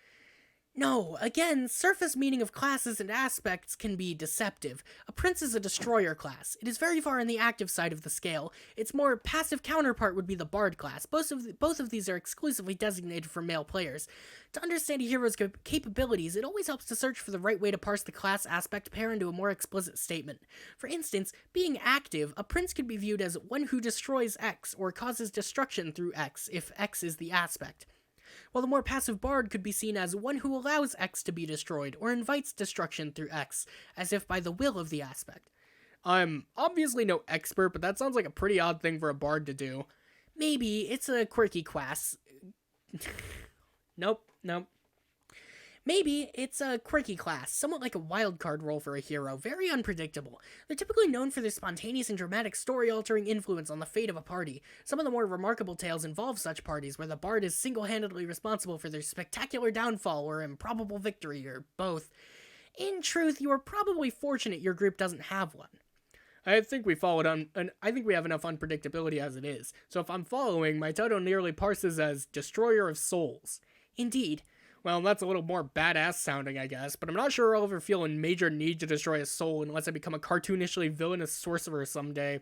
No, again, surface meaning of classes and aspects can be deceptive. A prince is a destroyer class. It is very far on the active side of the scale. Its more passive counterpart would be the bard class. Both of these are exclusively designated for male players. To understand a hero's capabilities, it always helps to search for the right way to parse the class aspect pair into a more explicit statement. For instance, being active, a prince could be viewed as one who destroys X or causes destruction through X, if X is the aspect. While the more passive bard could be seen as one who allows X to be destroyed, or invites destruction through X, as if by the will of the aspect. I'm obviously no expert, but that sounds like a pretty odd thing for a bard to do. Maybe, it's a quirky class. Nope. Maybe it's a quirky class, somewhat like a wildcard role for a hero, very unpredictable. They're typically known for their spontaneous and dramatic story-altering influence on the fate of a party. Some of the more remarkable tales involve such parties, where the bard is single-handedly responsible for their spectacular downfall or improbable victory, or both. In truth, you are probably fortunate your group doesn't have one. I think we have enough unpredictability as it is. So if I'm following, my title nearly parses as Destroyer of Souls. Indeed. Well, that's a little more badass sounding, I guess, but I'm not sure I'll ever feel a major need to destroy a soul unless I become a cartoonishly villainous sorcerer someday.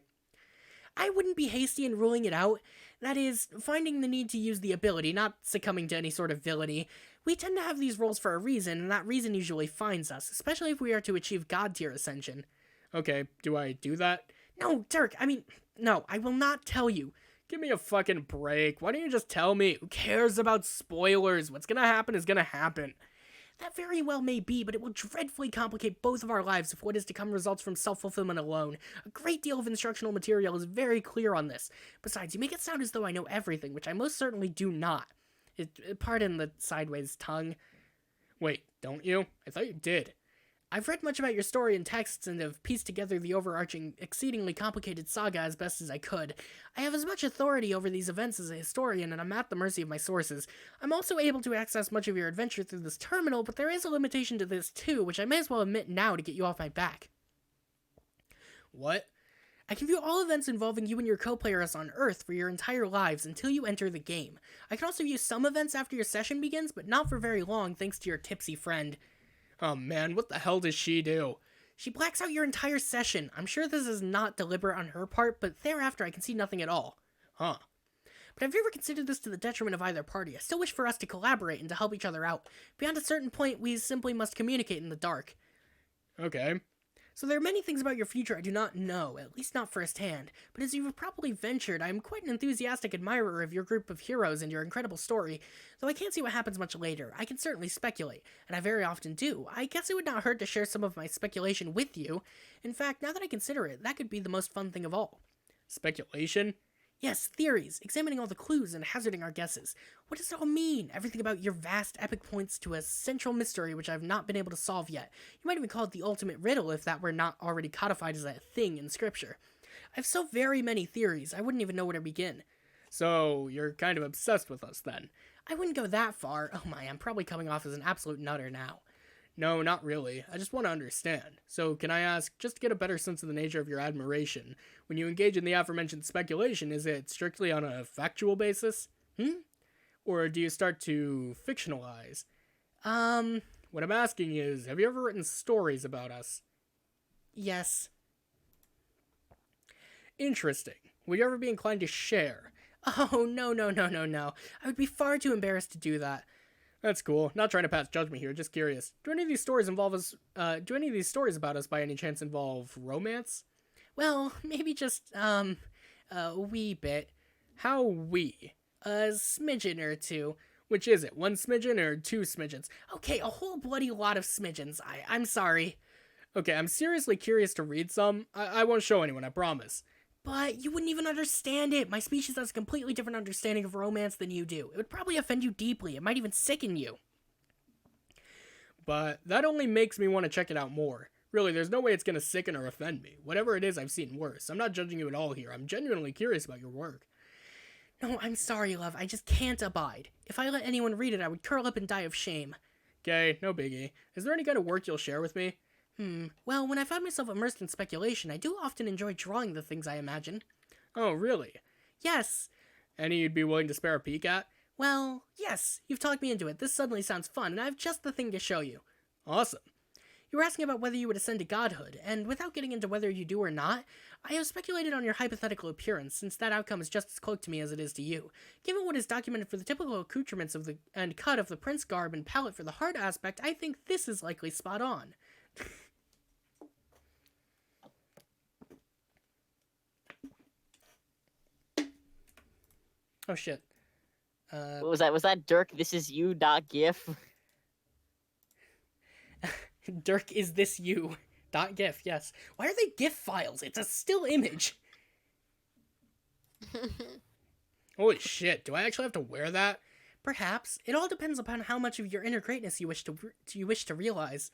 I wouldn't be hasty in ruling it out. That is, finding the need to use the ability, not succumbing to any sort of villainy. We tend to have these roles for a reason, and that reason usually finds us, especially if we are to achieve God-tier ascension. Okay, do I do that? No, Dirk, no, I will not tell you. Give me a fucking break. Why don't you just tell me? Who cares about spoilers? What's gonna happen is gonna happen. That very well may be, but it will dreadfully complicate both of our lives if what is to come results from self-fulfillment alone. A great deal of instructional material is very clear on this. Besides, you make it sound as though I know everything, which I most certainly do not. Pardon the sideways tongue. Wait, don't you? I thought you did. I've read much about your story in texts and have pieced together the overarching, exceedingly complicated saga as best as I could. I have as much authority over these events as a historian, and I'm at the mercy of my sources. I'm also able to access much of your adventure through this terminal, but there is a limitation to this too, which I may as well admit now to get you off my back. What? I can view all events involving you and your co-players on Earth for your entire lives until you enter the game. I can also view some events after your session begins, but not for very long thanks to your tipsy friend. Oh man, what the hell does she do? She blacks out your entire session. I'm sure this is not deliberate on her part, but thereafter I can see nothing at all. Huh. But have you ever considered this to the detriment of either party? I still wish for us to collaborate and to help each other out. Beyond a certain point, we simply must communicate in the dark. Okay. So there are many things about your future I do not know, at least not firsthand, but as you've probably ventured, I am quite an enthusiastic admirer of your group of heroes and your incredible story. Though I can't see what happens much later, I can certainly speculate, and I very often do. I guess it would not hurt to share some of my speculation with you. In fact, now that I consider it, that could be the most fun thing of all. Speculation? Yes, theories, examining all the clues and hazarding our guesses. What does it all mean? Everything about your vast epic points to a central mystery which I've not been able to solve yet. You might even call it the ultimate riddle if that were not already codified as a thing in scripture. I have so very many theories, I wouldn't even know where to begin. So, you're kind of obsessed with us then? I wouldn't go that far. Oh my, I'm probably coming off as an absolute nutter now. No, not really. I just want to understand. So, can I ask, just to get a better sense of the nature of your admiration, when you engage in the aforementioned speculation, is it strictly on a factual basis? Or do you start to fictionalize? What I'm asking is, have you ever written stories about us? Yes. Interesting. Would you ever be inclined to share? Oh, no. I would be far too embarrassed to do that. That's cool. Not trying to pass judgment here, just curious. Do any of these stories involve us, do any of these stories about us by any chance involve romance? Well, maybe just, a wee bit. How wee? A smidgen or two. Which is it, 1 smidgen or 2 smidgens? Okay, a whole bloody lot of smidgens. I'm sorry. Okay, I'm seriously curious to read some. I won't show anyone, I promise. But you wouldn't even understand it. My species has a completely different understanding of romance than you do. It would probably offend you deeply. It might even sicken you. But that only makes me want to check it out more. Really, there's no way it's going to sicken or offend me. Whatever it is, I've seen worse. I'm not judging you at all here. I'm genuinely curious about your work. No, I'm sorry, love. I just can't abide. If I let anyone read it, I would curl up and die of shame. Okay, no biggie. Is there any kind of work you'll share with me? Well, when I find myself immersed in speculation, I do often enjoy drawing the things I imagine. Oh, really? Yes. Any you'd be willing to spare a peek at? Well, yes. You've talked me into it. This suddenly sounds fun, and I have just the thing to show you. Awesome. You were asking about whether you would ascend to godhood, and without getting into whether you do or not, I have speculated on your hypothetical appearance, since that outcome is just as cloaked to me as it is to you. Given what is documented for the typical accoutrements of and cut of the prince garb and palette for the hard aspect, I think this is likely spot on. Oh shit. What was that? Was that Dirk? This is you. .gif. Dirk, is this you? .gif, yes. Why are they GIF files? It's a still image. Holy shit, do I actually have to wear that? Perhaps. It all depends upon how much of your inner greatness you wish to realize.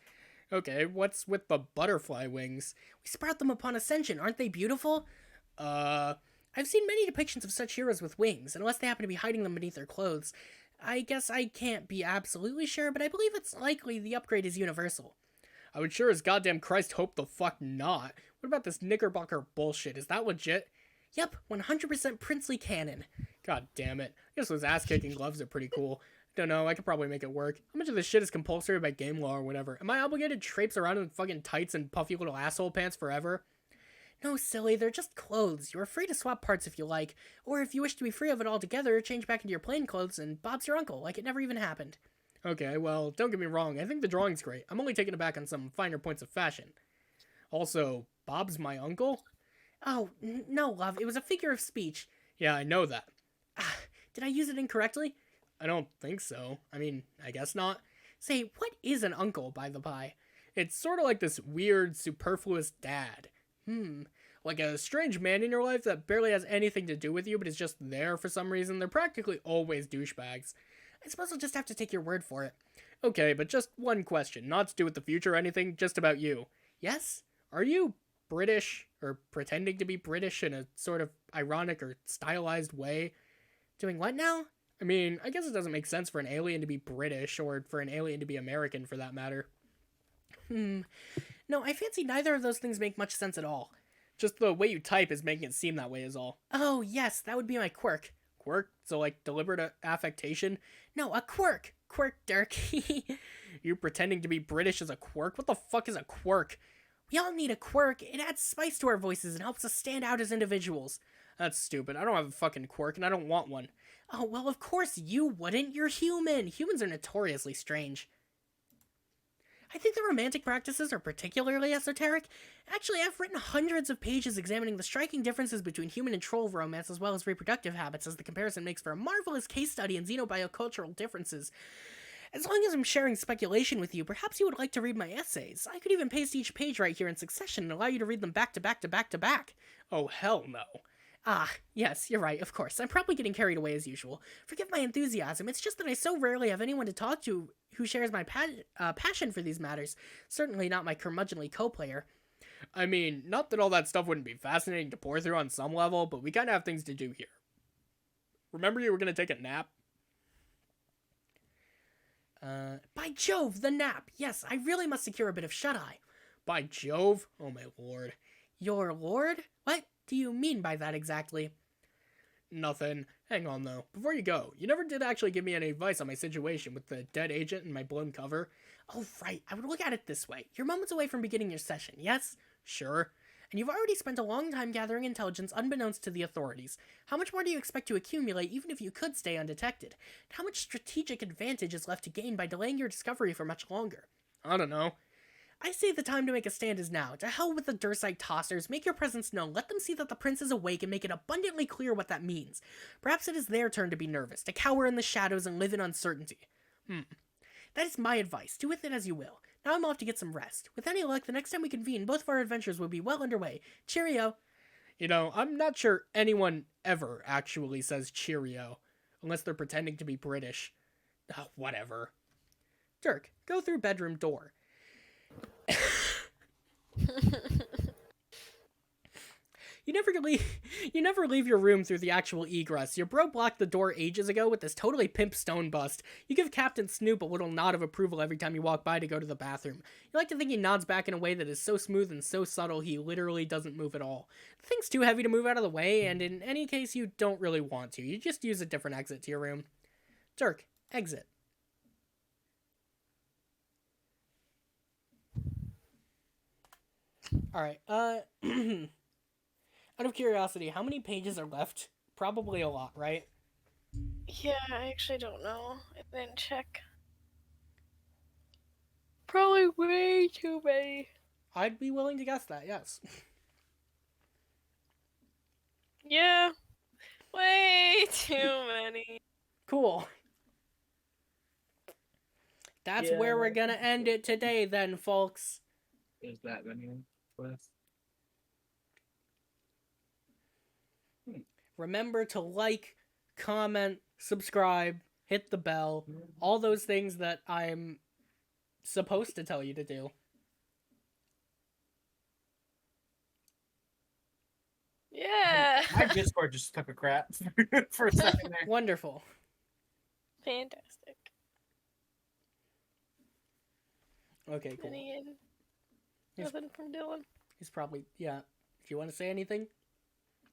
Okay, what's with the butterfly wings? We sprout them upon ascension. Aren't they beautiful? I've seen many depictions of such heroes with wings, unless they happen to be hiding them beneath their clothes. I guess I can't be absolutely sure, but I believe it's likely the upgrade is universal. I would sure as goddamn Christ hope the fuck not. What about this Knickerbocker bullshit? Is that legit? Yep, 100% princely canon. God damn it. I guess those ass-kicking gloves are pretty cool. Don't know, I could probably make it work. How much of this shit is compulsory by game law or whatever? Am I obligated to traipse around in fucking tights and puffy little asshole pants forever? No, silly, they're just clothes. You are free to swap parts if you like, or if you wish to be free of it altogether, change back into your plain clothes and Bob's your uncle, like it never even happened. Okay, well, don't get me wrong, I think the drawing's great. I'm only taking it back on some finer points of fashion. Also, Bob's my uncle? Oh, no, love, it was a figure of speech. Yeah, I know that. Did I use it incorrectly? I don't think so. I mean, I guess not. Say, what is an uncle, by the by? It's sort of like this weird, superfluous dad. Like a strange man in your life that barely has anything to do with you, but is just there for some reason. They're practically always douchebags. I suppose I'll just have to take your word for it. Okay, but just one question, not to do with the future or anything, just about you. Yes? Are you British, or pretending to be British in a sort of ironic or stylized way? Doing what now? I mean, I guess it doesn't make sense for an alien to be British, or for an alien to be American for that matter. No, I fancy neither of those things make much sense at all. Just the way you type is making it seem that way is all. Oh, yes, that would be my quirk. Quirk? So, like, deliberate affectation? No, a quirk. Quirk, Dirk. You pretending to be British is a quirk? What the fuck is a quirk? We all need a quirk. It adds spice to our voices and helps us stand out as individuals. That's stupid. I don't have a fucking quirk, and I don't want one. Oh, well, of course you wouldn't. You're human. Humans are notoriously strange. I think the romantic practices are particularly esoteric. Actually, I've written hundreds of pages examining the striking differences between human and troll romance as well as reproductive habits, as the comparison makes for a marvelous case study in xenobiocultural differences. As long as I'm sharing speculation with you, perhaps you would like to read my essays. I could even paste each page right here in succession and allow you to read them back to back to back to back. Oh, hell no. Ah, yes, you're right, of course. I'm probably getting carried away as usual. Forgive my enthusiasm, it's just that I so rarely have anyone to talk to who shares my passion for these matters. Certainly not my curmudgeonly co-player. I mean, not that all that stuff wouldn't be fascinating to pour through on some level, but we kinda have things to do here. Remember you were gonna take a nap? By Jove, the nap! Yes, I really must secure a bit of shut-eye. By Jove? Oh my lord. Your lord? What do you mean by that exactly? Nothing. Hang on though. Before you go, you never did actually give me any advice on my situation with the dead agent and my blown cover. Oh right, I would look at it this way. You're moments away from beginning your session, yes? Sure. And you've already spent a long time gathering intelligence unbeknownst to the authorities. How much more do you expect to accumulate even if you could stay undetected? And how much strategic advantage is left to gain by delaying your discovery for much longer? I don't know. I say the time to make a stand is now. To hell with the Dursite tossers, make your presence known, let them see that the prince is awake and make it abundantly clear what that means. Perhaps it is their turn to be nervous, to cower in the shadows and live in uncertainty. That is my advice, do with it as you will. Now I'm off to get some rest. With any luck, the next time we convene, both of our adventures will be well underway. Cheerio! You know, I'm not sure anyone ever actually says cheerio, unless they're pretending to be British. Whatever. Dirk, go through bedroom door. You never leave your room through the actual egress. Your bro blocked the door ages ago with this totally pimp stone bust. You give Captain Snoop a little nod of approval every time you walk by to go to the bathroom. You like to think he nods back in a way that is so smooth and so subtle he literally doesn't move at all. The thing's too heavy to move out of the way, and in any case you don't really want to. You just use a different exit to your room. Dirk, exit. Alright, out of curiosity, how many pages are left? Probably a lot, right? Yeah, I actually don't know. I didn't check. Probably way too many. I'd be willing to guess that, yes. Yeah, way too many. Cool. That's where we're gonna end it today then, folks. Is that many quests? Remember to like, comment, subscribe, hit the bell, all those things that I'm supposed to tell you to do. Yeah. My Discord just took a crap for a second there. Wonderful. Fantastic. Okay, cool. Any He's- nothing from Dylan. He's probably, yeah. Do you want to say anything?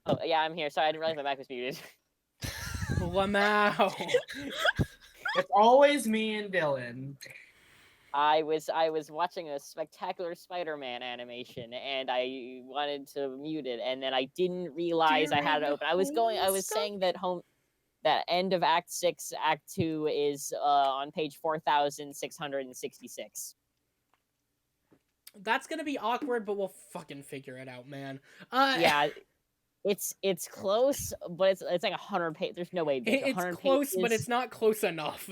Oh, yeah, I'm here. Sorry, I didn't realize my mic was muted. Lamau. It's always me and Dylan. I was watching a spectacular Spider-Man animation, and I wanted to mute it, and then I didn't realize I had it open. I was saying that that end of Act 6, Act 2 is on page 4,666. That's gonna be awkward, but we'll fucking figure it out, man. Yeah, it's close, but it's like 100 pages. There's no way. It's 100 close, but pages. it's not close enough.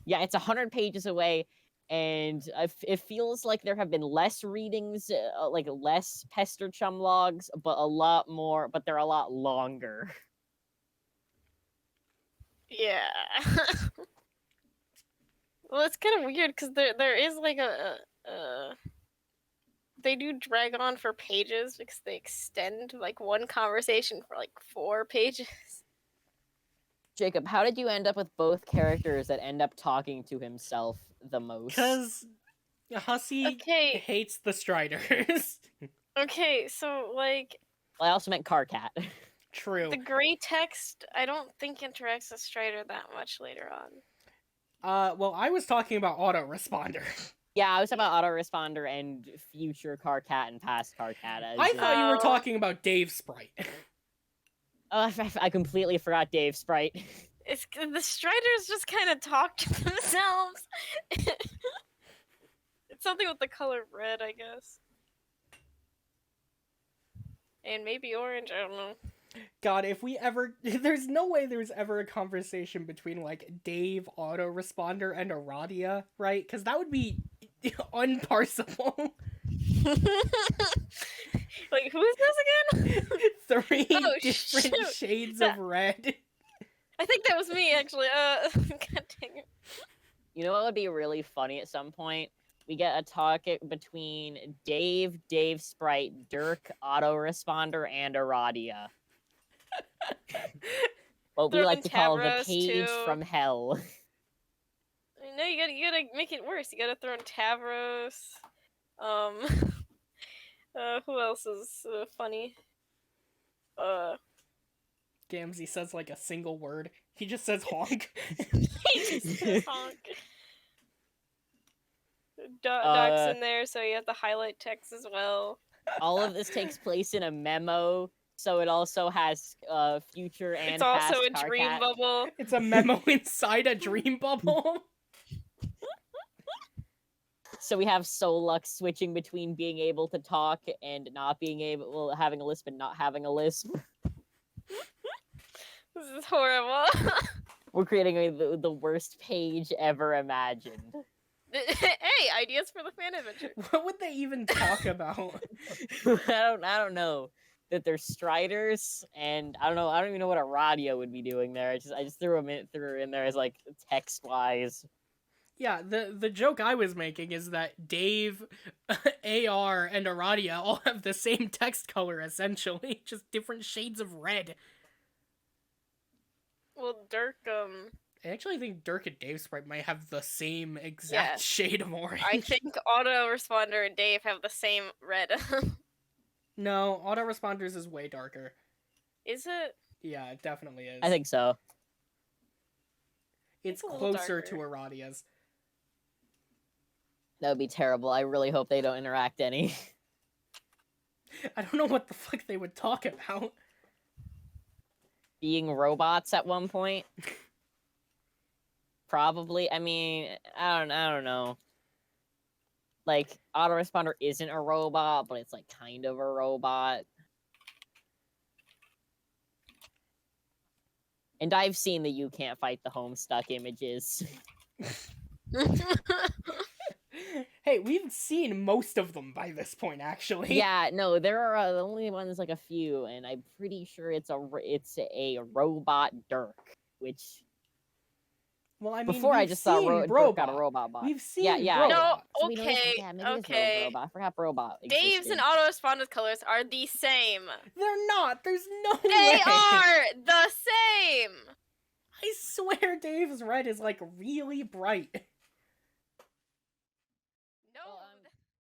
Yeah, it's 100 pages away, and it feels like there have been less readings, like less Pester Chum logs, but a lot more, but they're a lot longer. Yeah. Well, it's kind of weird because there is like they do drag on for pages because they extend like one conversation for like 4 pages. Jacob, how did you end up with both characters that end up talking to himself the most? Because Hussey Okay. hates the Striders. Okay, so like Well, I also meant Carcat. True. the gray text, I don't think interacts with Strider that much later on. Well, I was talking about autoresponder. Yeah, I was talking about autoresponder and future Carcat and past Carcat. I thought you were Oh. talking about Dave's sprite. I completely forgot Dave's sprite. It's the Striders just kind of talk to themselves. It's something with the color red, I guess. And maybe orange, I don't know. God, if we ever... There's no way there's ever a conversation between, like, Dave, autoresponder, and Aradia, right? Because that would be unparsable. Like, who is this again? 3 Oh, different shoot. shades Yeah. of red. I think that was me, actually. God dang it. You know what would be really funny at some point? We get a talk between Dave, Dave Sprite, Dirk, autoresponder, and Aradia. What we Throw like in to call the Tavros, cage too. from hell. No, you gotta make it worse. You gotta throw in Tavros. Who else is funny? Gamzee says, like, a single word. He just says honk. He just says honk. Doc's in there, so you have to highlight text as well. All of this takes place in a memo, so it also has future and It's also past a dream Carcat. bubble. It's a memo inside a dream bubble. So we have Solux switching between being able to talk and not being able, well, having a lisp and not having a lisp. This is horrible. We're creating the worst page ever imagined. Hey, ideas for the fan adventure. What would they even talk about? I don't know. That they're Striders, and I don't even know what a radio would be doing there. I just threw her in there as like text wise. Yeah, the joke I was making is that Dave, AR, and Aradia all have the same text color, essentially. Just different shades of red. Well, Dirk, I actually think Dirk and Dave Sprite might have the same exact Yes. shade of orange. I think autoresponder and Dave have the same red. No, autoresponders is way darker. Is it? Yeah, it definitely is. I think so. it's a little closer to darker. Aradia's. That would be terrible. I really hope they don't interact any. I don't know what the fuck they would talk about. Being robots at one point. Probably. I mean, I don't know. Like, autoresponder isn't a robot, but it's like kind of a robot. And I've seen the You Can't Fight the Homestuck images. Hey, we've seen most of them by this point, actually. Yeah, no, there are the only ones like a few, and I'm pretty sure it's a robot Dirk, which Well, I mean, before I we've just thought seen Dirk got a Brobot. robot bot. We've seen yeah, yeah. Brobot. No, So we know this- okay, yeah, maybe it is okay. Robot. I forgot Robot. Dave's existed. and autoresponders colors are the same. They're not. There's no They way. are the same. I swear Dave's red is, like, really bright.